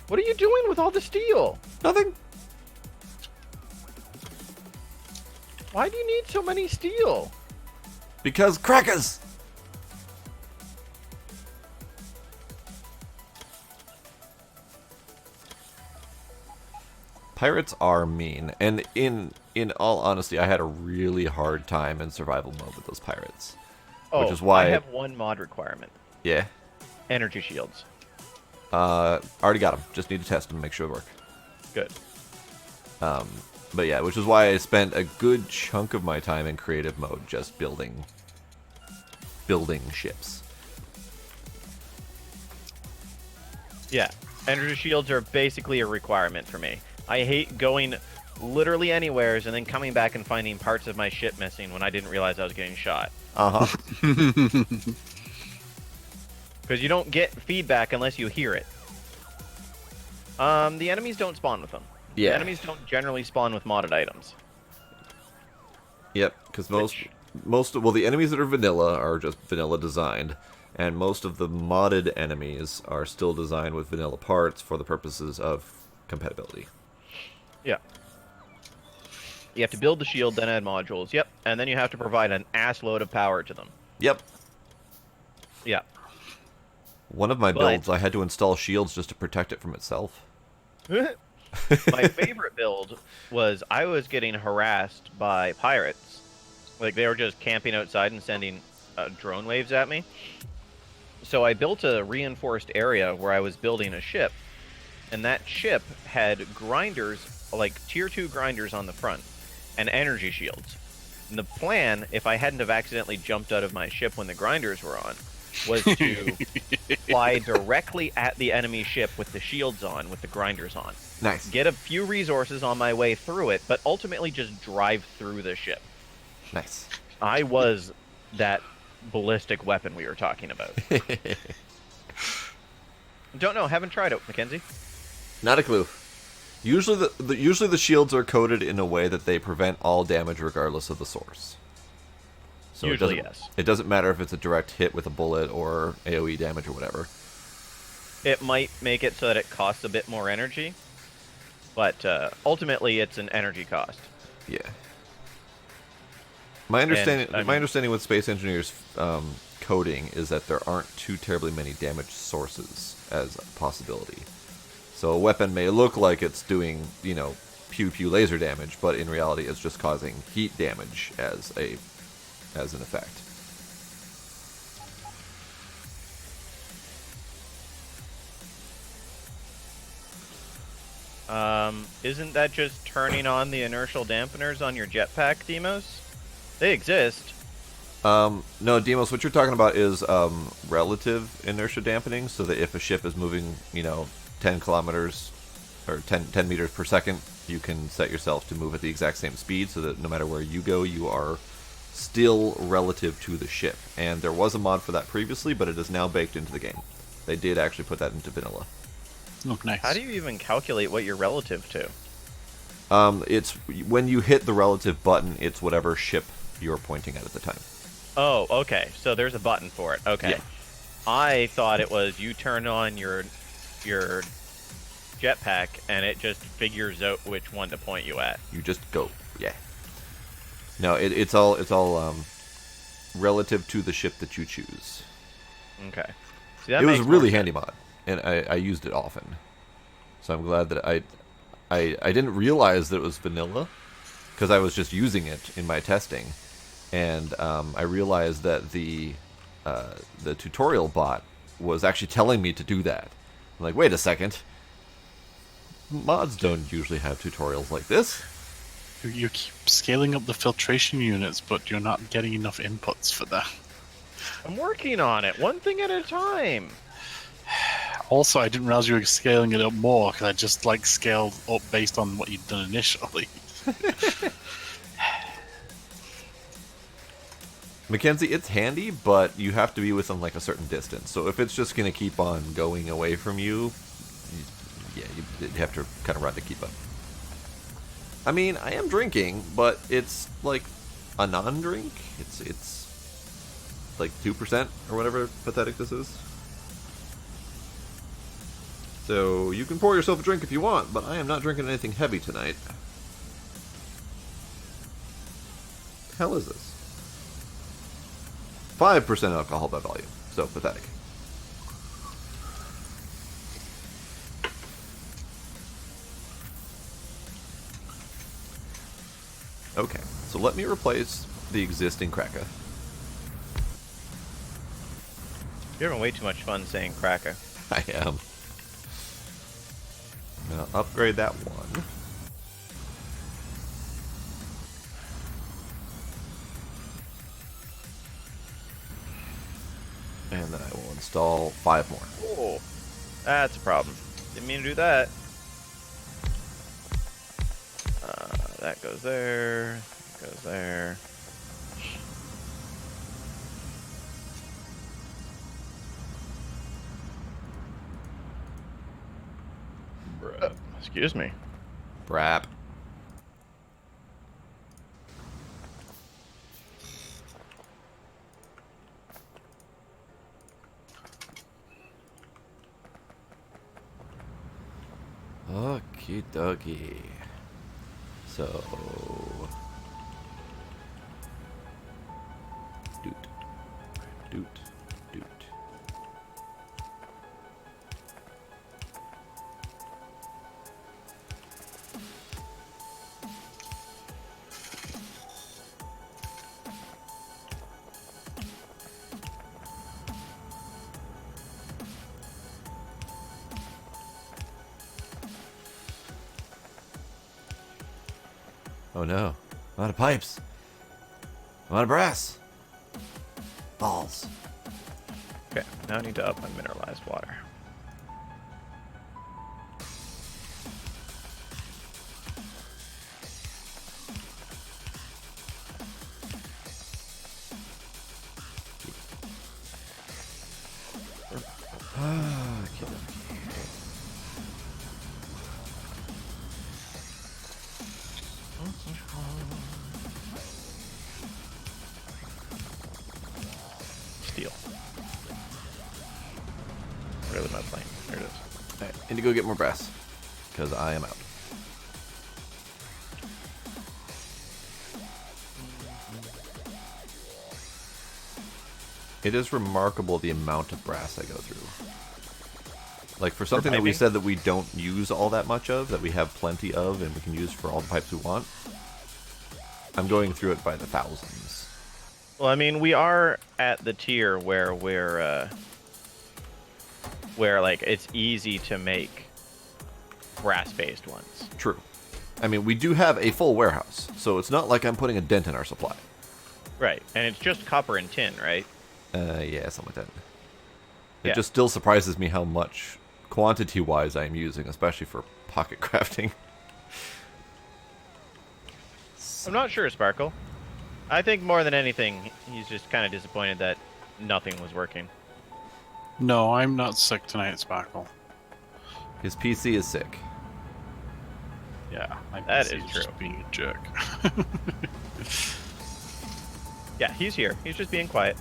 What are you doing with all the steel? Nothing. Why do you need so many steel? Because crackers! Pirates are mean, and in all honesty, I had a really hard time in survival mode with those pirates. Oh, which is why I have one mod requirement. Yeah. Energy shields. Already got them. Just need to test them and make sure they work. Good. But yeah, which is why I spent a good chunk of my time in creative mode just building ships. Yeah. Energy shields are basically a requirement for me. I hate going literally anywheres and then coming back and finding parts of my ship missing when I didn't realize I was getting shot. Uh-huh. Because you don't get feedback unless you hear it. The enemies don't spawn with them. Yeah. Enemies don't generally spawn with modded items. Yep, because Which- well, the enemies that are vanilla are just vanilla designed, and most of the modded enemies are still designed with vanilla parts for the purposes of compatibility. Yeah. You have to build the shield, then add modules. Yep. And then you have to provide an ass load of power to them. Yep. Yeah. One of my But builds, I had to install shields just to protect it from itself. my favorite build was I was getting harassed by pirates. Like they were just camping outside and sending drone waves at me. So I built a reinforced area where I was building a ship, and that ship had grinders, like tier 2 grinders on the front, and energy shields. And the plan, if I hadn't have accidentally jumped out of my ship when the grinders were on, was to fly directly at the enemy ship with the shields on, with the grinders on. Nice. Get a few resources on my way through it, but ultimately just drive through the ship. Nice. I was that ballistic weapon we were talking about. Don't know, haven't tried it, Mackenzie. Not a clue. Usually the shields are coded in a way that they prevent all damage regardless of the source. So Usually, it doesn't, yes. It doesn't matter if it's a direct hit with a bullet or AoE damage or whatever. It might make it so that it costs a bit more energy, but ultimately it's an energy cost. Yeah. My understanding, I mean- my understanding with Space Engineers coding is that there aren't too terribly many damage sources as a possibility. So a weapon may look like it's doing, pew pew laser damage, but in reality it's just causing heat damage as an effect. Isn't that just turning on the inertial dampeners on your jetpack, Demos? They exist. No, Demos, what you're talking about is relative inertia dampening, so that if a ship is moving, 10 kilometers or 10 meters per second, you can set yourself to move at the exact same speed, so that no matter where you go, you are still relative to the ship. And there was a mod for that previously, but it is now baked into the game. They did actually put that into vanilla. Oh, nice. How do you even calculate what you're relative to? It's when you hit the relative button, it's whatever ship you're pointing at the time. Oh, okay. So there's a button for it. Okay. Yeah. I thought it was you turn on your jetpack and it just figures out which one to point you at. You just go. Yeah. No, it's all relative to the ship that you choose. Okay. See, that It was makes a really more handy mod, and I used it often. So I'm glad that I didn't realize that it was vanilla, because I was just using it in my testing, and I realized that the tutorial bot was actually telling me to do that. I'm like, wait a second. Mods don't usually have tutorials like this. You keep scaling up the filtration units, but you're not getting enough inputs for that. I'm working on it, one thing at a time. Also, I didn't realize you were scaling it up more, because I just scaled up based on what you'd done initially. Mackenzie, it's handy, but you have to be within a certain distance. So if it's just going to keep on going away from you, you have to kind of run to keep up. I mean, I am drinking, but it's like a non-drink. It's like 2% or whatever pathetic this is. So you can pour yourself a drink if you want, but I am not drinking anything heavy tonight. The hell is this? 5% alcohol by volume. So pathetic. Okay, so let me replace the existing Kraka. You're having way too much fun saying cracker. I am. I'm gonna upgrade that one. And then I will install 5 more. Oh, that's a problem. Didn't mean to do that. That goes there. That goes there. Bruh. Excuse me. Brap. Okie dokie. So. Doot. Doot. Doot. Oh no. I'm out of pipes. I'm out of brass. Balls. Okay, now I need to up my mineralized water. Steel. Where is my plane? There it is. Alright, need to go get more brass. Because I am out. It is remarkable the amount of brass I go through. Like, for something that we said that we don't use all that much of, that we have plenty of, and we can use for all the pipes we want, I'm going through it by the thousands. Well, I mean, we are at the tier where like it's easy to make brass-based ones. True. I mean, we do have a full warehouse, so it's not like I'm putting a dent in our supply. Right, and it's just copper and tin, right? Yeah, something like that. It Yeah. just still surprises me how much, quantity-wise, I'm using, especially for pocket crafting. I'm not sure, Sparkle. I think more than anything, he's just kind of disappointed that nothing was working. No, I'm not sick tonight, Sparkle. His PC is sick. Yeah, That he's is just true. being a jerk. Yeah, he's here. He's just being quiet.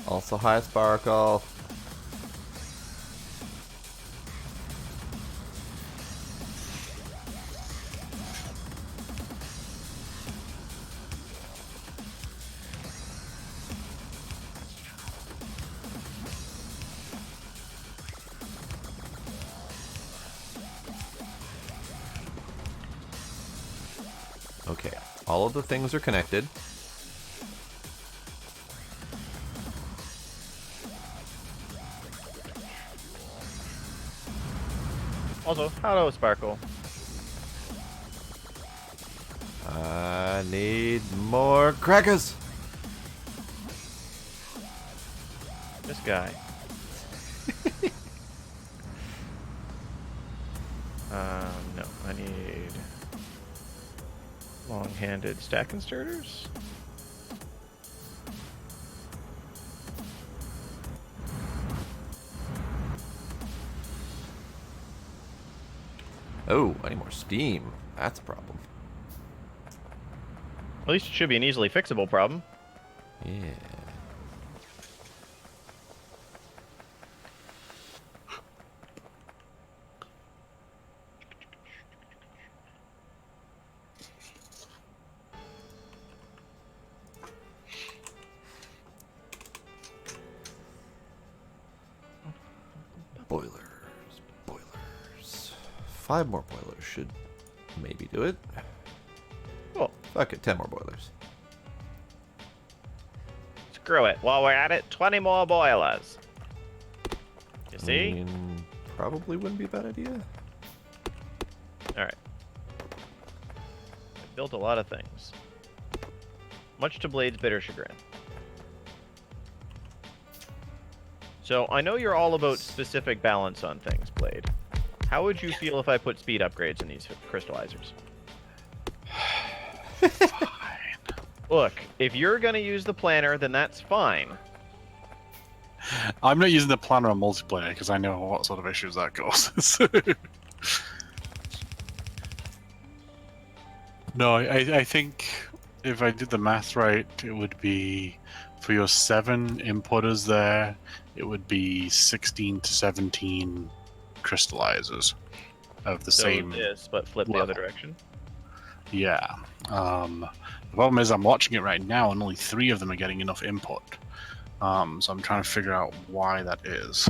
Also, hi, Sparkle. Okay, all of the things are connected. Also, hello, Sparkle. I need more crackers. This guy. No, I need long-handed stack inserters. Oh, I need more steam. That's a problem. At least it should be an easily fixable problem. Yeah. Boilers. Boilers. 5 more boilers should maybe do it. Cool. Fuck it, 10 more boilers. Screw it. While we're at it, 20 more boilers. You I see? mean, probably wouldn't be a bad idea. Alright. Built a lot of things. Much to Blade's bitter chagrin. So, I know you're all about specific balance on things, Blade. How would you feel if I put speed upgrades in these crystallizers? Fine. Look, if you're gonna use the planner, then that's fine. I'm not using the planner on multiplayer because I know what sort of issues that causes. No, I think if I did the math right, it would be for your 7 importers there, it would be 16 to 17 crystallizers of the So same. this, but flip the level. other direction. Yeah. The problem is I'm watching it right now and only 3 of them are getting enough input. So I'm trying to figure out why that is.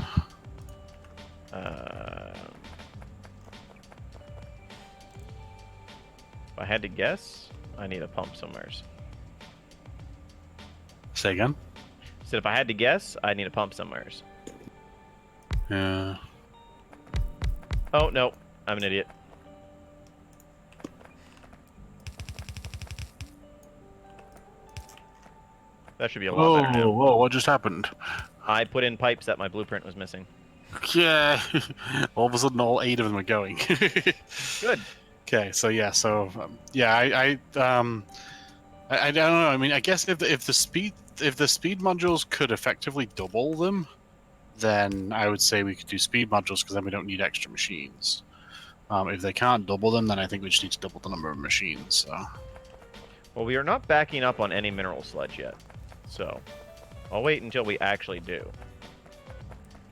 If I had to guess, I need a pump somewheres. Say again? So if I had to guess, I need a pump somewheres. Yeah. Oh, no. I'm an idiot. That should be a lot better now. Whoa, what just happened? I put in pipes that my blueprint was missing. Yeah. All of a sudden, all 8 of them are going. Good. Okay, so yeah, I don't know. I mean, I guess if the speed modules could effectively double them, then I would say we could do speed modules because then we don't need extra machines. If they can't double them, then I think we just need to double the number of machines. So. Well, we are not backing up on any mineral sludge yet, so I'll wait until we actually do.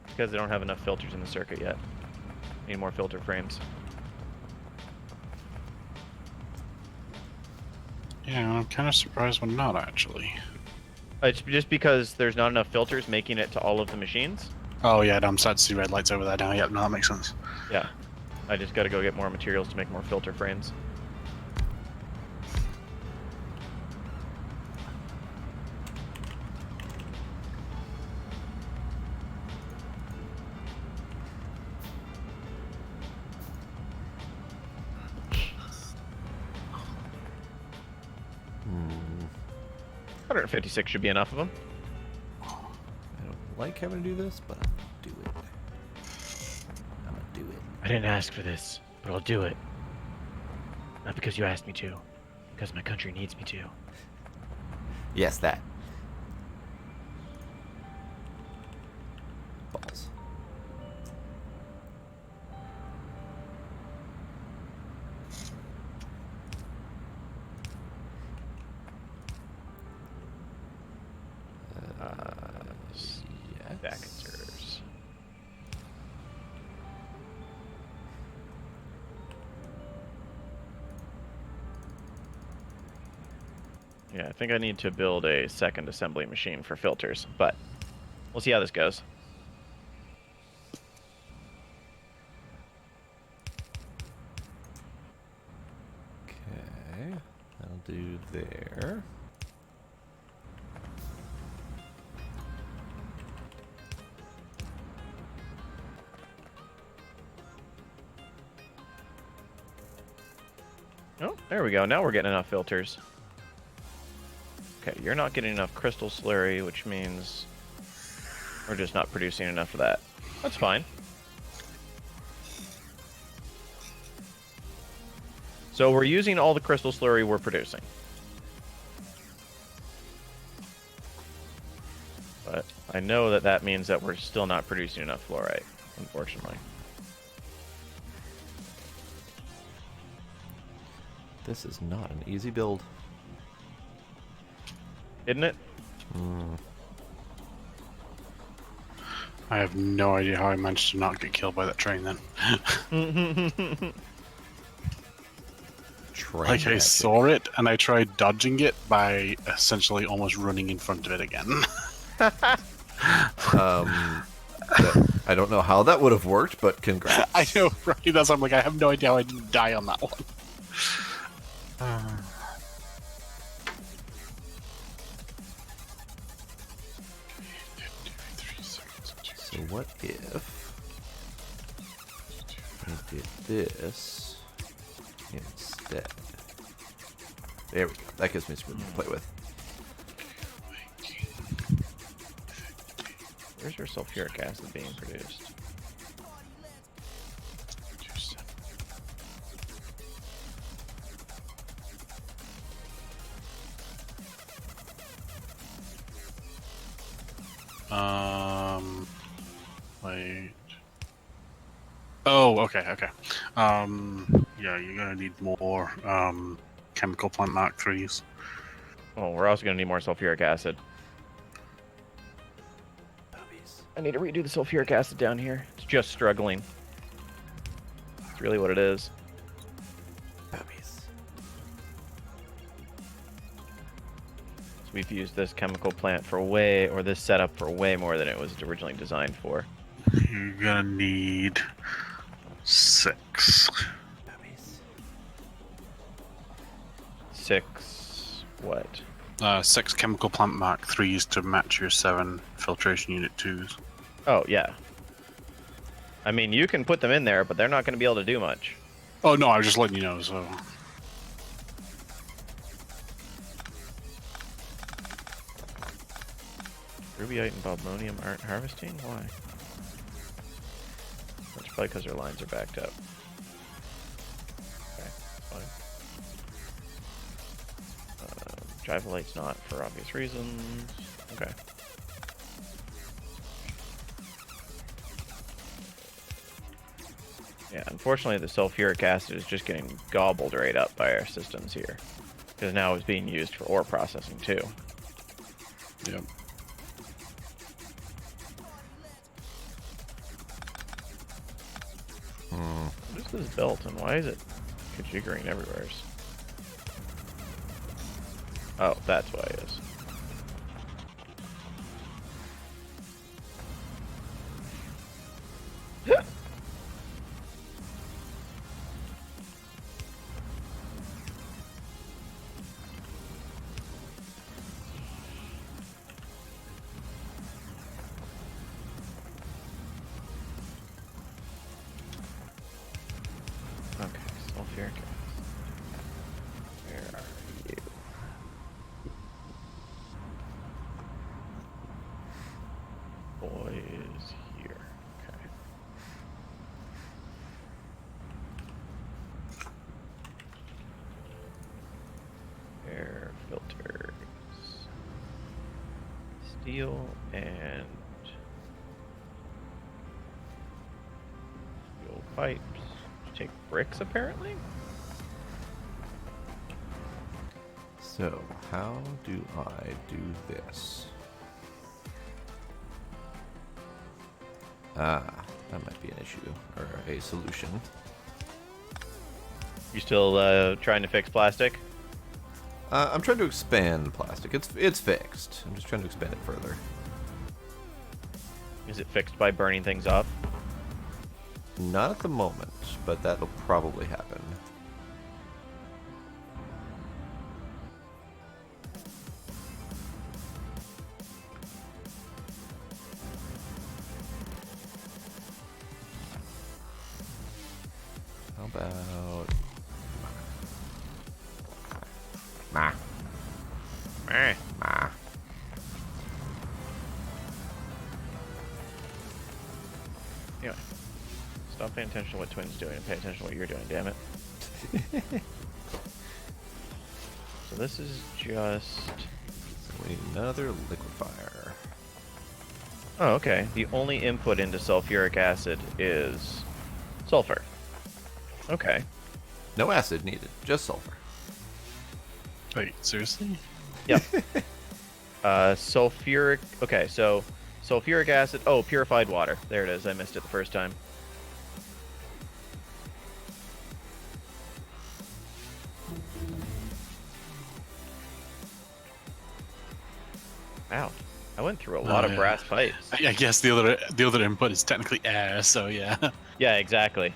Because they don't have enough filters in the circuit yet. Need more filter frames. Yeah, I'm kind of surprised we're not actually. It's just because there's not enough filters making it to all of the machines. Oh yeah, I'm starting to see red lights over there now. Yep, no, that makes sense. Yeah. I just gotta go get more materials to make more filter frames. Hmm. 156 should be enough of them. I don't like having to do this, but I'm gonna do it. I'm gonna do it. I didn't ask for this, but I'll do it. Not because you asked me to, because my country needs me to. Yes, that. Balls. Yes. Backers. Yeah, I think I need to build a second assembly machine for filters, but we'll see how this goes. Okay, that'll do there. Oh, there we go. Now we're getting enough filters. Okay, you're not getting enough crystal slurry, which means we're just not producing enough of that. That's fine. So we're using all the crystal slurry we're producing. But I know that that means that we're still not producing enough fluorite, unfortunately. This is not an easy build. Isn't it? I have no idea how I managed to not get killed by that train then. Train Like I magic. saw it and I tried dodging it by essentially almost running in front of it again. I don't know how that would have worked, but congrats. I know, right? That's I'm like, I have no idea how I didn't die on that one. So what if I did this instead? There we go. That gives me some room to play with. Where's your sulfuric acid being produced? Wait. Oh, okay. Yeah, you're gonna need more chemical plant Mark IIIs. Oh, we're also gonna need more sulfuric acid. Puppies. I need to redo the sulfuric acid down here. It's just struggling. That's really what it is. Puppies. So we've used this chemical plant for way, or this setup for way more than it was originally designed for. You're gonna need 6. Puppies. 6 what? 6 chemical plant Mark IIIs to match your 7 filtration unit 2s. Oh, yeah. I mean, you can put them in there, but they're not going to be able to do much. Oh no, I was just letting you know. So Rubyite and Bobmonium aren't harvesting? Why? That's probably because their lines are backed up. Okay, fine. Drivolite's not for obvious reasons. Okay. Yeah, unfortunately the sulfuric acid is just getting gobbled right up by our systems here. Because now it's being used for ore processing too. yep. What is this belt and why is it kajiggering everywhere? Oh, that's why it is. Okay, sulfuric acid. Where are you? Boy is here. Okay. Air filters. Steel and steel pipes. Take bricks apparently? So, how do I do this? Ah, that might be an issue, or a solution. You still trying to fix plastic? I'm trying to expand plastic. It's fixed. I'm just trying to expand it further. Is it fixed by burning things up? Not at the moment, but that'll probably happen. How about... Ma. Ma. Anyway. Stop paying attention to what Twin's doing and pay attention to what you're doing, damn it. So this is just... We need another liquefier. Oh, okay. The only input into sulfuric acid is sulfur. Okay. No acid needed, just sulfur. Wait, seriously? Yep. Sulfuric... Okay, so sulfuric acid... Oh, purified water. There it is. I missed it the first time. Wow. I went through a lot of yeah. brass pipes. I guess the other input is technically air, so yeah. Yeah, exactly.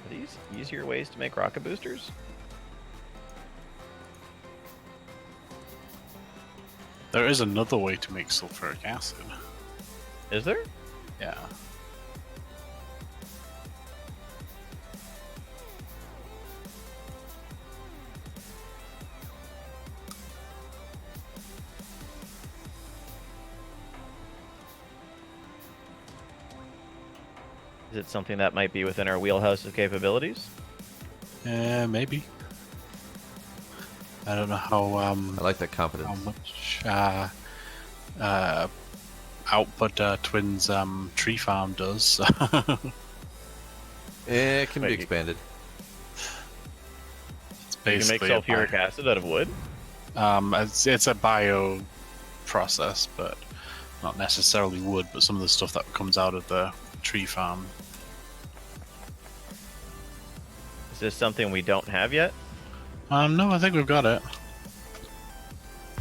Are these easier ways to make rocket boosters? There is another way to make sulfuric acid. Is there? Yeah. Is it something that might be within our wheelhouse of capabilities? Maybe. I don't know how I like that confidence. much output Twins tree farm does. It can be Wait, expanded. It's You can make basically a sulfuric acid out of wood? it's a bio process, but not necessarily wood, but some of the stuff that comes out of the tree farm. Is this something we don't have yet? No, I think we've got it.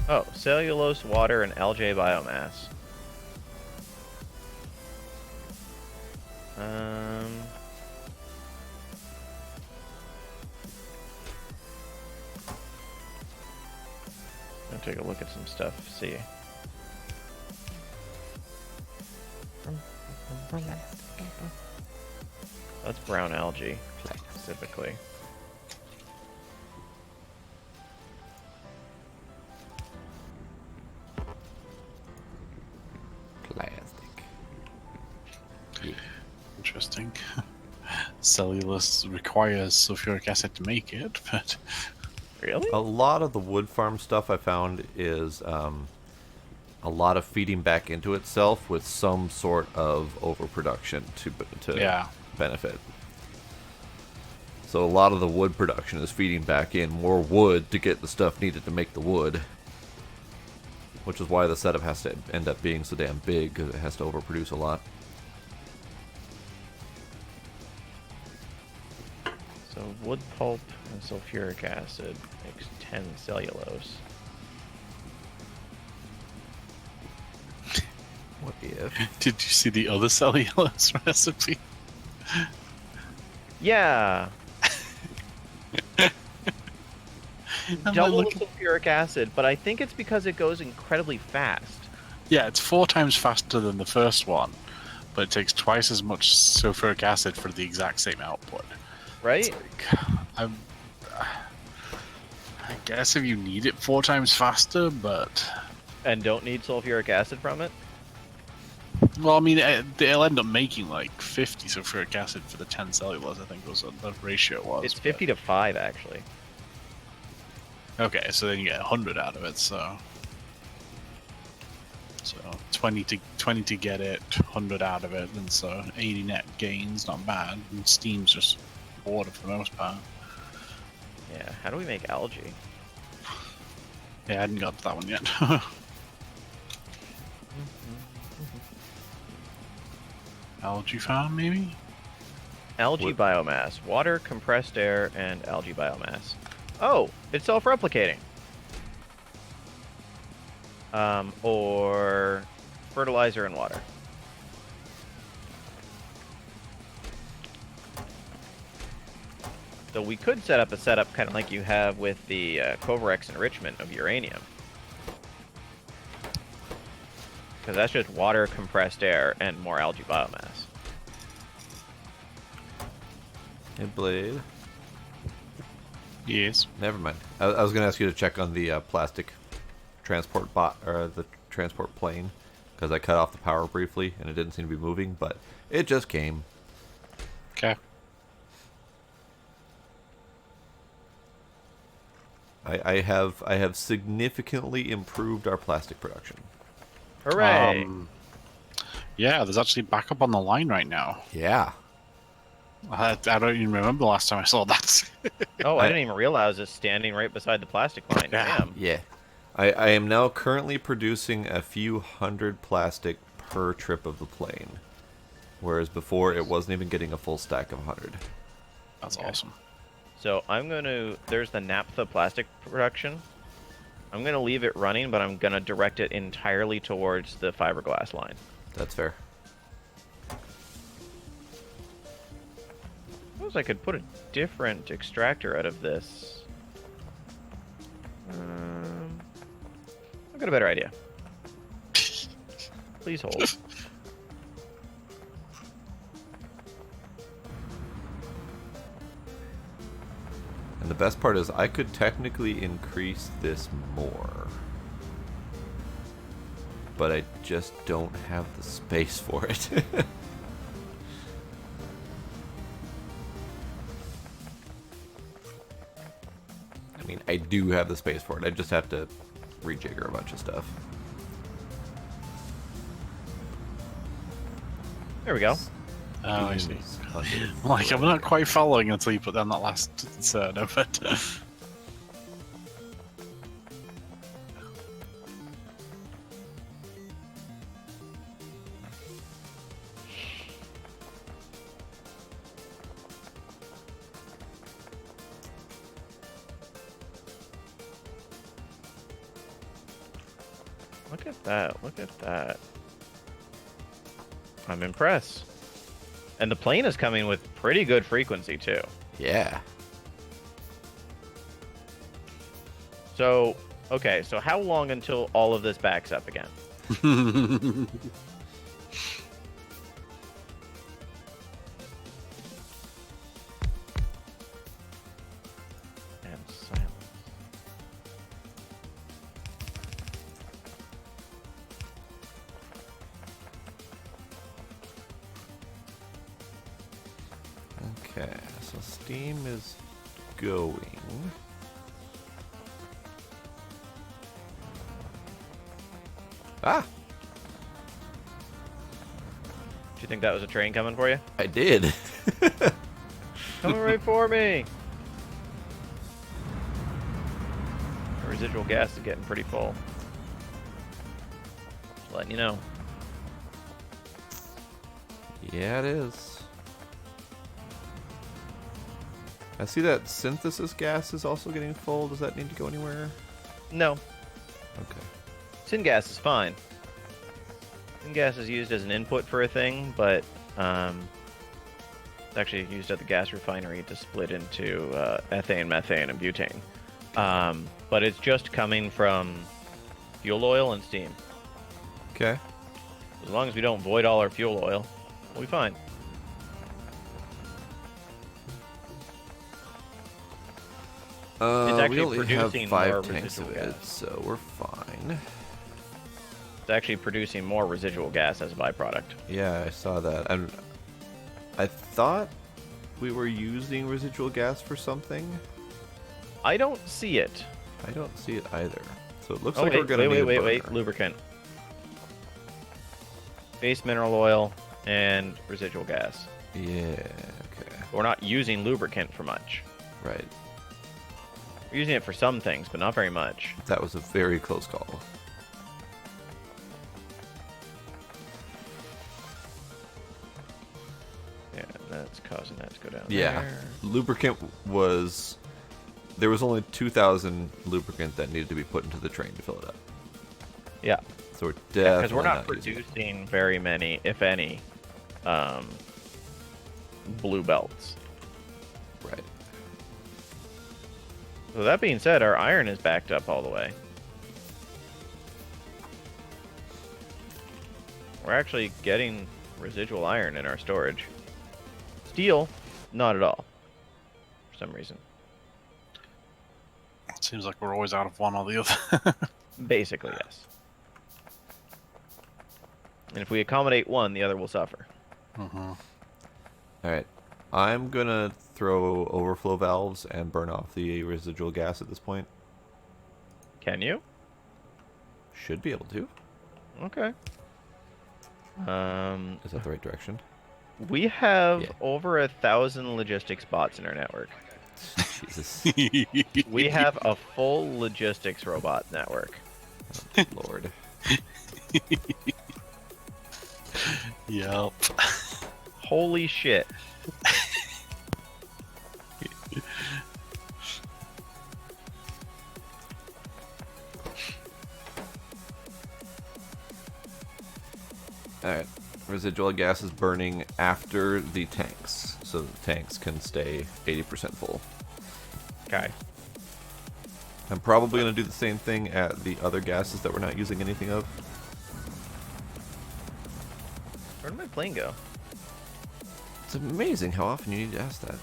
Oh, cellulose, water, and algae biomass. I'll take a look at some stuff, see. That's brown algae, specifically. Plastic. Interesting. Cellulose requires sulfuric acid to make it, but Really? A lot of the wood farm stuff I found is a lot of feeding back into itself with some sort of overproduction to yeah. benefit. So a lot of the wood production is feeding back in more wood to get the stuff needed to make the wood. Which is why the setup has to end up being so damn big, because it has to overproduce a lot. So wood pulp and sulfuric acid makes 10 cellulose. What if? Did you see the other cellulose recipe? Yeah! I'm Double like the sulfuric acid, but I think it's because it goes incredibly fast. Yeah, it's 4 times faster than the first one, but it takes twice as much sulfuric acid for the exact same output. Right? It's like, I guess if you need it 4 times faster, but And don't need sulfuric acid from it? well, I mean, they'll end up making like 50 sulfuric acid for the 10 cellulose. I think was what the ratio was. It's 50 to 5, actually. Okay, so then you get 100 out of it. So 20 to get it, 100 out of it, and so 80 net gains, not bad. And Steam's just water for the most part. Yeah, how do we make algae? Yeah, I hadn't got to that one yet. Algae farm, maybe? Algae What? biomass. Water, compressed air, and algae biomass. Oh, it's self-replicating. Or fertilizer and water. So we could set up a setup kind of like you have with the Covarex enrichment of uranium. Because that's just water, compressed air, and more algae biomass. Hey, Blade. Yes. Never mind. I was going to ask you to check on the plastic transport bot or the transport plane, because I cut off the power briefly and it didn't seem to be moving, but it just came. Okay. I have significantly improved our plastic production. Hooray! Yeah, there's actually backup on the line right now. Yeah. I don't even remember the last time I saw that. Oh, I didn't even realize it's standing right beside the plastic line. Yeah. Damn. Yeah. I am now currently producing a few hundred plastic per trip of the plane, whereas before it wasn't even getting a full stack of 100. That's Okay. awesome. So I'm going to... There's the naphtha plastic production. I'm going to leave it running, but I'm going to direct it entirely towards the fiberglass line. That's fair. I suppose I could put a different extractor out of this. Okay. got a better idea. Please hold. And the best part is I could technically increase this more. But I just don't have the space for it. I mean, I do have the space for it. I just have to rejigger a bunch of stuff. There we go. Oh, I see. Like, I'm not quite following until you put down that last insert of it. Look at that. Look at that. I'm impressed. And the plane is coming with pretty good frequency, too. Yeah. So, okay, so how long until all of this backs up again? And silence. Okay, so Steam is going. Ah! Do you think that was a train coming for you? I did. Coming right for me! The residual gas is getting pretty full. Just letting you know. Yeah, it is. I see that synthesis gas is also getting full. Does that need to go anywhere? No. Okay. Syngas is fine. Syngas is used as an input for a thing, but it's actually used at the gas refinery to split into ethane, methane, and butane. But it's just coming from fuel oil and steam. Okay. As long as we don't void all our fuel oil, we'll be fine. It's actually we only have producing 5 more tanks of residual it, gas. so we're fine. It's actually producing more residual gas as a byproduct. Yeah, I saw that. And I thought we were using residual gas for something. I don't see it. I don't see it either. So it looks Oh, like we're gonna need a wait. burner. Lubricant. Base mineral oil and residual gas. Yeah, okay. We're not using lubricant for much. Right. We're using it for some things, but not very much. That was a very close call. Yeah, that's causing that to go down Yeah. there. Lubricant was... There was only 2,000 lubricant that needed to be put into the train to fill it up. Yeah, So we're because definitely we're not using it. producing very many, if any, blue belts. Right. So that being said, our iron is backed up all the way. We're actually getting residual iron in our storage. Steel, not at all. For some reason. It seems like we're always out of one or the other. Basically, yes. And if we accommodate one, the other will suffer. Alright. I'm gonna throw overflow valves and burn off the residual gas at this point. Can you? Should be able to. Okay. Is that the right direction? We have Yeah. over 1,000 logistics bots in our network. Jesus. We have a full logistics robot network. Lord. Yup. Holy shit. Alright. Residual gas is burning after the tanks, so the tanks can stay 80% full. Okay. I'm probably going to do the same thing at the other gases that we're not using anything of. Where did my plane go? It's amazing how often you need to ask that.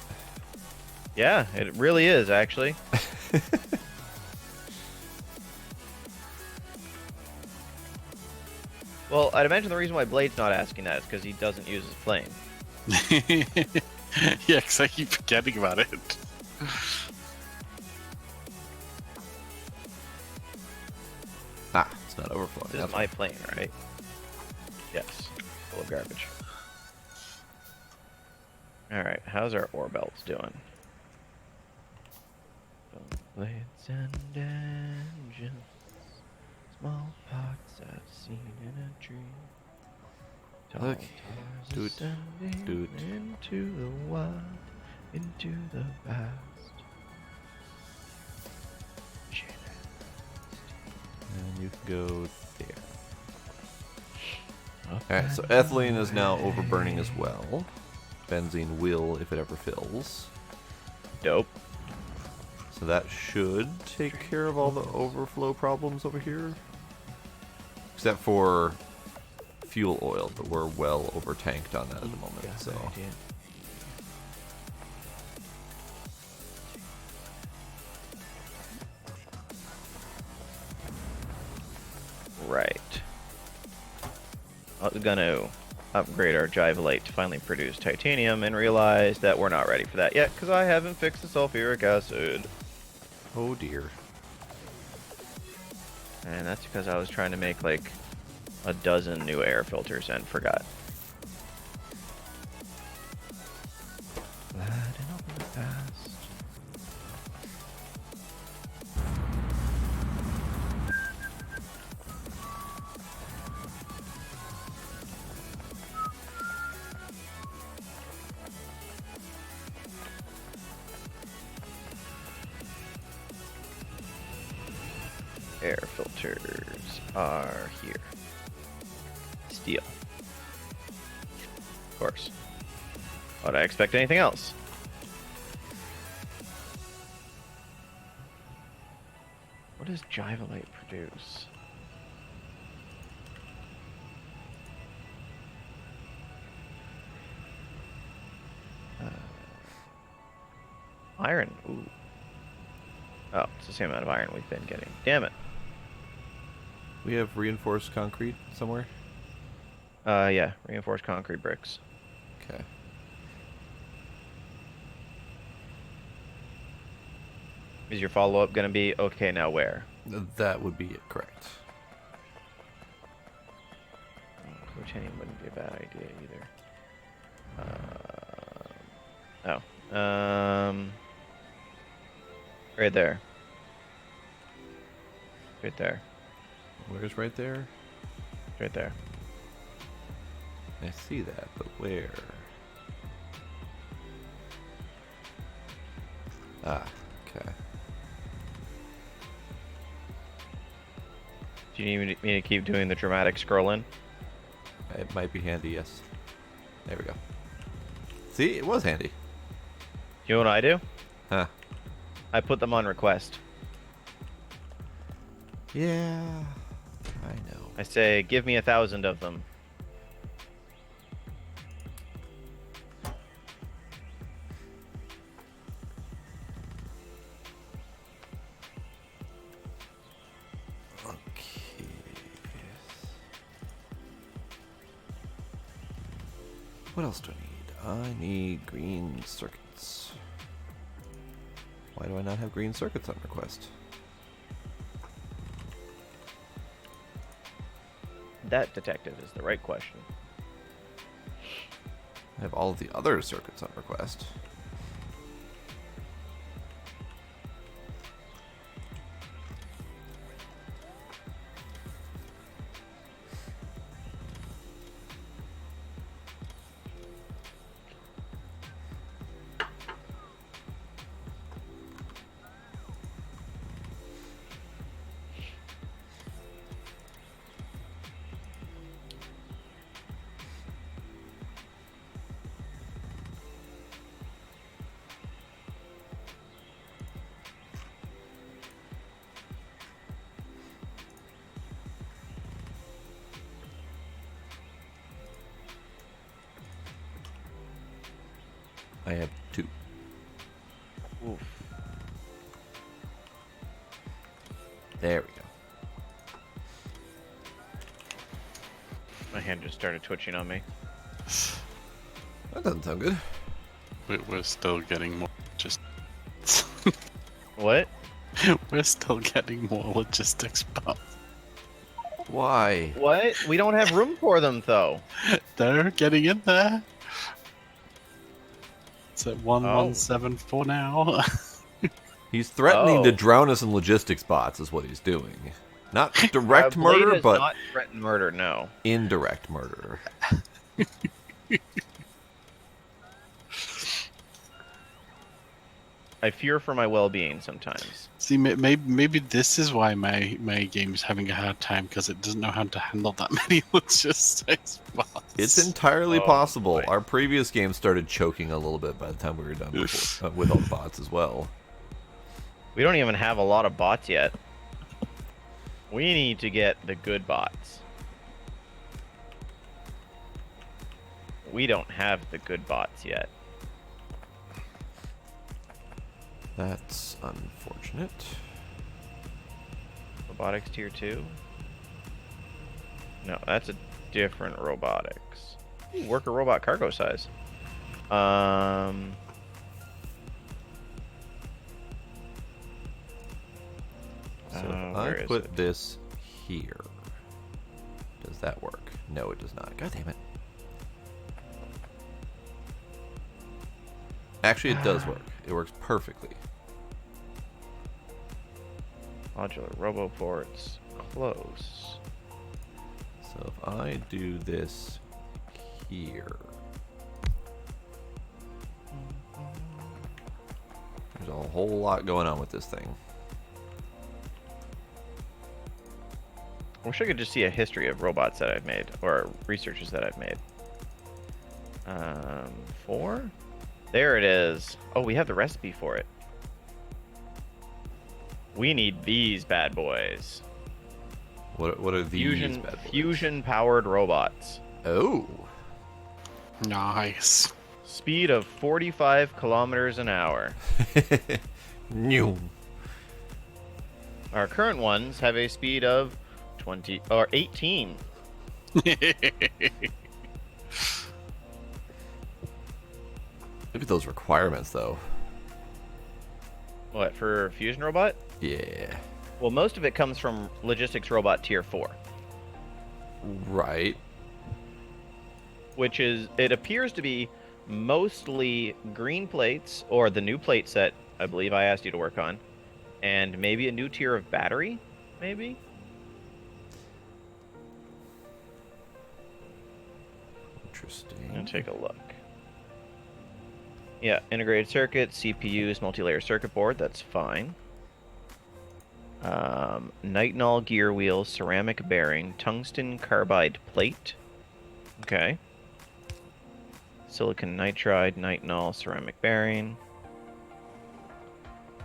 Yeah, it really is, actually. Well, I'd imagine the reason why Blade's not asking that is because he doesn't use his plane. Yeah, because I keep forgetting about it. Ah, it's not overflowing. This is That's my plane, right? Yes. Full of garbage. Alright, how's our ore belts doing? Blades and engines, small pots I've seen in a dream. Tall Look, towers dude, ascending dude. into the wild, into the vast. And you can go there. Alright, so ethylene is now overburning as well. Benzene will if it ever fills. Dope. So that should take care of all the overflow problems over here. Except for fuel oil, but we're well over tanked on that at the moment. So right. I was gonna upgrade our Jivolite to finally produce titanium and realize that we're not ready for that yet because I haven't fixed the sulfuric acid. oh dear. And that's because I was trying to make like a dozen new air filters and forgot. Gliding over the past. Air filters are here. Steel. Of course. Would I expect anything else? What does Jivolite produce? Iron. Ooh. Oh, it's the same amount of iron we've been getting. Damn it. We have reinforced concrete somewhere? Yeah, reinforced concrete bricks. Okay. Is your follow-up gonna be, okay, now where? That would be it, correct. Titanium wouldn't be a bad idea either. Right there. Right there. Where's right there? Right there. I see that, but where? Ah, okay. Do you need me to keep doing the dramatic scrolling? It might be handy, yes. There we go. See, it was handy. You know what I do? Huh. I put them on request. Yeah, I know. I say, give me 1,000 of them. Okay. What else do I need? I need green circuits. Why do I not have green circuits on request? That, detective, is the right question. I have all of the other circuits on request. I have 2. Oof. There we go. My hand just started twitching on me. That doesn't sound good. We're still getting more just. What? We're still getting more logistics buffs. Why? What? We don't have room for them, though. They're getting in there. It's at Oh. 1174 now. He's threatening to Oh. drown us in logistics bots, is what he's doing. Not direct Blade murder, has but not threatened murder, no. indirect murder. I fear for my well-being sometimes. See, maybe this is why my game's having a hard time, because it doesn't know how to handle that many logistics bots. It's entirely Oh, possible. boy. Our previous game started choking a little bit by the time we were done with all the bots as well. We don't even have a lot of bots yet. We need to get the good bots. We don't have the good bots yet. That's unfortunate. Robotics tier 2? No, that's a different robotics. Ooh, worker robot cargo size. So if where I is put it? this here, does that work? No, it does not. God damn it. Actually, it does work. It works perfectly. Modular roboports. Close. So if I do this here, there's a whole lot going on with this thing. I wish I could just see a history of robots that I've made, or researches that I've made. 4? There it is. Oh, we have the recipe for it. We need these bad boys. What are these bad boys? Fusion-powered robots. Oh. Nice. Speed of 45 kilometers an hour. New. Our current ones have a speed of 20 or 18. Look at those requirements, though. What, for Fusion Robot? Yeah. Well, most of it comes from Logistics Robot Tier 4. Right. Which is, it appears to be mostly green plates, or the new plate set I believe I asked you to work on, and maybe a new tier of battery, maybe? Interesting. I'm gonna take a look. Yeah, integrated circuit, CPUs, multi-layer circuit board, that's fine. Nitinol gear wheels, ceramic bearing, tungsten carbide plate. Okay. Silicon nitride, nitinol, ceramic bearing.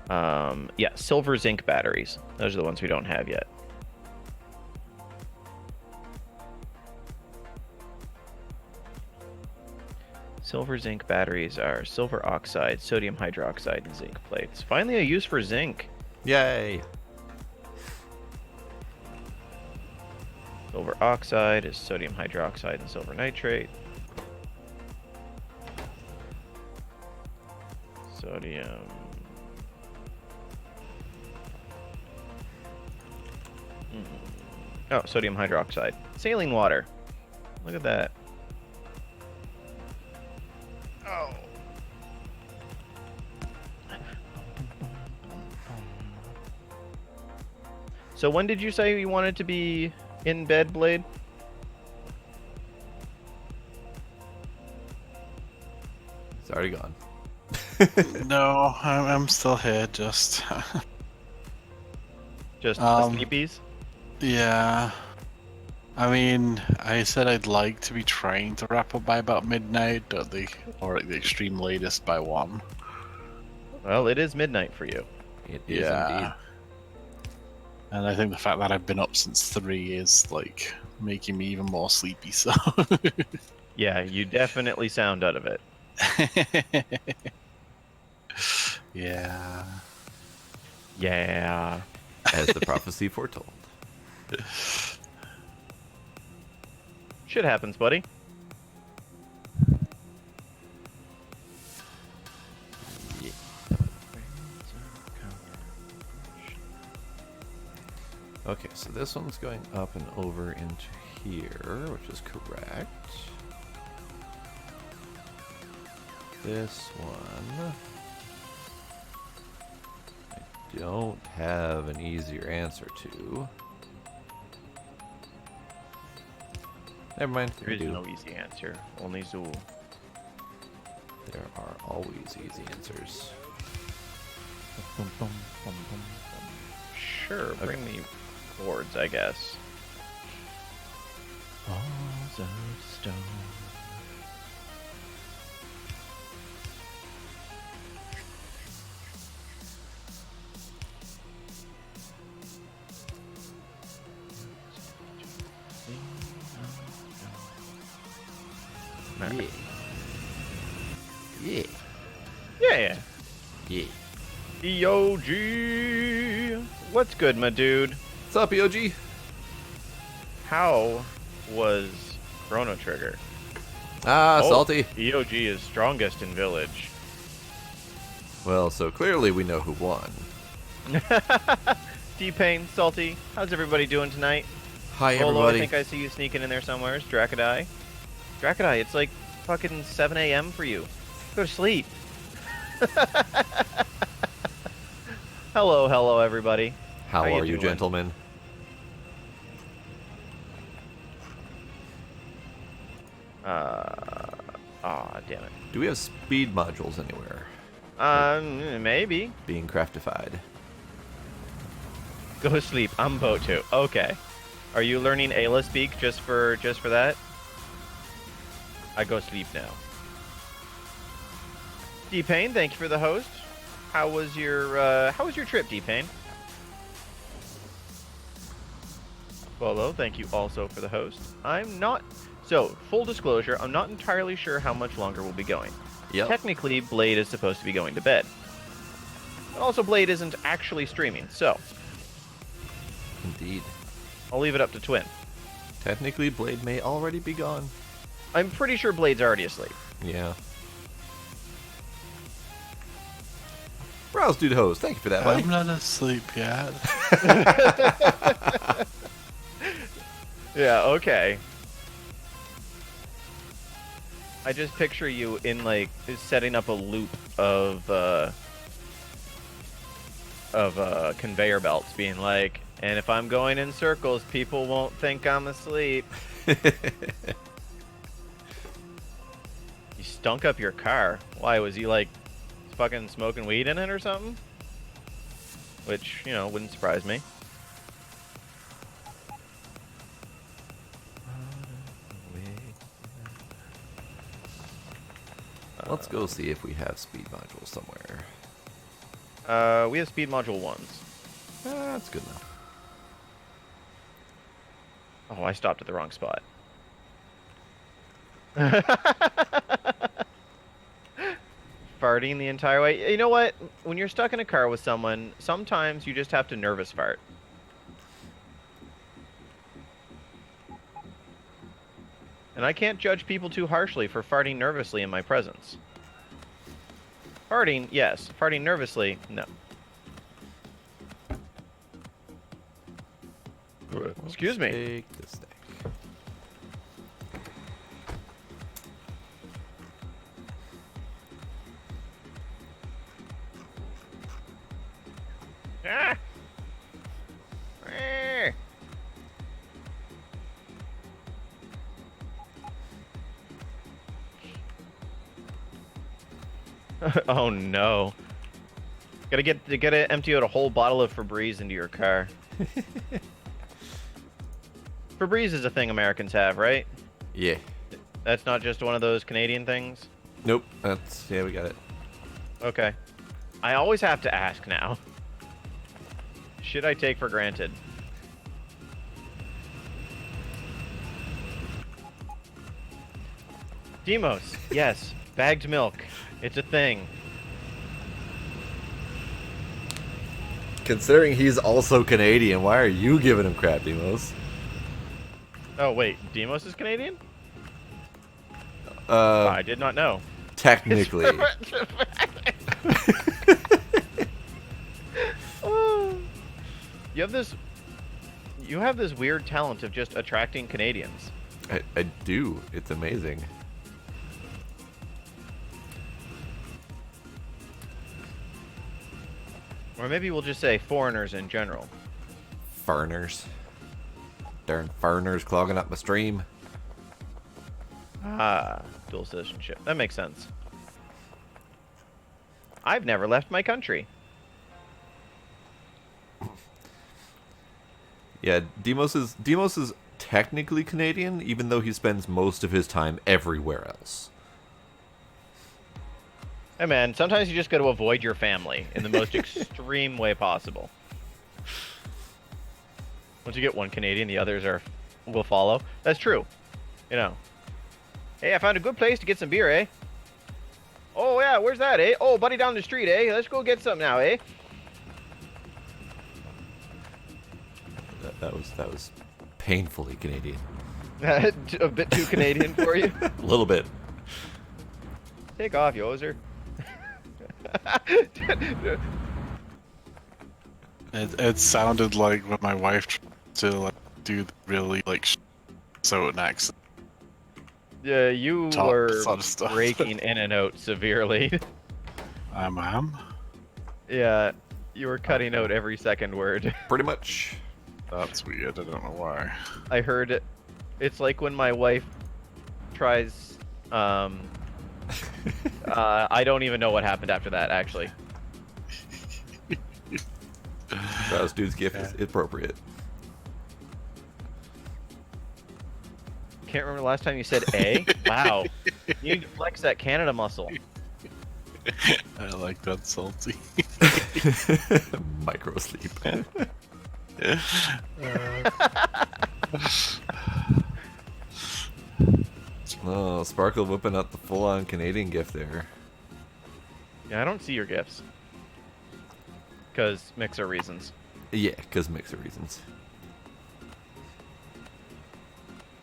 Yeah, silver zinc batteries. Those are the ones we don't have yet. Silver zinc batteries are silver oxide, sodium hydroxide, and zinc plates. Finally a use for zinc. Yay. Silver oxide is sodium hydroxide and silver nitrate. Sodium. Oh, sodium hydroxide. Saline water. Look at that. Oh. So when did you say you wanted to be in bed, Blade? It's already gone. No, I'm still here, just... Just the sleepies? Yeah. I mean, I said I'd like to be trying to wrap up by about midnight, or at the extreme latest by 1. Well, it is midnight for you. It is indeed. And I think the fact that I've been up since 3 is, like, making me even more sleepy, so... Yeah, you definitely sound out of it. Yeah. Yeah. As the prophecy foretold. Shit happens, buddy. Yeah. Okay, so this one's going up and over into here, which is correct. This one, I don't have an easier answer to. Never mind, There I is do. no easy answer. Only Zool. There are always easy answers. Sure, bring me boards, I guess. Walls of stone. Yeah. Yeah. Yeah. Yeah. EOG. What's good, my dude? What's up, EOG? How was Chrono Trigger? Ah, Oh, salty. EOG is strongest in Village. Well, so clearly we know who won. D-Pain, Salty, how's everybody doing tonight? Hi, Bolo, I everybody. think I see you sneaking in there somewhere. Dracodai. Dracodai, it's like fucking 7 a.m. for you. Go to sleep. Hello, everybody. How How you are you, doing? gentlemen? Damn it. Do we have speed modules anywhere Maybe. being craftified? Go to sleep. I'm Boat too. Okay. Are you learning Ayla speak just for that? I go sleep now. D-Pain, thank you for the host. How was your trip, D-Pain? Bolo, thank you also for the host. So, full disclosure, I'm not entirely sure how much longer we'll be going. Yep. Technically, Blade is supposed to be going to bed. But also, Blade isn't actually streaming, so Indeed. I'll leave it up to Twin. Technically, Blade may already be gone. I'm pretty sure Blade's already asleep. Yeah. Browse Dude Host, thank you for that, buddy. I'm not asleep yet. Yeah, okay. I just picture you in, like, setting up a loop of conveyor belts, being like, and if I'm going in circles, people won't think I'm asleep. You stunk up your car. Why, was he, like, fucking smoking weed in it or something? Which, you know, wouldn't surprise me. Let's go see if we have speed modules somewhere. We have speed module 1s. That's good enough. Oh, I stopped at the wrong spot. Farting the entire way. You know what? When you're stuck in a car with someone, sometimes you just have to nervous fart. And I can't judge people too harshly for farting nervously in my presence. Farting, yes. Farting nervously, no. Excuse me. Take this thing. Ah! Eh. Oh no. Gotta empty out a whole bottle of Febreze into your car. Febreze is a thing Americans have, right? Yeah. That's not just one of those Canadian things? Nope. That's, yeah, we got it. Okay. I always have to ask now. Should I take for granted? Demos, yes. Bagged milk. It's a thing. Considering he's also Canadian, why are you giving him crap, Demos? Oh, wait. Demos is Canadian? I did not know. Technically. You have this... You have this weird talent of just attracting Canadians. I do. It's amazing. Or maybe we'll just say foreigners in general. Foreigners. Darn foreigners clogging up my stream. Ah, dual citizenship. That makes sense. I've never left my country. Yeah, Demos is technically Canadian, even though he spends most of his time everywhere else. Hey man, sometimes you just got to avoid your family in the most extreme way possible. Once you get one Canadian, the others will follow. That's true. You know. Hey, I found a good place to get some beer, eh? Oh yeah, where's that, eh? Oh, buddy down the street, eh? Let's go get some now, eh? That was painfully Canadian. A bit too Canadian for you? A little bit. Take off, yoser. It sounded like when my wife tried to like do the really like so an accent. Yeah, you Top were sort of stuff. breaking in and out severely. I am. Yeah, you were cutting out every second word. Pretty much. That's weird. I don't know why. I heard it. It's like when my wife tries. I don't even know what happened after that, actually. Rouse Dude's gift is appropriate. Can't remember the last time you said A. Wow. You need to flex that Canada muscle. I like that salty. Micro sleep. Oh, Sparkle whipping out the full-on Canadian gift there. Yeah, I don't see your gifts. Because mixer reasons. Yeah, because mixer reasons.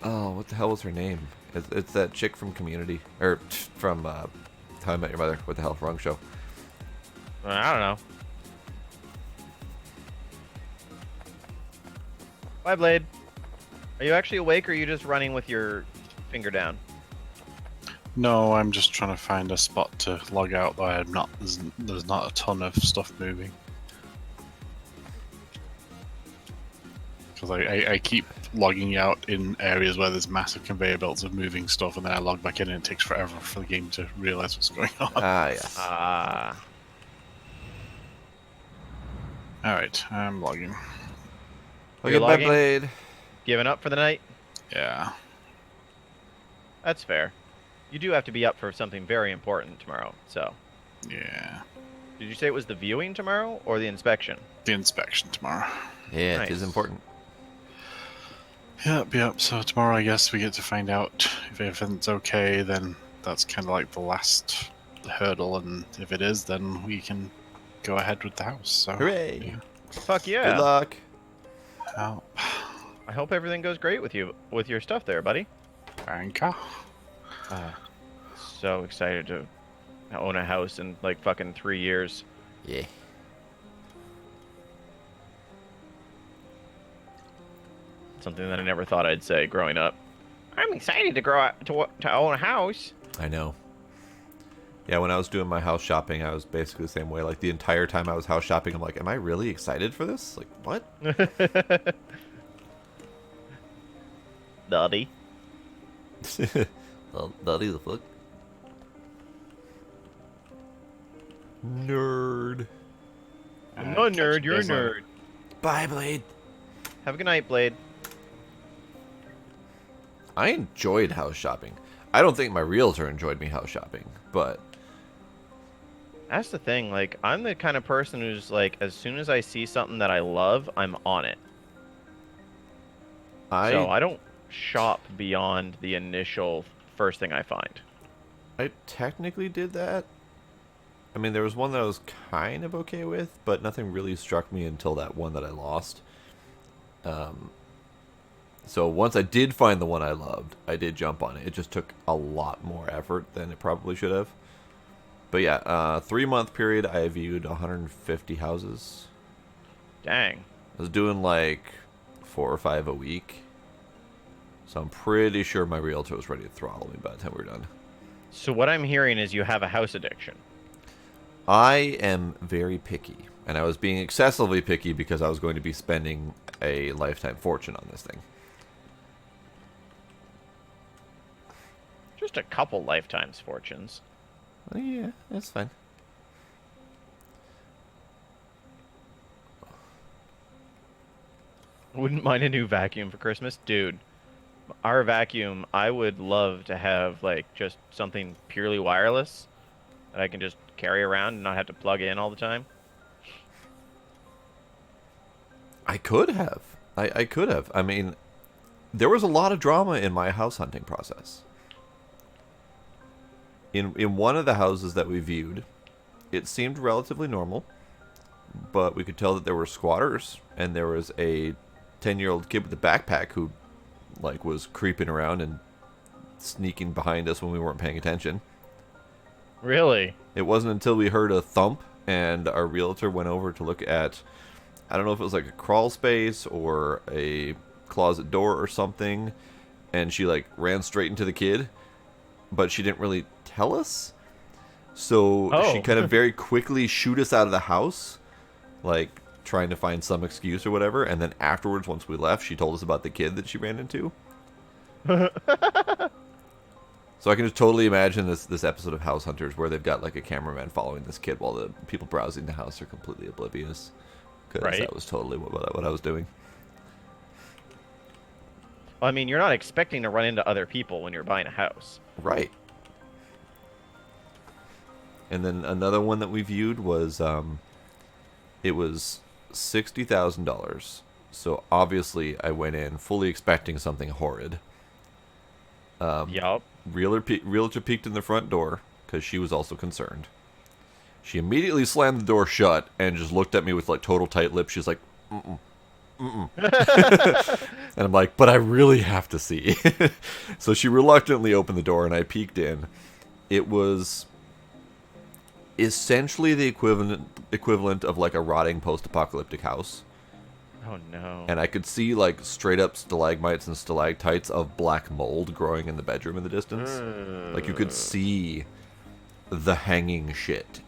Oh, what the hell was her name? It's that chick from Community. Or from How I Met Your Mother. What the hell? Wrong show. I don't know. Bye, Blade. Are you actually awake, or are you just running with your finger down? No, I'm just trying to find a spot to log out. Though I'm not. There's not a ton of stuff moving. Because I keep logging out in areas where there's massive conveyor belts of moving stuff, and then I log back in, and it takes forever for the game to realize what's going on. Ah, yes. Ah. All right, I'm logging. Okay, You're bye, logging? Blade. Giving up for the night? Yeah. That's fair. You do have to be up for something very important tomorrow, so. Yeah. Did you say it was the viewing tomorrow, or the inspection? The inspection tomorrow. Yeah, Nice. it is important. Yep. So tomorrow, I guess we get to find out if everything's okay. Then that's kind of like the last hurdle, and if it is, then we can go ahead with the house. So. Hooray! Yeah. Fuck yeah. Good luck. Oh, I hope everything goes great with you, with your stuff there, buddy. Anka. So excited to own a house in like fucking 3 years. Yeah. Something that I never thought I'd say growing up. I'm excited to grow up to own a house. I know. Yeah, when I was doing my house shopping, I was basically the same way. Like, the entire time I was house shopping, I'm like, am I really excited for this? Like, what? Daddy. Daddy the fuck? Nerd. I'm not a nerd, you're a nerd. Bye, Blade. Have a good night, Blade. I enjoyed house shopping. I don't think my realtor enjoyed me house shopping, but... That's the thing, like, I'm the kind of person who's like, as soon as I see something that I love, I'm on it. So I don't shop beyond the initial first thing I find. I technically did that. I mean, there was one that I was kind of okay with, but nothing really struck me until that one that I lost. So once I did find the one I loved, I did jump on it. It just took a lot more effort than it probably should have. But yeah, 3-month period, I viewed 150 houses. Dang. I was doing like 4 or 5 a week. So I'm pretty sure my realtor was ready to throttle me by the time we were done. So what I'm hearing is you have a house addiction. I am very picky. And I was being excessively picky because I was going to be spending a lifetime fortune on this thing. Just a couple lifetimes fortunes. Oh, yeah, that's fine. Wouldn't mind a new vacuum for Christmas, dude. Our vacuum, I would love to have like just something purely wireless that I can just carry around and not have to plug in all the time. I could have. I could have. I mean, there was a lot of drama in my house hunting process. In one of the houses that we viewed, it seemed relatively normal, but we could tell that there were squatters, and there was a 10-year-old kid with a backpack who, like, was creeping around and sneaking behind us when we weren't paying attention. Really? It wasn't until we heard a thump and our realtor went over to look at, I don't know if it was like a crawl space or a closet door or something, and she like ran straight into the kid, but she didn't really tell us. So she kind of very quickly shooed us out of the house, like trying to find some excuse or whatever, and then afterwards, once we left, she told us about the kid that she ran into. So I can just totally imagine this episode of House Hunters where they've got like a cameraman following this kid while the people browsing the house are completely oblivious. Because that was totally what I was doing. Well, I mean, you're not expecting to run into other people when you're buying a house. Right. And then another one that we viewed was, it was $60,000. So obviously I went in fully expecting something horrid. Yup. Realtor peeked in the front door because she was also concerned. She immediately slammed the door shut and just looked at me with like total tight lips. She's like, mm-mm, mm-mm. And I'm like, but I really have to see. So she reluctantly opened the door and I peeked in. It was essentially the equivalent of like a rotting post-apocalyptic house. Oh no. And I could see like straight up stalagmites and stalactites of black mold growing in the bedroom in the distance. Like you could see the hanging shit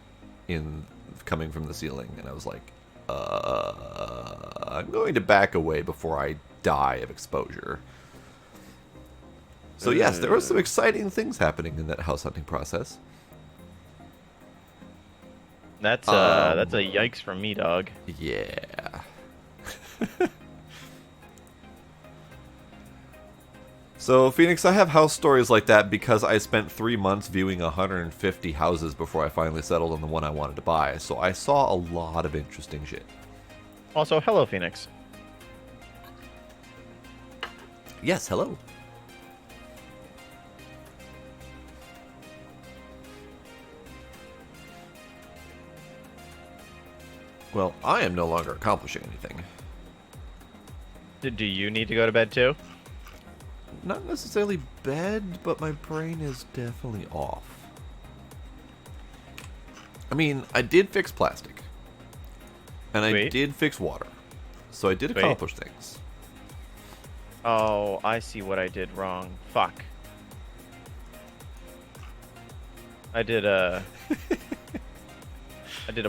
coming from the ceiling, and I was like, I'm going to back away before I die of exposure. So yes, there were some exciting things happening in that house hunting process. That's a yikes from me, dog. Yeah. So, Phoenix, I have house stories like that because I spent 3 months viewing 150 houses before I finally settled on the one I wanted to buy. So I saw a lot of interesting shit. Also, hello, Phoenix. Yes, hello. Well, I am no longer accomplishing anything. Do you need to go to bed too? Not necessarily bed, but my brain is definitely off. I mean, I did fix plastic. And I did fix water. So I did accomplish things. Oh, I see what I did wrong. Fuck. I did a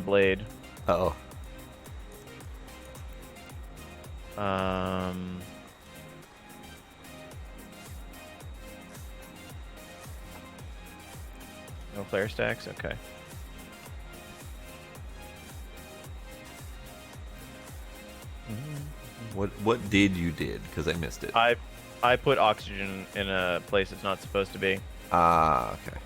blade. Uh-oh. No flare stacks? Okay. What did you did? Because I missed it. I put oxygen in a place it's not supposed to be. Ah, okay.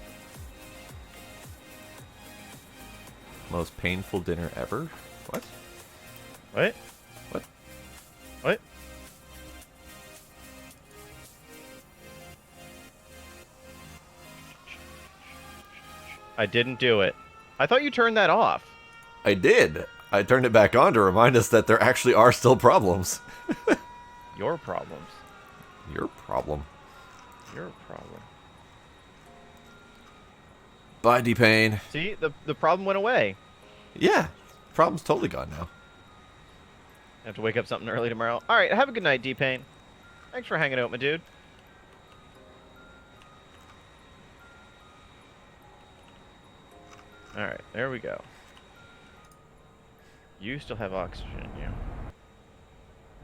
Most painful dinner ever? What? What? What? What? I didn't do it. I thought you turned that off. I did. I turned it back on to remind us that there actually are still problems. Your problems. Your problem. Your problem. Bye, D-Pain. See, the problem went away. Yeah, problem's totally gone now. I have to wake up something early tomorrow. All right, have a good night, D-Pain. Thanks for hanging out, my dude. All right, there we go. You still have oxygen in you.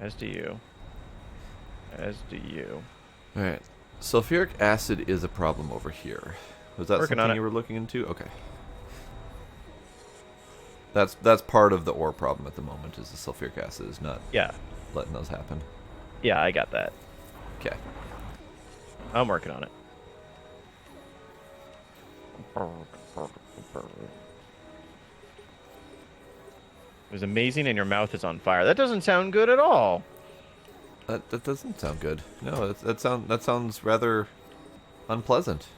As do you. As do you. All right. Sulfuric acid is a problem over here. Was that Working on something it. you were looking into? Okay. That's part of the ore problem at the moment. Is the sulfuric acid is not Yeah. letting those happen. Yeah, I got that. Okay. I'm working on it. It was amazing, and your mouth is on fire. That doesn't sound good at all. That doesn't sound good. No, that sounds rather unpleasant.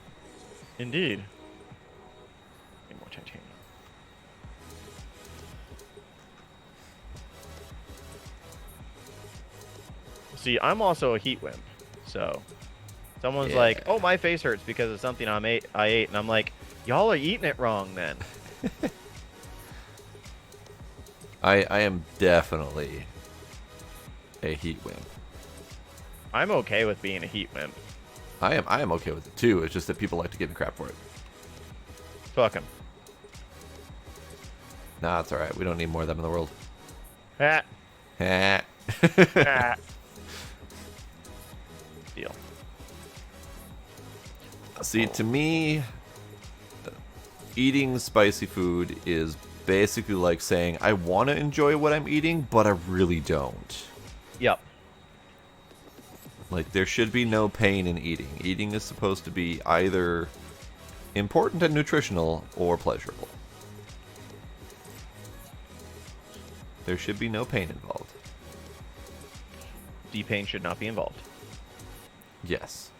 Indeed. Need more titanium. See, I'm also a heat wimp, so someone's like, "Oh, my face hurts because of something I ate," and I'm like, "Y'all are eating it wrong, then." I am definitely a heat wimp. I'm okay with being a heat wimp. I am okay with it too. It's just that people like to give me crap for it. Fuck 'em. Nah, it's all right. We don't need more of them in the world. Ah. Ha. Ah. Deal. See, to me, eating spicy food is basically like saying I want to enjoy what I'm eating, but I really don't. Yep. Like, there should be no pain in eating. Eating is supposed to be either important and nutritional or pleasurable. There should be no pain involved. D-pain should not be involved. Yes.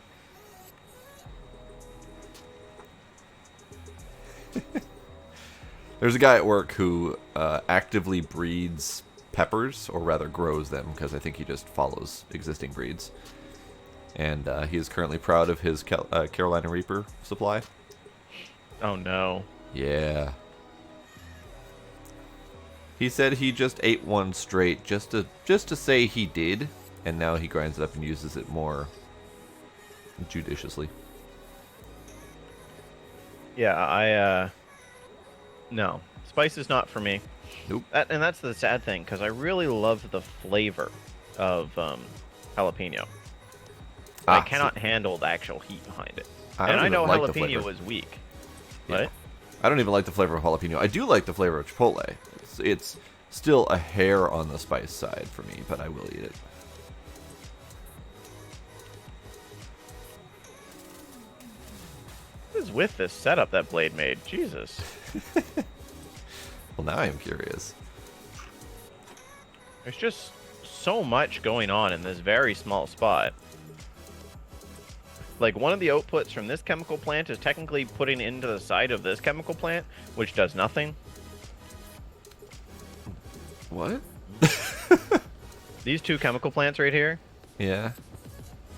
There's a guy at work who actively breeds peppers, or rather grows them, because I think he just follows existing breeds. And he is currently proud of his Carolina Reaper supply. Oh no. Yeah. He said he just ate one straight just to say he did, and now he grinds it up and uses it more judiciously. Yeah, no. Spice is not for me. Nope. And that's the sad thing, because I really love the flavor of jalapeno. I cannot handle the actual heat behind it. And I know jalapeno is weak. Yeah. What? I don't even like the flavor of jalapeno. I do like the flavor of chipotle. It's still a hair on the spice side for me, but I will eat it. What is with this setup that Blade made? Jesus. Well, now I am curious. There's just so much going on in this very small spot. Like, one of the outputs from this chemical plant is technically putting into the side of this chemical plant, which does nothing. What? These two chemical plants right here, Yeah.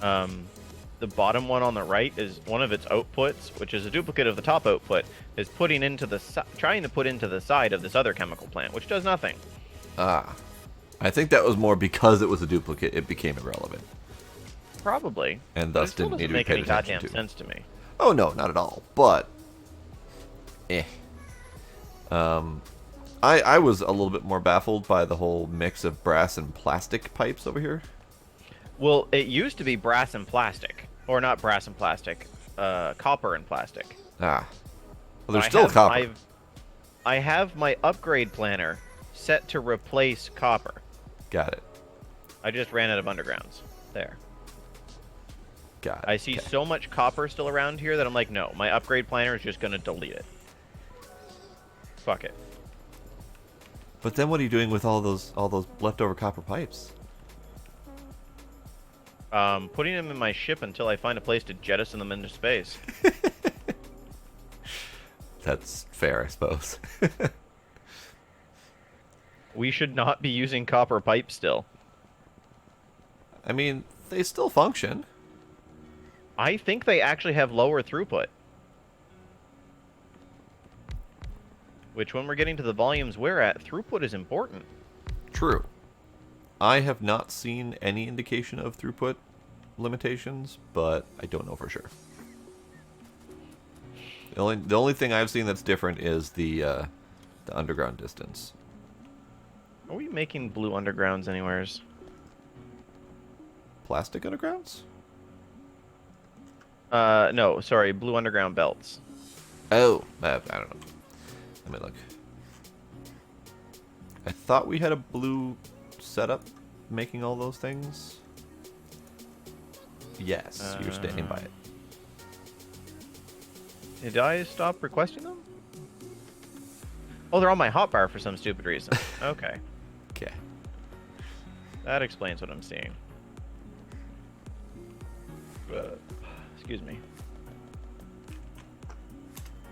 the bottom one on the right is one of its outputs, which is a duplicate of the top output, is putting into the trying to put into the side of this other chemical plant, which does nothing. Ah. I think that was more because it was a duplicate, it became irrelevant. Probably. And But thus it still didn't need doesn't to be make paid any attention goddamn to. sense to me. Oh, no, not at all. But, I was a little bit more baffled by the whole mix of brass and plastic pipes over here. Well, it used to be brass and plastic. Or not brass and plastic. Copper and plastic. Ah. Well, there's still copper. I have my upgrade planner set to replace copper. Got it. I just ran out of undergrounds. There. Got it. I see Okay. so much copper still around here that I'm like, no, my upgrade planner is just going to delete it. Fuck it. But then what are you doing with all those leftover copper pipes? Putting them in my ship until I find a place to jettison them into space. That's fair, I suppose. We should not be using copper pipe still. I mean, they still function. I think they actually have lower throughput. Which, when we're getting to the volumes we're at, throughput is important. True. I have not seen any indication of throughput limitations, but I don't know for sure. The only thing I've seen that's different is the underground distance. Are we making blue undergrounds anywheres? Plastic undergrounds? No, sorry, blue underground belts. Oh, I don't know. Let me look. I thought we had a blue setup making all those things. Yes, you're standing by it. Did I stop requesting them? Oh, they're on my hotbar for some stupid reason. Okay. Okay. That explains what I'm seeing. Excuse me.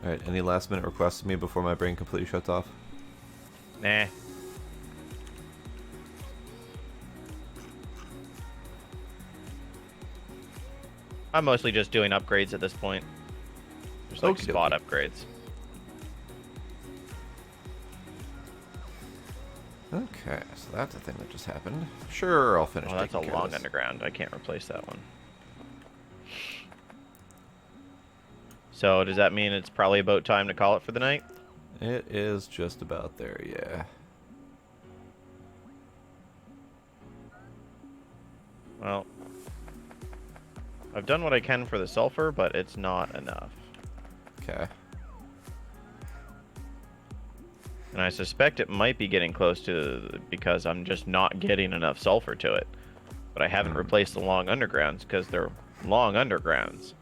Alright, any last minute requests of me before my brain completely shuts off? Nah. I'm mostly just doing upgrades at this point. Just like Okie spot dokie. upgrades. Okay, so that's a thing that just happened. Sure, I'll finish Oh, that's a taking care of long this. underground. I can't replace that one. So, does that mean it's probably about time to call it for the night? It is just about there, yeah. Well, I've done what I can for the sulfur, but it's not enough. Okay. And I suspect it might be getting close to because I'm just not getting enough sulfur to it. But I haven't replaced the long undergrounds because they're long undergrounds.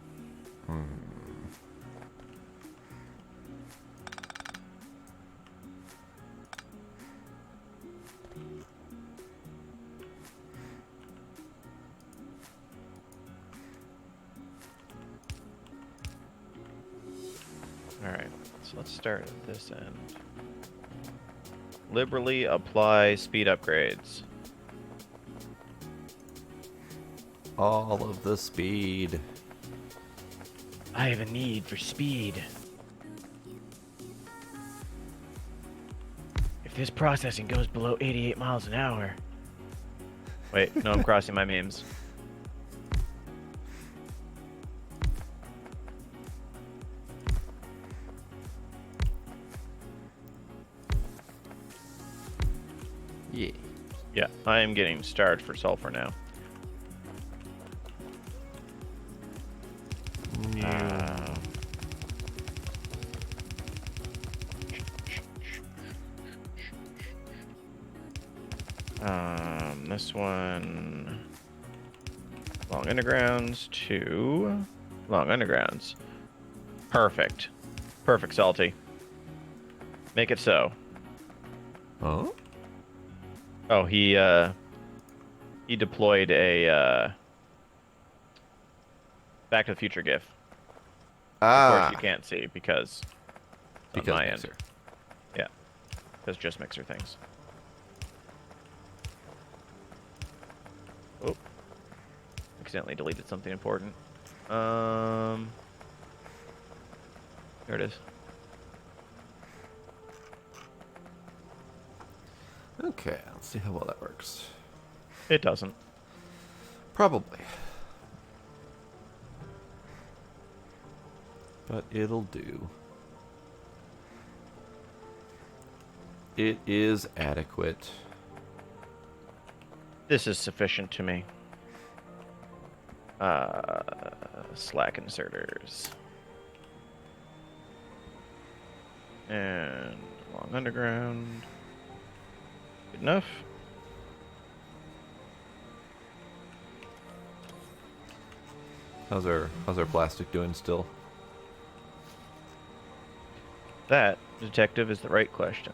Alright, so let's start at this end. Liberally apply speed upgrades. All of the speed. I have a need for speed. If this processing goes below 88 miles an hour... Wait, no, I'm crossing my memes. Yeah. Yeah, I am getting starved for sulfur now. This one... Long undergrounds, 2 long undergrounds. Perfect. Perfect, Salty. Make it so. Oh? Oh, he deployed a, Back to the Future GIF. Of course you can't see because it's on my Mixer. end. Yeah. Because just Mixer things. Oh. Accidentally deleted something important. There it is. Okay, let's see how well that works. It doesn't. Probably. But it'll do. It is adequate. This is sufficient to me. Slack inserters. And long underground. Good enough. How's our plastic doing still? That, detective, is the right question.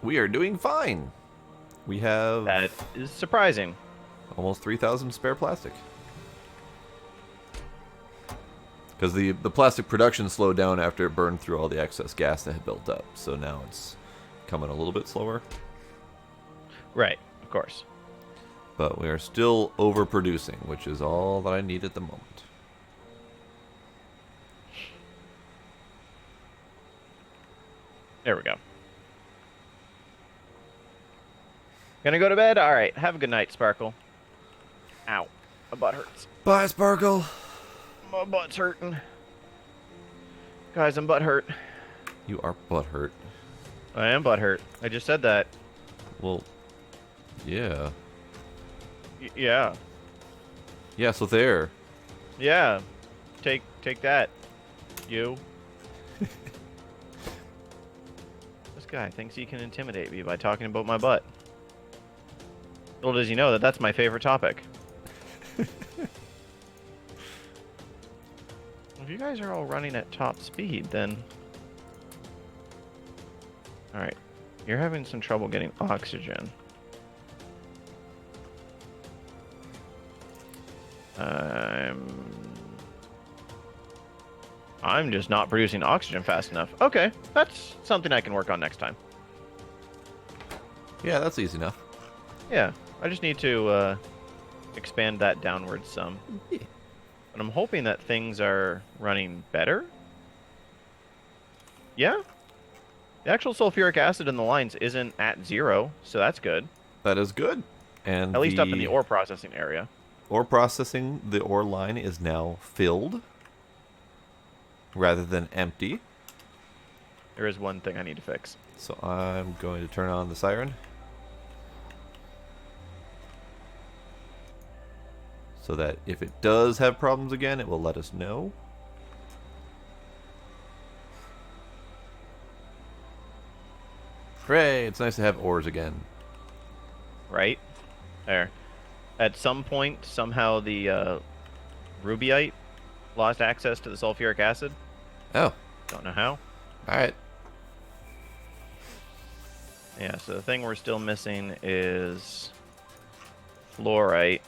We are doing fine. We have That is surprising. almost 3,000 spare plastic. Because the plastic production slowed down after it burned through all the excess gas that had built up. So now it's coming a little bit slower. Right, of course. But we are still overproducing, which is all that I need at the moment. There we go. Gonna go to bed? Alright, have a good night, Sparkle. Ow. My butt hurts. Bye, Sparkle. My butt's hurting. Guys, I'm butt hurt. You are butthurt. I am butt hurt. I just said that. Well, yeah. Yeah. Yeah, so there. Yeah. Take that. You. This guy thinks he can intimidate me by talking about my butt. Little does he know that that's my favorite topic. If you guys are all running at top speed, then... Alright. You're having some trouble getting oxygen. I'm just not producing oxygen fast enough. Okay, that's something I can work on next time. Yeah, that's easy enough. Yeah, I just need to expand that downwards some. Yeah. And I'm hoping that things are running better. Yeah? The actual sulfuric acid in the lines isn't at 0, so that's good. That is good. And At least up in the ore processing area. Ore processing, the ore line is now filled rather than empty. There is one thing I need to fix. So I'm going to turn on the siren. So that if it does have problems again, it will let us know. Hooray, it's nice to have ores again. Right? There. At some point, somehow the rubyite lost access to the sulfuric acid. Oh, Don't know how. alright. Yeah, so the thing we're still missing is fluorite.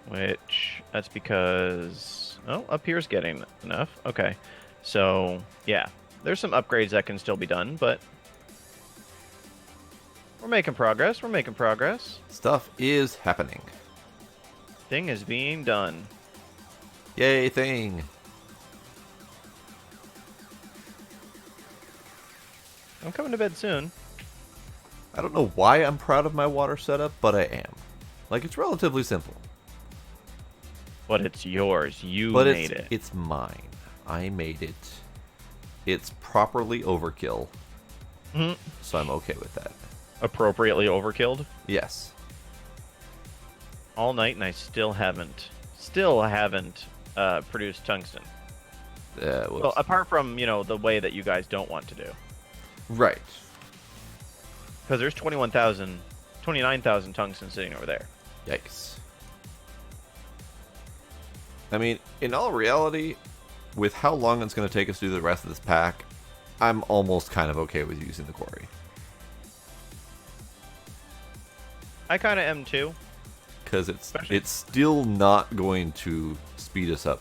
Which, that's because... Oh, up here's getting enough. Okay. So, yeah. There's some upgrades that can still be done, but... We're making progress. We're making progress. Stuff is happening. Thing is being done. Yay, thing. I'm coming to bed soon. I don't know why I'm proud of my water setup, but I am. Like, it's relatively simple. But it's yours. You But made it. it's mine. I made it. It's properly overkill. Mhm. So I'm okay with that. Appropriately overkilled Yes. all night, and I still haven't produced tungsten. Well, apart from, the way that you guys don't want to do. Right. Because there's 29,000 tungsten sitting over there. Yikes. I mean, in all reality, with how long it's going to take us to do the rest of this pack, I'm almost kind of okay with using the quarry. I kind of am too. Because it's still not going to speed us up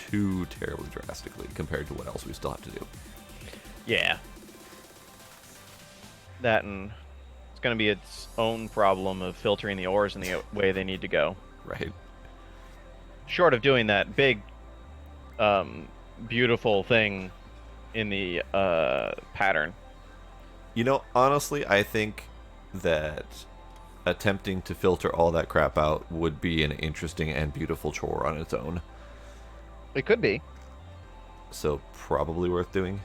too terribly drastically compared to what else we still have to do. Yeah. That, and it's going to be its own problem of filtering the ores in the way they need to go. Right. Short of doing that big, beautiful thing in the pattern. You know, honestly, I think that attempting to filter all that crap out would be an interesting and beautiful chore on its own. It could be. So probably worth doing.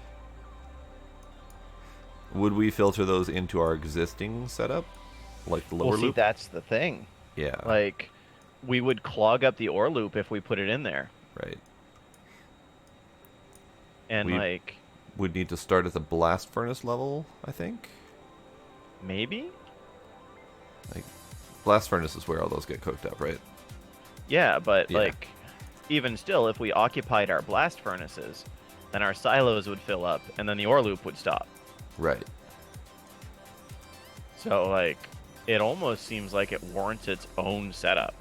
Would we filter those into our existing setup? Like the lower Well, see, loop? that's the thing. Yeah. Like, we would clog up the ore loop if we put it in there. Right. And, We'd need to start at the blast furnace level, I think. maybe? Like, blast furnace is where all those get cooked up, right? Yeah, but, Yeah. even still, if we occupied our blast furnaces, then our silos would fill up, and then the ore loop would stop. Right. So, it almost seems like it warrants its own setup.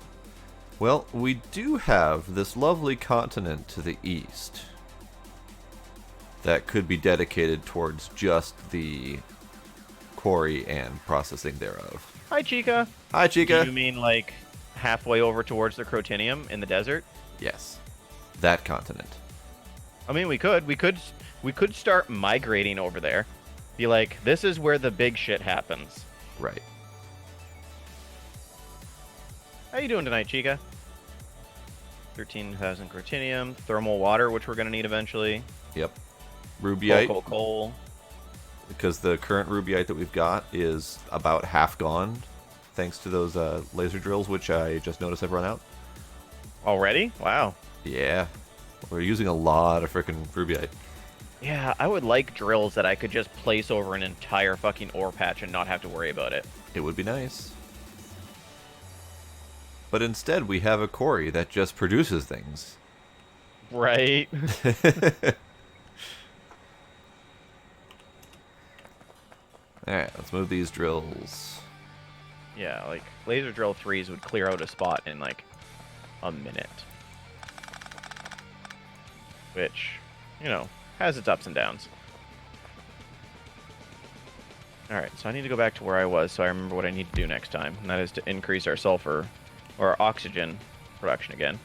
Well, we do have this lovely continent to the east that could be dedicated towards just the quarry and processing thereof. Hi, Chica. Hi, Do Chica. you mean like halfway over towards the Crotinium in the desert? Yes, that continent. I mean, we could start migrating over there. Be like, this is where the big shit happens. Right. How you doing tonight, Chica? 13,000 Crotinium, thermal water, which we're gonna need eventually. Yep. Rubyite, Coal. because the current rubyite that we've got is about half gone, thanks to those laser drills, which I just noticed have run out. Already? Wow. Yeah. We're using a lot of frickin' rubyite. Yeah, I would like drills that I could just place over an entire fucking ore patch and not have to worry about it. It would be nice. But instead, we have a quarry that just produces things. Right? Alright, let's move these drills. Yeah, like, laser drill 3s would clear out a spot in, like, a minute. Which, you know, has its ups and downs. Alright, so I need to go back to where I was so I remember what I need to do next time. And that is to increase our sulfur, or our oxygen production again.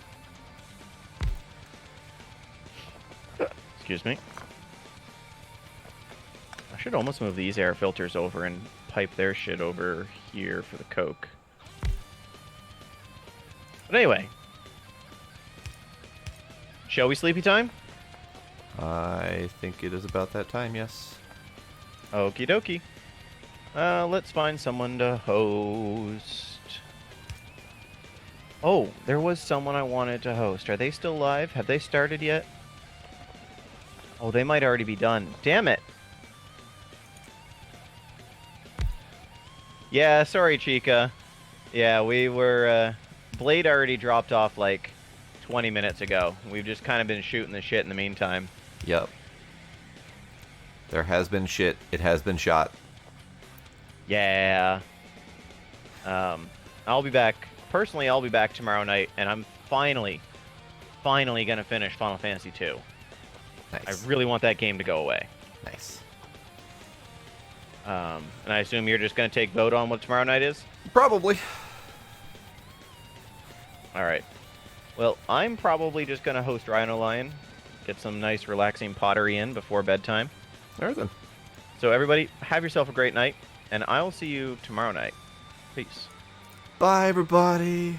Excuse me. I should almost move these air filters over and pipe their shit over here for the coke. But anyway. Shall we sleepy time? I think it is about that time, yes. Okie dokie. Let's find someone to host. Oh, there was someone I wanted to host. Are they still live? Have they started yet? Oh, they might already be done. Damn it. Yeah, sorry, Chica. Yeah, we were, Blade already dropped off like 20 minutes ago. We've just kind of been shooting the shit in the meantime. Yep. There has been shit. It has been shot. Yeah. I'll be back. Personally, I'll be back tomorrow night, and I'm finally gonna finish Final Fantasy II. Nice. I really want that game to go away. Nice. And I assume you're just gonna take vote on what tomorrow night is? Probably. Alright. Well, I'm probably just gonna host Rhino Lion. Get some nice relaxing pottery in before bedtime. All right then. So everybody, have yourself a great night, and I'll see you tomorrow night. Peace. Bye, everybody.